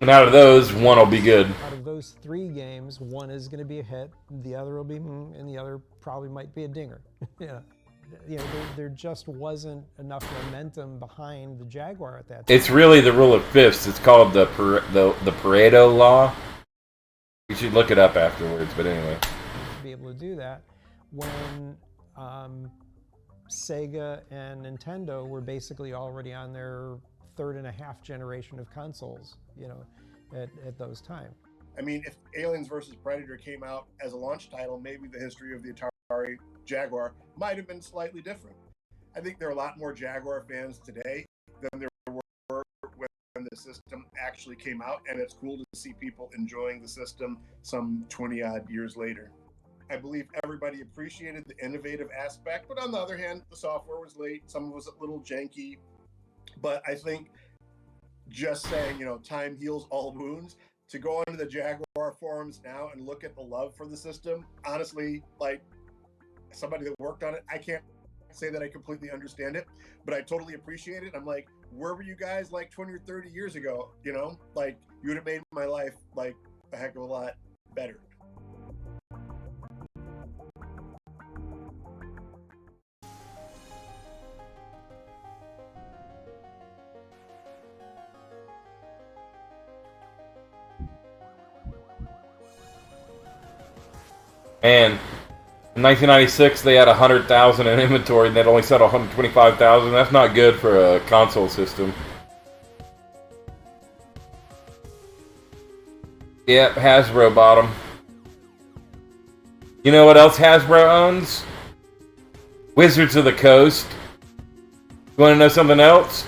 And out of those, one will be good. Out of those 3 games, one is going to be a hit, the other will be and the other probably might be a dinger. Yeah. You know, there just wasn't enough momentum behind the Jaguar at that time. It's really the rule of fifths. It's called the Pareto law. You should look it up afterwards, but anyway. To be able to do that when Sega and Nintendo were basically already on their 3.5 generation of consoles, you know, at those times. I mean, if Aliens vs. Predator came out as a launch title, maybe the history of the Atari Jaguar might have been slightly different. I think there are a lot more Jaguar fans today than there were when the system actually came out, and it's cool to see people enjoying the system some 20-odd years later. I believe everybody appreciated the innovative aspect, but on the other hand, the software was late, some of it was a little janky, but I think just saying, you know, time heals all wounds, to go onto the Jaguar forums now and look at the love for the system, honestly, like, somebody that worked on it, I can't say that I completely understand it, but I totally appreciate it. I'm like, where were you guys like 20 or 30 years ago? You know, like, you would have made my life like a heck of a lot better. And in 1996, they had 100,000 in inventory, and they'd only sell 125,000. That's not good for a console system. Yep, Hasbro bought them. You know what else Hasbro owns? Wizards of the Coast. You want to know something else?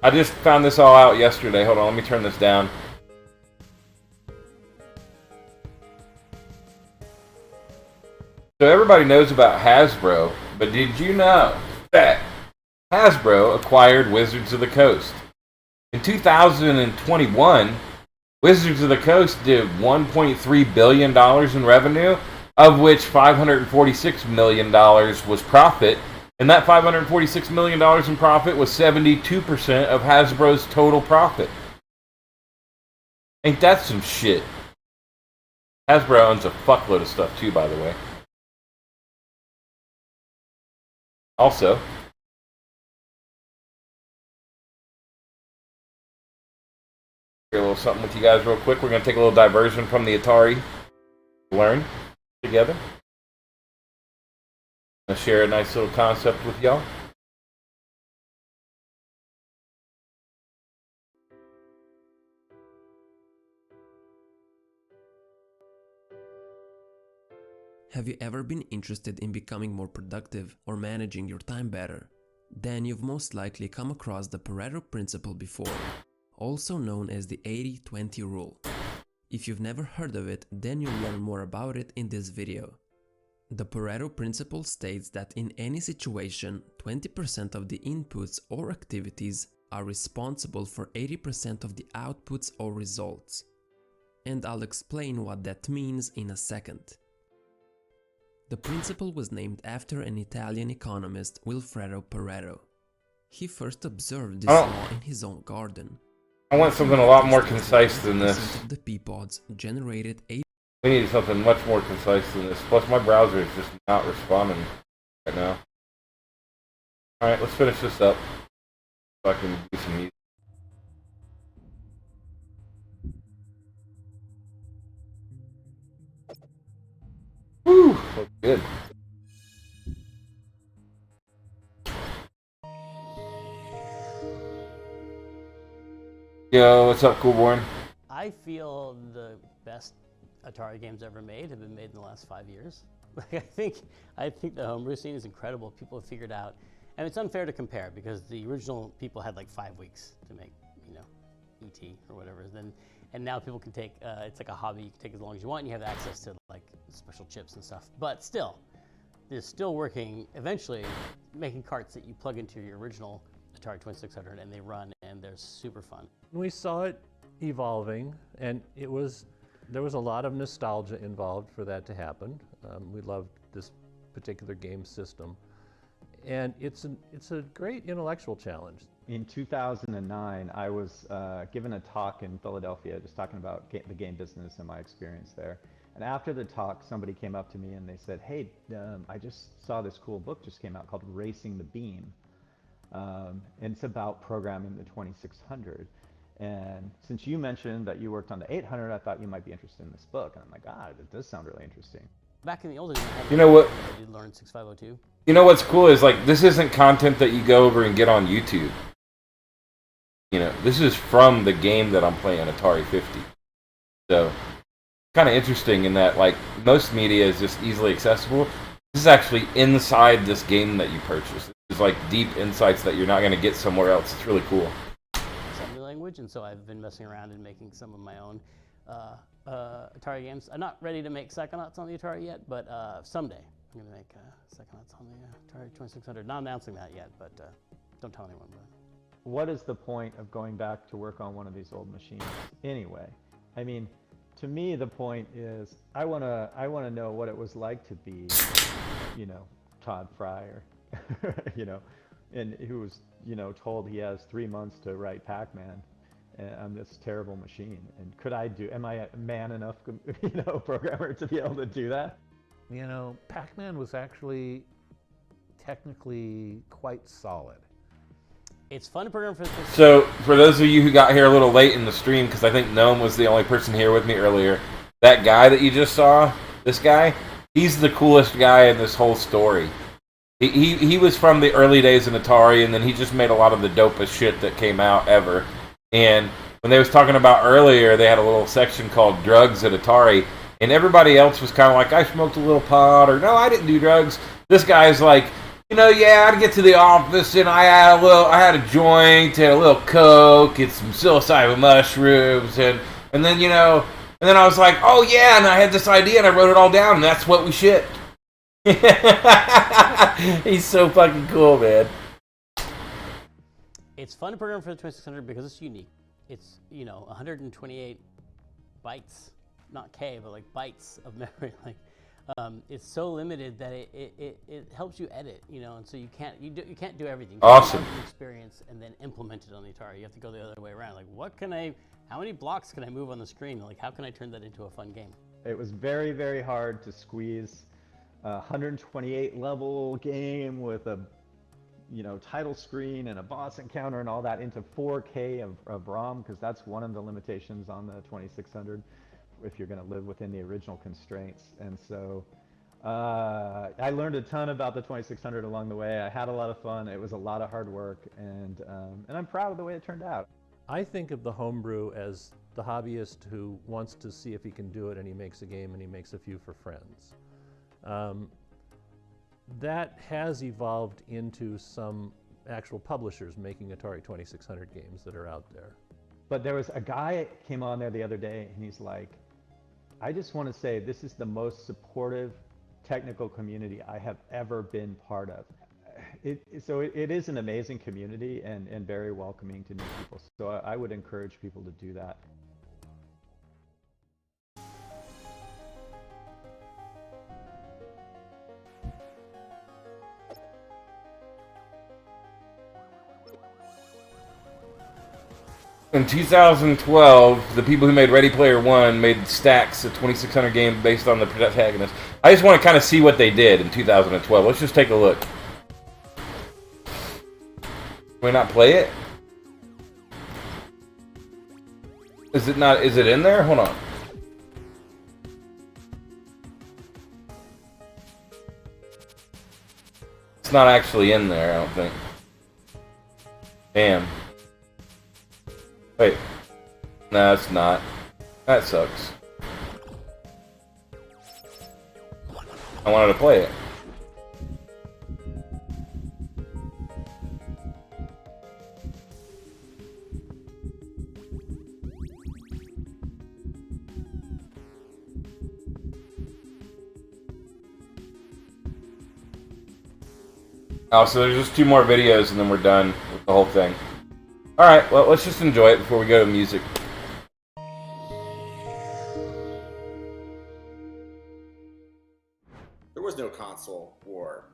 I just found this all out yesterday. Hold on, let me turn this down. So everybody knows about Hasbro, but did you know that Hasbro acquired Wizards of the Coast? In 2021, Wizards of the Coast did $1.3 billion in revenue, of which $546 million was profit, and that $546 million in profit was 72% of Hasbro's total profit. Ain't that some shit? Hasbro owns a fuckload of stuff too, by the way. Also, a little something with you guys real quick. We're going to take a little diversion from the Atari. Learn together. I'm going to share a nice little concept with y'all. Have you ever been interested in becoming more productive or managing your time better? Then you've most likely come across the Pareto principle before, also known as the 80-20 rule. If you've never heard of it, then you'll learn more about it in this video. The Pareto principle states that in any situation, 20% of the inputs or activities are responsible for 80% of the outputs or results. And I'll explain what that means in a second. The principle was named after an Italian economist, Wilfredo Pareto. He first observed this law in his own garden. I want something a lot more concise than this. The pea pods generated 8. We need something much more concise than this. Plus, my browser is just not responding right now. Alright, let's finish this up so I can do some music. Woo! Looks good. Yo, what's up, Coolborn? I feel the best Atari games ever made have been made in the last 5 years. Like, I think the homebrew scene is incredible. People have figured out, and it's unfair to compare because the original people had like 5 weeks to make, you know, ET or whatever. And now people can take, it's like a hobby. You can take as long as you want. And you have access to like special chips and stuff. But still, they're still working. Eventually, making carts that you plug into your original Atari 2600 and they run, and they're super fun. We saw it evolving, and there was a lot of nostalgia involved for that to happen. We loved this particular game system, and it's a great intellectual challenge. In 2009, I was given a talk in Philadelphia, just talking about the game business and my experience there. And after the talk, somebody came up to me and they said, "Hey, I just saw this cool book just came out called Racing the Beam. And it's about programming the 2600. And since you mentioned that you worked on the 800, I thought you might be interested in this book." And I'm like, it does sound really interesting. Back in the old days, you know what? I did learn 6502. You know what's cool is like this isn't content that you go over and get on YouTube. You know, this is from the game that I'm playing, Atari 50. So, kind of interesting in that like most media is just easily accessible. This is actually inside this game that you purchased. It's like deep insights that you're not going to get somewhere else. It's really cool. Assembly language, and so I've been messing around and making some of my own Atari games. I'm not ready to make Psychonauts on the Atari yet, but someday I'm going to make Psychonauts on the Atari 2600. Not announcing that yet, but don't tell anyone. But. What is the point of going back to work on one of these old machines anyway? I mean, to me, the point is I want to know what it was like to be, you know, Todd Fryer, you know, and who was, you know, told he has 3 months to write Pac-Man on this terrible machine. And am I a man enough, you know, programmer to be able to do that? You know, Pac-Man was actually technically quite solid. It's fun to program for. So, for those of you who got here a little late in the stream, because I think Gnome was the only person here with me earlier, that guy that you just saw, this guy, he's the coolest guy in this whole story. He was from the early days in Atari, and then he just made a lot of the dopest shit that came out ever. And when they was talking about earlier, they had a little section called Drugs at Atari, and everybody else was kind of like, I smoked a little pot, or no, I didn't do drugs. This guy's like, you know, yeah, I'd get to the office and I had a joint and a little coke and some psilocybin mushrooms and then, you know, and then I was like, oh yeah, and I had this idea and I wrote it all down and that's what we shipped. He's so fucking cool, man. It's fun to program for the 2600 because it's unique. It's, you know, 128 bytes, not K, but like bytes of memory. Like, it's so limited that it helps you edit, you know, and so you can't do everything. You awesome. Can't experience and then implement it on the Atari. You have to go the other way around. Like, how many blocks can I move on the screen? Like, how can I turn that into a fun game? It was very, very hard to squeeze a 128 level game with a, you know, title screen and a boss encounter and all that into 4K of ROM, because that's one of the limitations on the 2600. If you're going to live within the original constraints. And so I learned a ton about the 2600 along the way. I had a lot of fun. It was a lot of hard work, and I'm proud of the way it turned out. I think of the homebrew as the hobbyist who wants to see if he can do it, and he makes a game and he makes a few for friends. That has evolved into some actual publishers making Atari 2600 games that are out there. But there was a guy came on there the other day, and he's like, I just want to say this is the most supportive technical community I have ever been part of. It is an amazing community and very welcoming to new people. So I would encourage people to do that. In 2012, the people who made Ready Player One made Stacks, a 2600 game based on the protagonist. I just want to kind of see what they did in 2012. Let's just take a look. Can we not play it? Is it not? Is it in there? Hold on. It's not actually in there, I don't think. Damn. Wait. No, it's not. That sucks. I wanted to play it. Oh, so there's just 2 more videos and then we're done with the whole thing. Alright, well, let's just enjoy it before we go to music. There was no console war.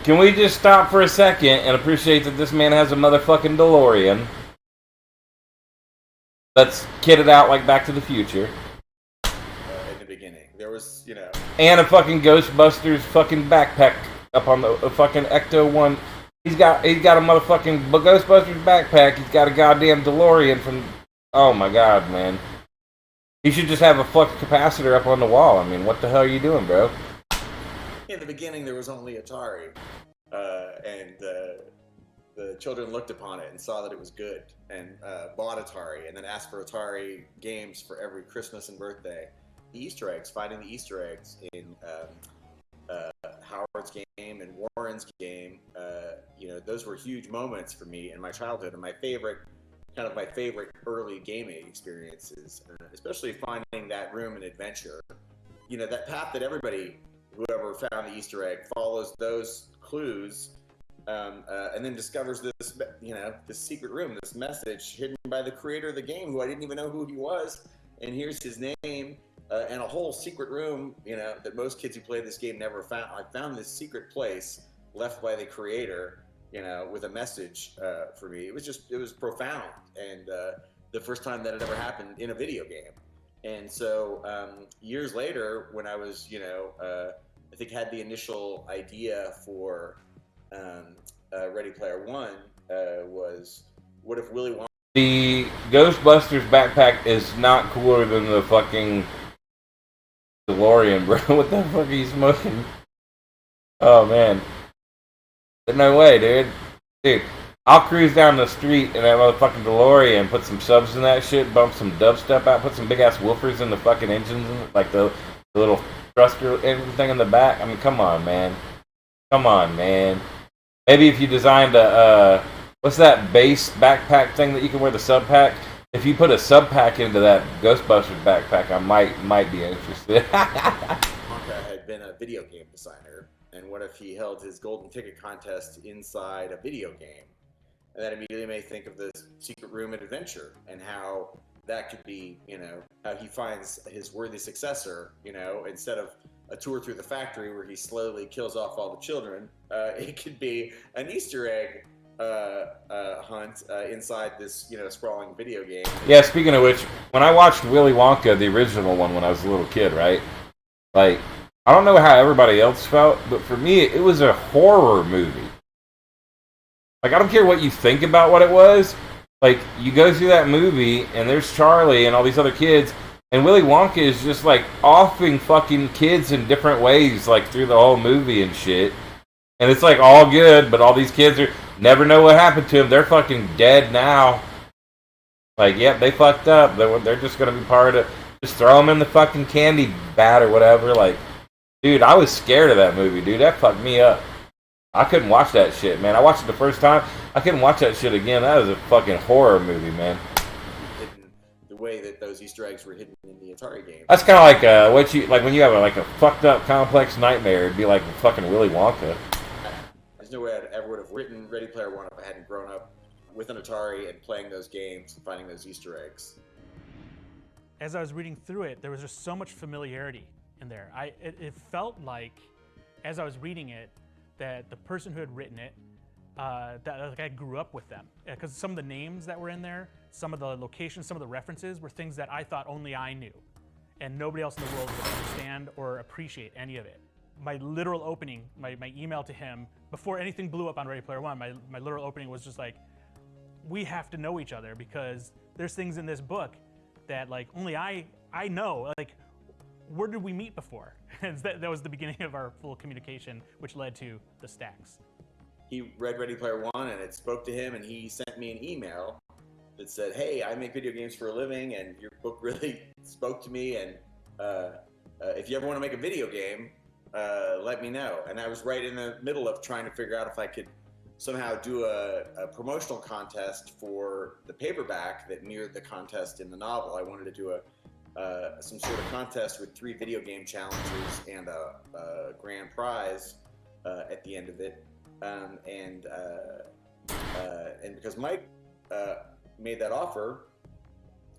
Can we just stop for a second and appreciate that this man has a motherfucking DeLorean that's kitted out like Back to the Future? In the beginning. There was, you know... And a fucking Ghostbusters fucking backpack up on the fucking Ecto 1. He's got a motherfucking Ghostbusters backpack. He's got a goddamn DeLorean from... Oh my god, man. He should just have a flux capacitor up on the wall. I mean, what the hell are you doing, bro? In the beginning, there was only Atari. And the children looked upon it and saw that it was good and bought Atari and then asked for Atari games for every Christmas and birthday. The Easter eggs, finding the Easter eggs in Howard's game and Warren's game, you know, those were huge moments for me in my childhood and my favorite early gaming experiences, and especially finding that room and adventure. You know, that path that everybody, whoever found the Easter egg, follows those clues, and then discovers this, you know, this secret room, this message hidden by the creator of the game, who I didn't even know who he was. And here's his name, and a whole secret room, you know, that most kids who play this game never found. I found this secret place left by the creator, you know, with a message for me. It was profound, and the first time that it ever happened in a video game. And so years later, when I was, you know, I think had the initial idea for Ready Player One, was what if Willy Wonka... The Ghostbusters backpack is not cooler than the fucking DeLorean, bro. What the fuck are you smoking? Oh, man. No way, dude. Dude, I'll cruise down the street in that motherfucking DeLorean, put some subs in that shit, bump some dubstep out, put some big-ass woofers in the fucking engines, like the little thruster and everything in the back. I mean, come on, man. Come on, man. Maybe if you designed a, what's that base backpack thing that you can wear the sub pack? If you put a sub pack into that Ghostbusters backpack, I might be interested. Wonka had been a video game designer, and what if he held his golden ticket contest inside a video game? And that immediately made me think of this secret room and adventure, and how that could be, you know, how he finds his worthy successor, you know, instead of a tour through the factory where he slowly kills off all the children, it could be an Easter egg hunt inside this, you know, sprawling video game. Yeah, speaking of which, when I watched Willy Wonka, the original one, when I was a little kid, right? Like, I don't know how everybody else felt, but for me, it was a horror movie. Like, I don't care what you think about what it was. Like, you go through that movie, and there's Charlie and all these other kids, and Willy Wonka is just, like, offing fucking kids in different ways, like, through the whole movie and shit. And it's, like, all good, but all these kids are... Never know what happened to them. They're fucking dead now. Like, yep, they fucked up. They're just gonna be part of... Just throw them in the fucking candy vat or whatever. Like, dude, I was scared of that movie, dude. That fucked me up. I couldn't watch that shit, man. I watched it the first time. I couldn't watch that shit again. That was a fucking horror movie, man. The way that those Easter eggs were hidden in the Atari game. That's kind of like when you have like a fucked up complex nightmare. It'd be like fucking Willy Wonka. There's no way I ever would have written Ready Player One if I hadn't grown up with an Atari and playing those games and finding those Easter eggs. As I was reading through it, there was just so much familiarity in there. It felt like, as I was reading it, that the person who had written it, that like I grew up with them. Because some of the names that were in there some of the locations, some of the references were things that I thought only I knew, and nobody else in the world would understand or appreciate any of it. My literal opening, my email to him, before anything blew up on Ready Player One, my literal opening was just like, we have to know each other because there's things in this book that like only I know. Like, where did we meet before? And that was the beginning of our full communication, which led to the stacks. He read Ready Player One and it spoke to him, and he sent me an email that said, hey, I make video games for a living and your book really spoke to me, and if you ever want to make a video game, let me know. And I was right in the middle of trying to figure out if I could somehow do a promotional contest for the paperback that mirrored the contest in the novel. I wanted to do some sort of contest with 3 video game challenges and a grand prize at the end of it. And because Mike made that offer,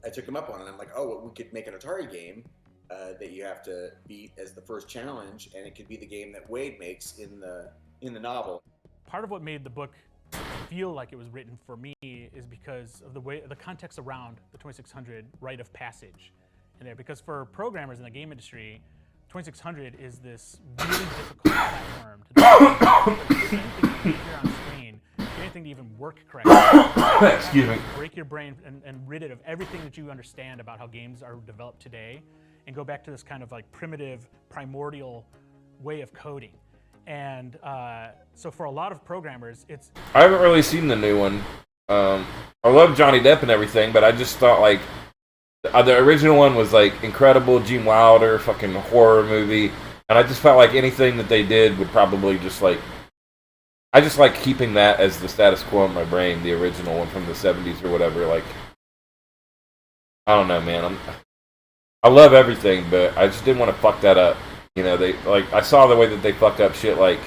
I took him up on it. I'm like, oh, well, we could make an Atari game that you have to beat as the first challenge, and it could be the game that Wade makes in the novel. Part of what made the book feel like it was written for me is because of the context around the 2600 rite of passage in there. Because for programmers in the game industry, 2600 is this really difficult platform to do anything here on screen, anything to even work correctly. Excuse me. Break your brain and rid it of everything that you understand about how games are developed today, and go back to this kind of like primitive, primordial way of coding. And so for a lot of programmers, it's... I haven't really seen the new one. I love Johnny Depp and everything, but I just thought like the original one was like incredible, Gene Wilder, fucking horror movie, and I just felt like anything that they did would probably just like... I just like keeping that as the status quo in my brain, the original one from the 70s or whatever. Like, I don't know, man. I love everything, but I just didn't want to fuck that up. You know, I saw the way that they fucked up shit like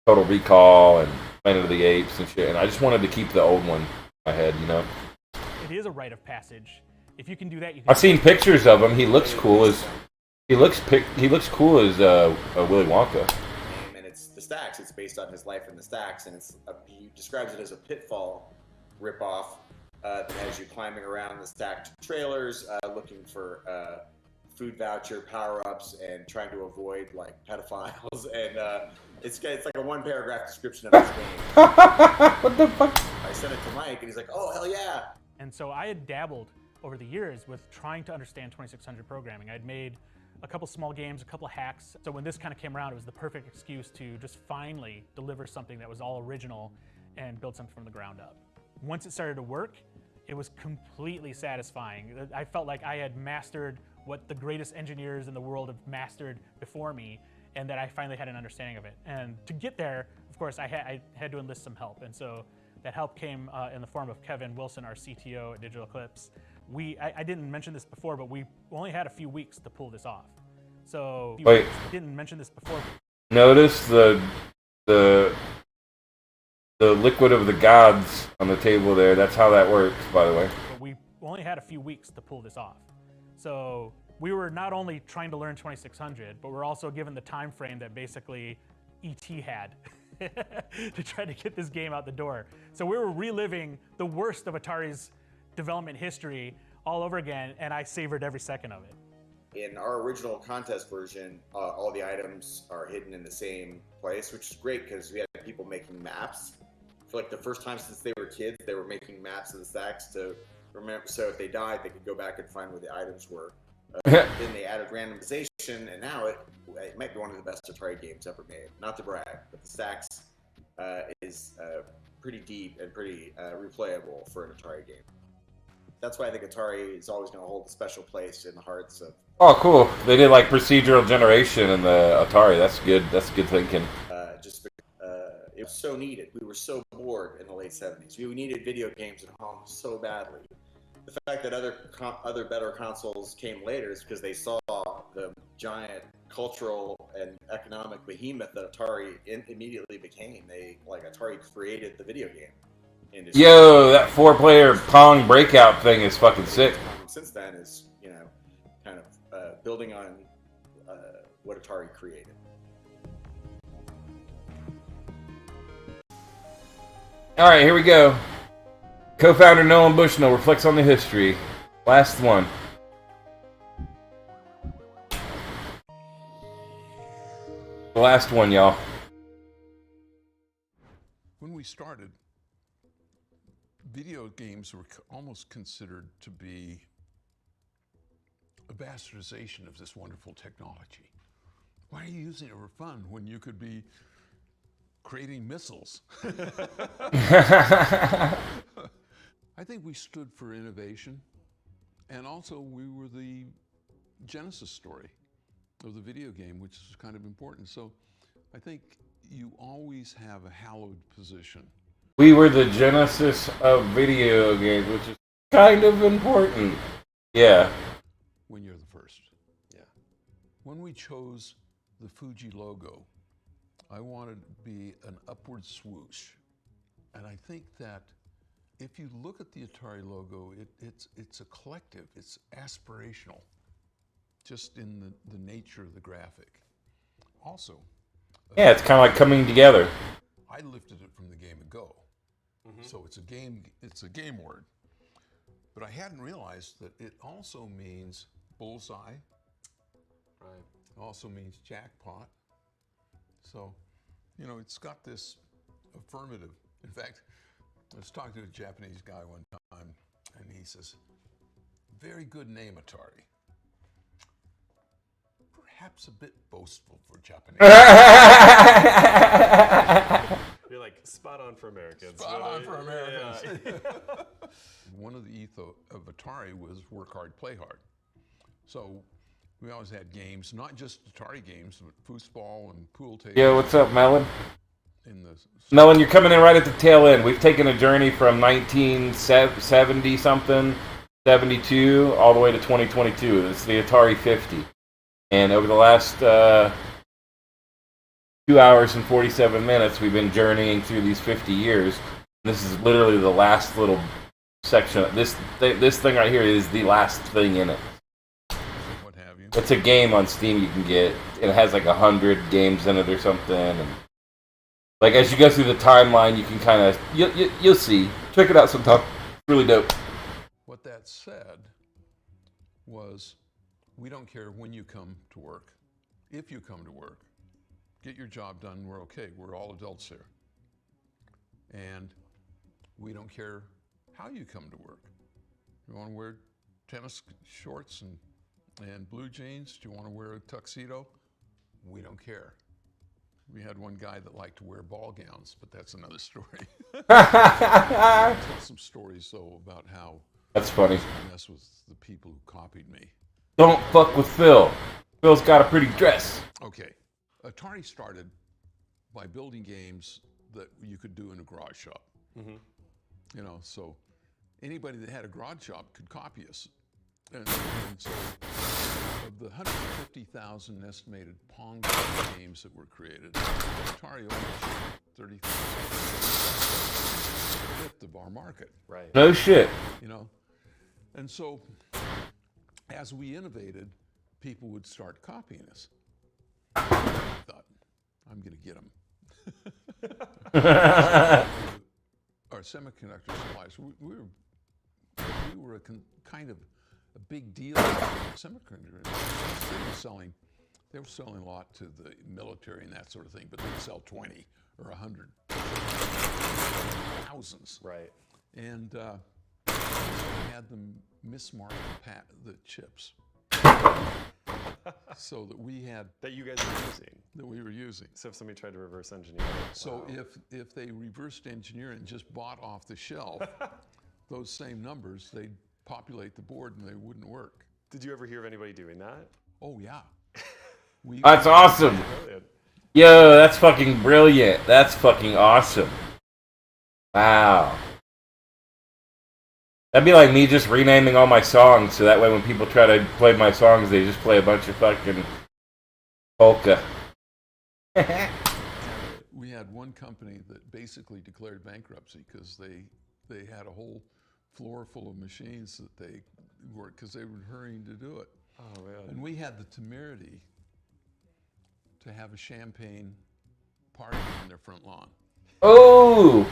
Total Recall and Planet of the Apes and shit, and I just wanted to keep the old one in my head, you know? It is a rite of passage. If you can do that, you can... I've seen pictures of him. He looks cool as... He looks cool as Willy Wonka. And it's the Stacks. It's based on his life in the Stacks, and he describes it as a Pitfall ripoff that has you climbing around the stacked trailers, looking for food voucher power-ups and trying to avoid like pedophiles, and it's like a 1-paragraph description of his game. What the fuck? I sent it to Mike, and he's like, "Oh hell yeah!" And so I had dabbled over the years with trying to understand 2600 programming. I'd made a couple small games, a couple hacks. So when this kind of came around, it was the perfect excuse to just finally deliver something that was all original and build something from the ground up. Once it started to work, it was completely satisfying. I felt like I had mastered what the greatest engineers in the world have mastered before me, and that I finally had an understanding of it. And to get there, of course, I had to enlist some help. And so that help came in the form of Kevin Wilson, our CTO at Digital Eclipse. I didn't mention this before, but we only had a few weeks to pull this off. So wait, I didn't mention this before. Notice the liquid of the gods on the table there. That's how that works, by the way. But we only had a few weeks to pull this off. So we were not only trying to learn 2600, but we're also given the time frame that basically ET had to try to get this game out the door. So we were reliving the worst of Atari's development history all over again, and I savored every second of it. In our original contest version, all the items are hidden in the same place, which is great because we had people making maps. For like the first time since they were kids, they were making maps of the stacks to remember, so if they died, they could go back and find where the items were. Then they added randomization, and now it might be one of the best Atari games ever made. Not to brag, but the stacks is pretty deep and pretty replayable for an Atari game. That's why I think Atari is always going to hold a special place in the hearts of... Oh, cool. They did like procedural generation in the Atari. That's good. That's good thinking. It was so needed. We were so bored in the late 70s. We needed video games at home so badly. The fact that other better consoles came later is because they saw the giant cultural and economic behemoth that Atari immediately became. Atari created the video game industry. Yo, that 4-player Pong breakout thing is fucking sick. Since then is, kind of building on what Atari created. All right, here we go. Co-founder Nolan Bushnell reflects on the history. Last one. The last one, y'all. When we started, video games were almost considered to be a bastardization of this wonderful technology. Why are you using it for fun when you could be creating missiles? I think we stood for innovation, and also we were the genesis story of the video game, which is kind of important. So I think you always have a hallowed position. We were the genesis of video games, which is kind of important. Yeah. When you're the first. Yeah. When we chose the Fuji logo, I wanted to be an upward swoosh. And I think that if you look at the Atari logo, it's a collective, it's aspirational, just in the nature of the graphic. Also, yeah, it's kind of like coming together. I lifted it from the game of Go. So it's a game word. But I hadn't realized that it also means bullseye. Right. It also means jackpot. So, you know, it's got this affirmative. In fact, I was talking to a Japanese guy one time, and he says, very good name, Atari. Perhaps a bit boastful for Japanese. You're like, spot on for Americans. Spot on for Americans. Yeah. One of the ethos of Atari was work hard, play hard. So we always had games, not just Atari games, but foosball and pool table. Yo, what's up, Melon? Melon, you're coming in right at the tail end. We've taken a journey from 1970-something, 72, all the way to 2022. It's the Atari 50. And over the last 2 hours and 47 minutes, we've been journeying through these 50 years. This is literally the last little section. This thing right here is the last thing in it. What have you? It's a game on Steam you can get. It has like 100 games in it or something. And like as you go through the timeline, you can kind of you'll see. Check it out sometime. Really dope. What that said was, we don't care when you come to work. If you come to work, get your job done, we're okay. We're all adults here. And we don't care how you come to work. You want to wear tennis shorts and blue jeans? Do you want to wear a tuxedo? We don't care. We had one guy that liked to wear ball gowns, but that's another story. Tell some stories, though, about how that's funny. I mess with the people who copied me. Don't fuck with Phil. Phil's got a pretty dress. Okay. Atari started by building games that you could do in a garage shop. You know, so anybody that had a garage shop could copy us. And so of the 150,000 estimated Pong games that were created, Atari only shipped 30,000 of our market. Right. No shit. You know, and so as we innovated, people would start copying us. I thought, I'm going to get them. Our semiconductor suppliers, we were a kind of a big deal in semiconductor. They were selling a lot to the military and that sort of thing, but they'd sell 20 or 100, thousands. Right. And had them mismark the chips. So that we had that you guys were using. That we were using. So if somebody tried to reverse engineer. So if they reversed engineer and just bought off the shelf those same numbers, they'd populate the board and they wouldn't work. Did you ever hear of anybody doing that? Oh yeah. That's awesome. Yo, that's fucking brilliant. That's fucking awesome. Wow. That'd be like me just renaming all my songs, so that way when people try to play my songs, they just play a bunch of fucking polka. We had one company that basically declared bankruptcy because they had a whole floor full of machines that they worked because they were hurrying to do it. Oh, man. And we had the temerity to have a champagne party on their front lawn. Oh,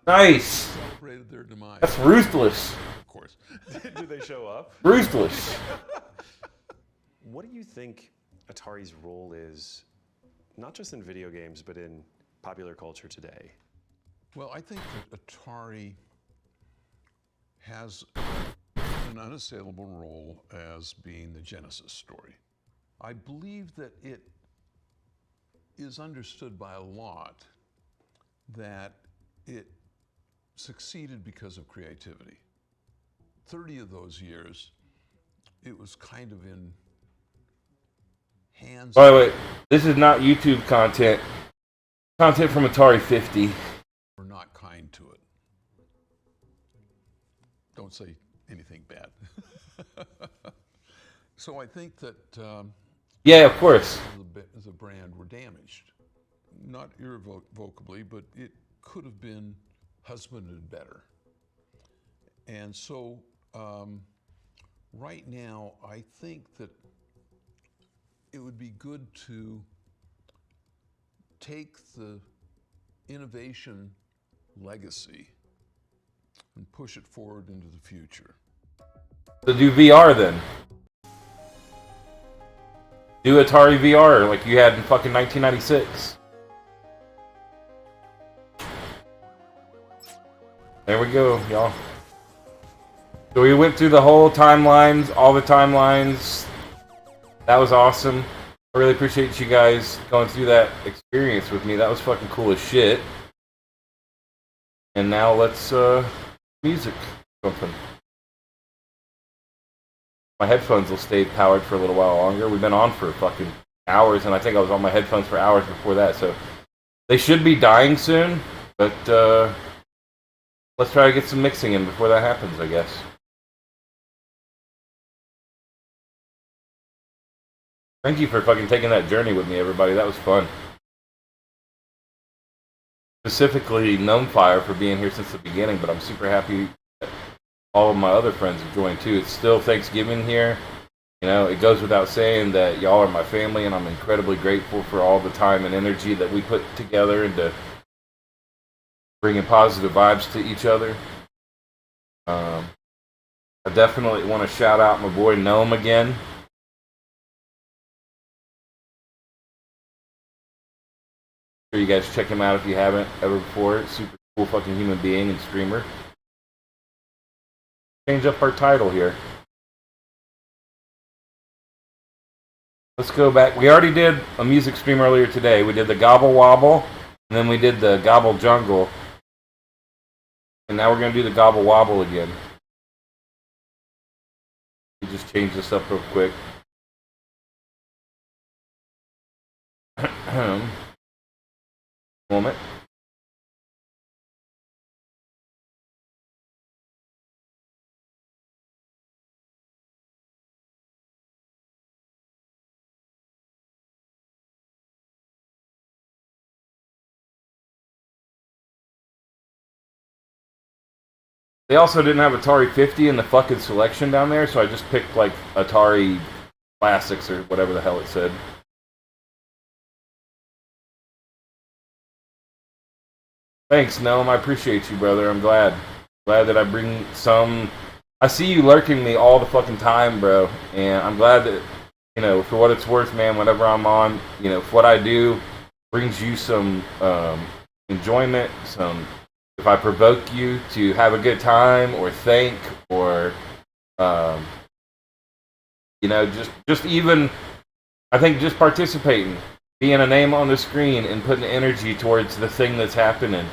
nice. Celebrated their demise. That's ruthless. Of course. Did they show up? Ruthless. What do you think Atari's role is, not just in video games, but in popular culture today? Well, I think that Atari has an unassailable role as being the Genesis story. I believe that it is understood by a lot that it succeeded because of creativity. 30 of those years, it was kind of in hands. By the way, this is not YouTube content. Content from Atari 50. We're not kind to it. Don't say anything bad. So I think that Yeah, of course. as a brand, we're damaged. Not irrevocably, but it could have been husbanded better. And so right now, I think that it would be good to take the innovation legacy and push it forward into the future. So do VR then. Do Atari VR like you had in fucking 1996. There we go, y'all. So we went through the whole timelines, all the timelines. That was awesome. I really appreciate you guys going through that experience with me. That was fucking cool as shit. And now let's music something. My headphones will stay powered for a little while longer. We've been on for fucking hours, and I think I was on my headphones for hours before that, so they should be dying soon, but let's try to get some mixing in before that happens, I guess. Thank you for fucking taking that journey with me, everybody. That was fun. Specifically, Gnomefire for being here since the beginning, but I'm super happy that all of my other friends have joined too. It's still Thanksgiving here. You know, it goes without saying that y'all are my family, and I'm incredibly grateful for all the time and energy that we put together into bringing positive vibes to each other. I definitely want to shout out my boy Gnome again. Sure you guys check him out if you haven't ever before. Super cool fucking human being and streamer. Change up our title here. Let's go back. We already did a music stream earlier today. We did the Gobble Wobble, and then we did the Gobble Jungle. And now we're going to do the Gobble Wobble again. We just change this up real quick. Moment. They also didn't have Atari 50 in the fucking selection down there, so I just picked like Atari Classics or whatever the hell it said. Thanks, Gnome. I appreciate you, brother. I'm glad. Glad that I bring some... I see you lurking me all the fucking time, bro. And I'm glad that, you know, for what it's worth, man, whenever I'm on, you know, if what I do brings you some enjoyment, some... If I provoke you to have a good time or think or, you know, just even, I think just participating, being a name on the screen and putting energy towards the thing that's happening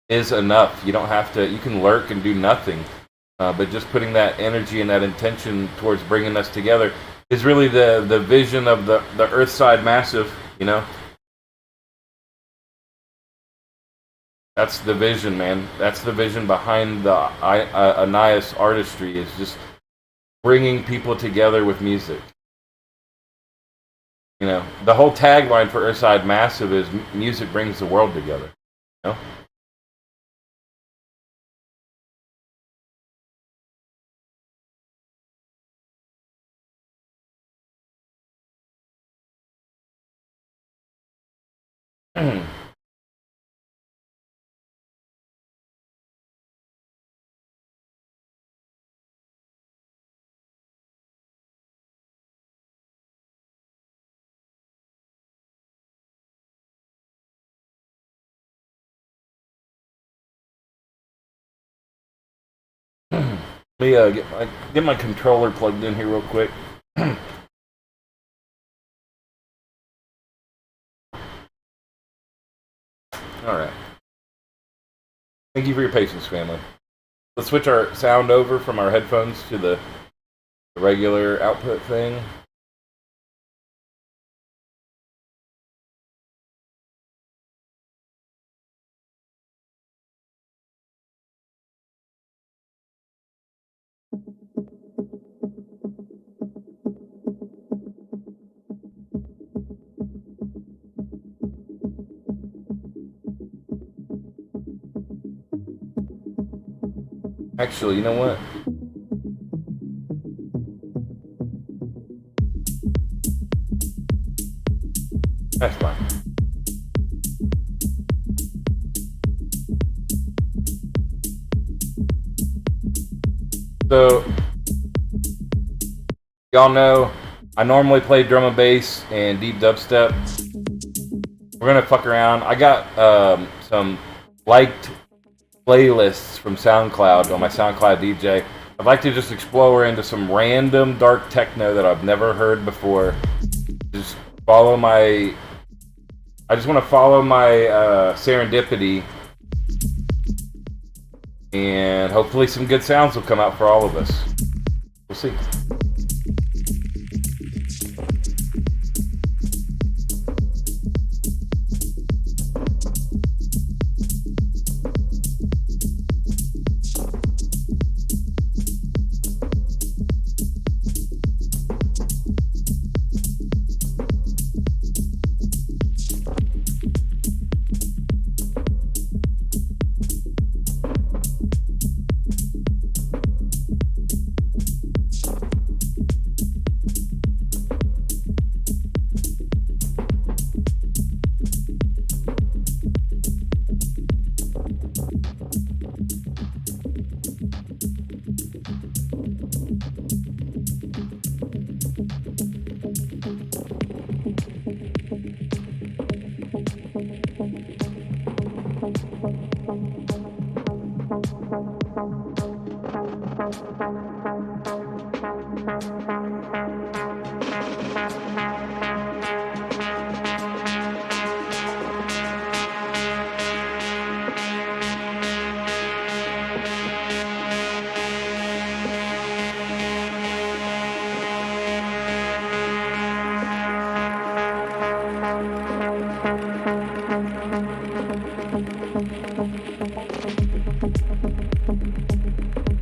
is enough. You don't have to, you can lurk and do nothing, but just putting that energy and that intention towards bringing us together is really the vision of the Earthside Massive, you know? That's the vision, man. That's the vision behind the Annias artistry, is just bringing people together with music. You know, the whole tagline for Earthside Massive is music brings the world together. You know? Let me get my controller plugged in here real quick. All right. Thank you for your patience, family. Let's switch our sound over from our headphones to the regular output thing. Actually, you know what? That's fine. So, y'all know I normally play drum and bass and deep dubstep. We're gonna fuck around. I got some liked playlists from SoundCloud on my SoundCloud DJ. I'd like to just explore into some random dark techno that I've never heard before. Just follow my... I just want to follow my serendipity, and hopefully some good sounds will come out for all of us. We'll see.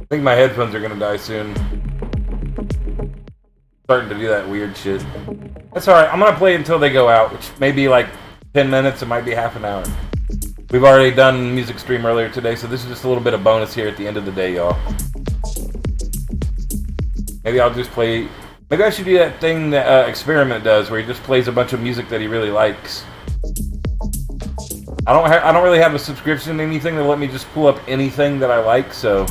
I think my headphones are gonna die soon. Starting to do that weird shit. That's alright, I'm gonna play until they go out, which may be like 10 minutes, it might be half an hour. We've already done music stream earlier today, so this is just a little bit of bonus here at the end of the day, y'all. Maybe I'll just play... Maybe I should do that thing that Experiment does, where he just plays a bunch of music that he really likes. I don't really have a subscription to anything that let me just pull up anything that I like, so...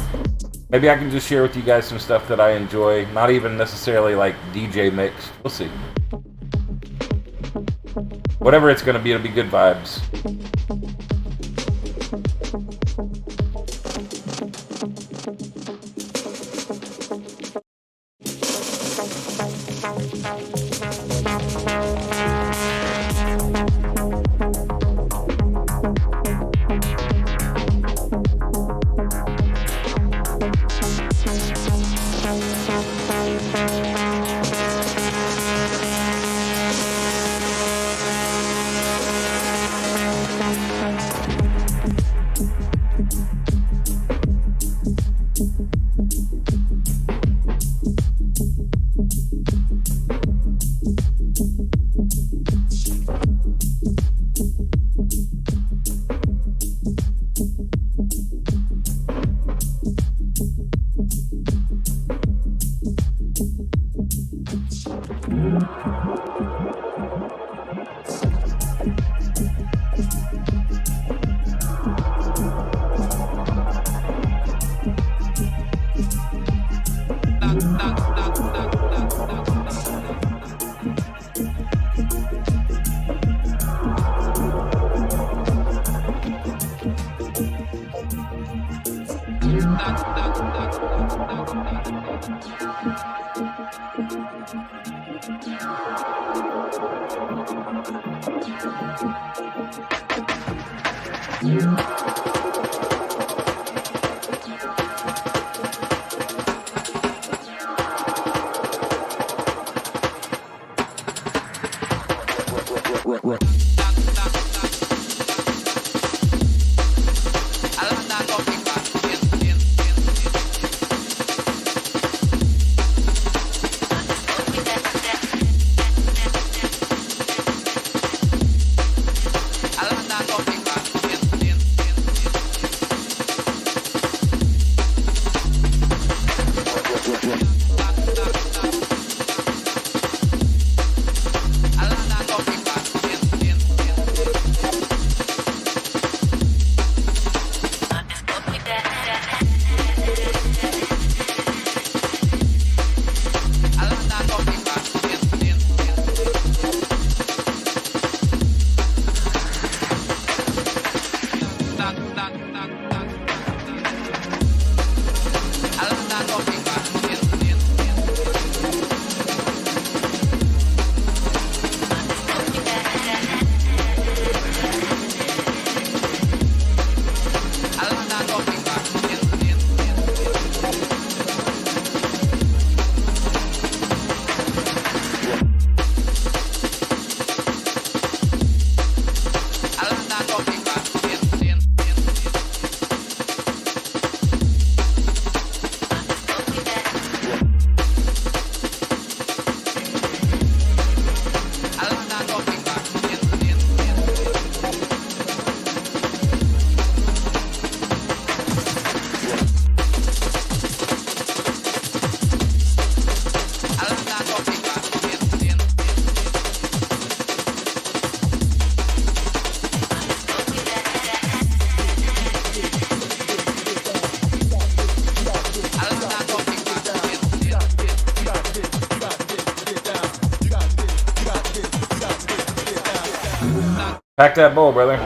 Maybe I can just share with you guys some stuff that I enjoy, not even necessarily like DJ mixed. We'll see. Whatever it's gonna be, it'll be good vibes. Pack that bowl, brother.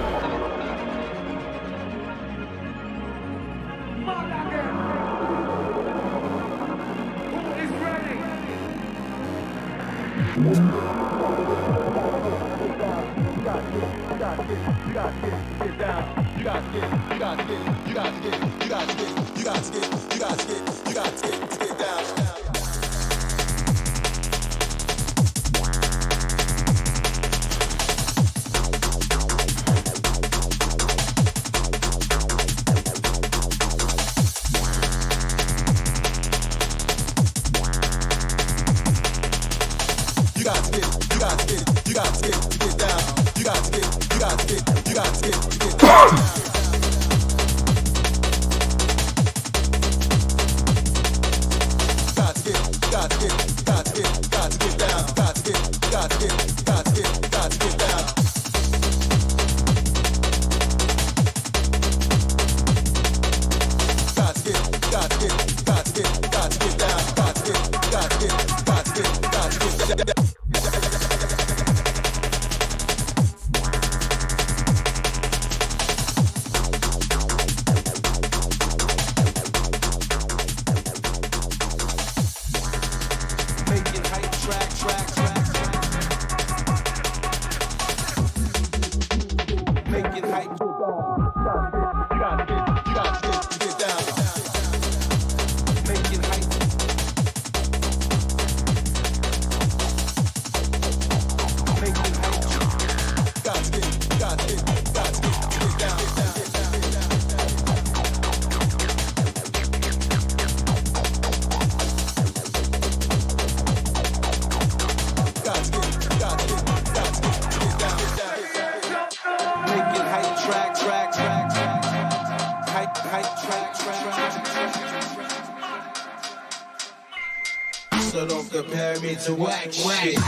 So don't compare me to whack shit.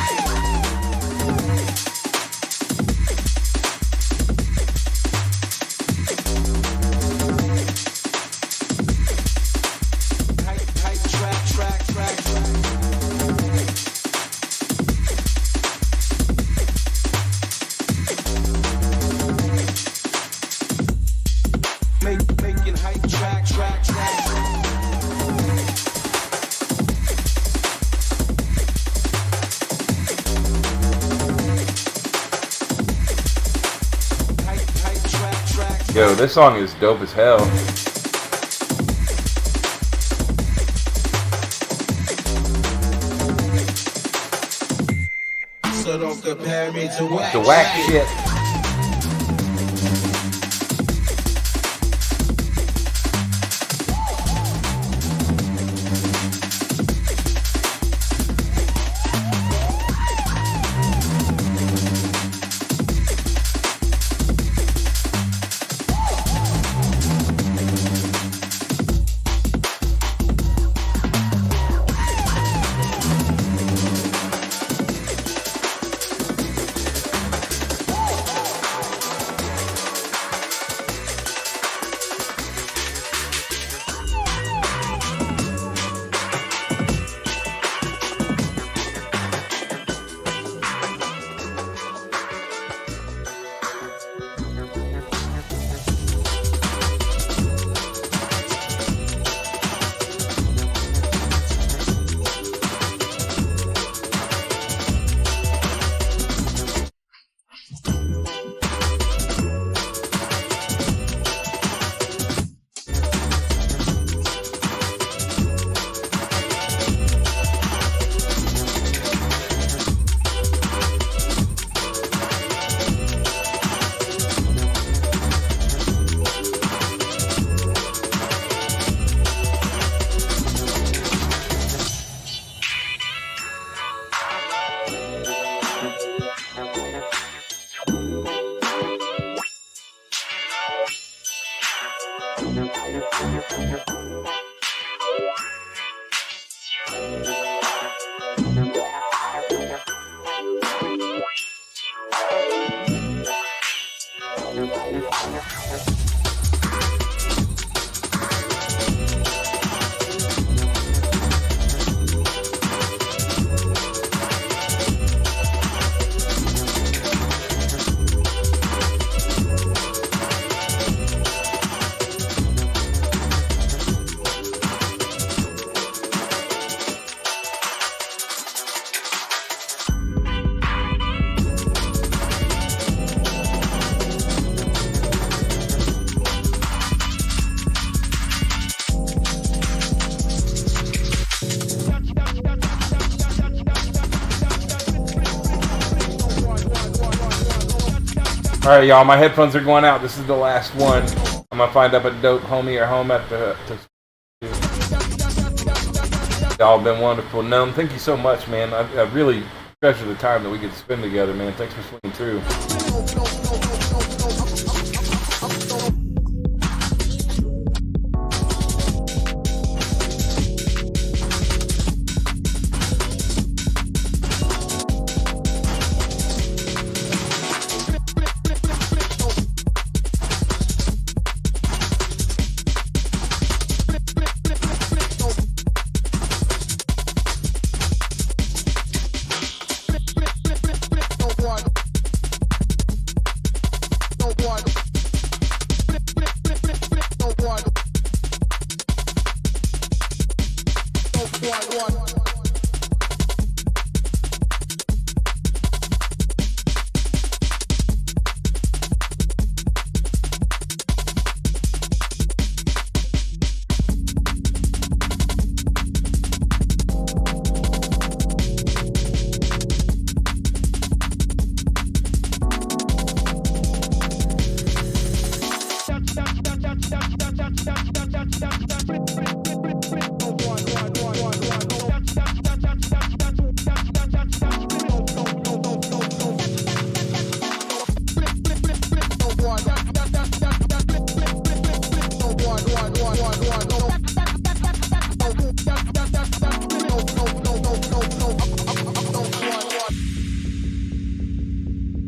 Making hype track. Yo, this song is dope as hell. So don't compare me to whack, The whack shit. Alright, y'all, my headphones are going out. This is the last one. I'm gonna find up a dope homie or home at the... Y'all been wonderful. Gnome, thank you so much, man. I really treasure the time that we get to spend together, man. Thanks for swinging through.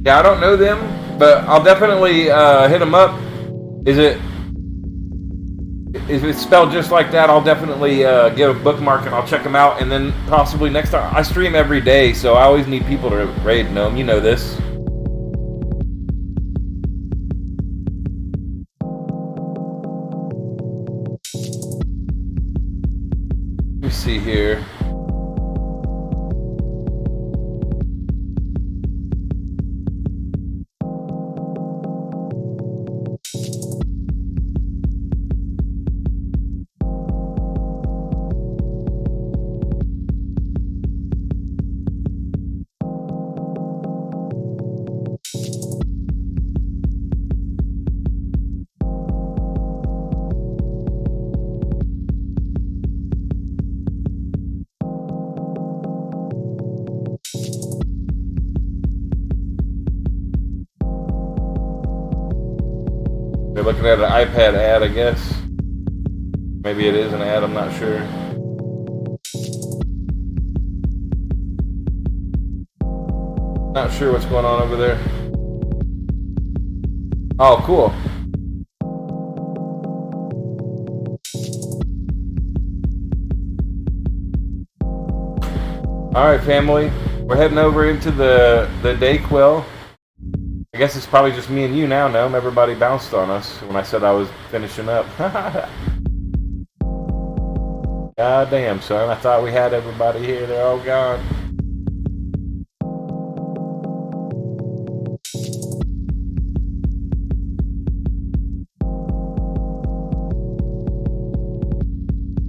Yeah, I don't know them, but I'll definitely hit them up. If it's spelled just like that, I'll definitely give a bookmark and I'll check them out. And then possibly next time, I stream every day, so I always need people to raid Gnome. You know this. Let me see here. We're looking at an iPad ad, I guess. Maybe it is an ad, I'm not sure. Not sure what's going on over there. Oh, cool. Alright, family. We're heading over into the Dayquil. I guess it's probably just me and you now, Gnome. Everybody bounced on us when I said I was finishing up. God damn, son. I thought we had everybody here. They're all gone.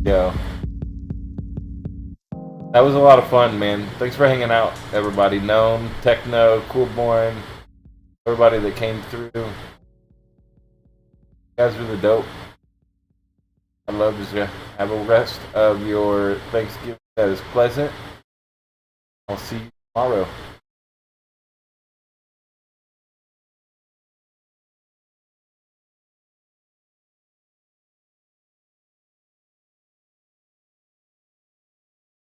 Yo. That was a lot of fun, man. Thanks for hanging out, everybody. Gnome, Techno, Coolborn, everybody that came through. You guys were the dope. I'd love to have a rest of your Thanksgiving that is pleasant. I'll see you tomorrow.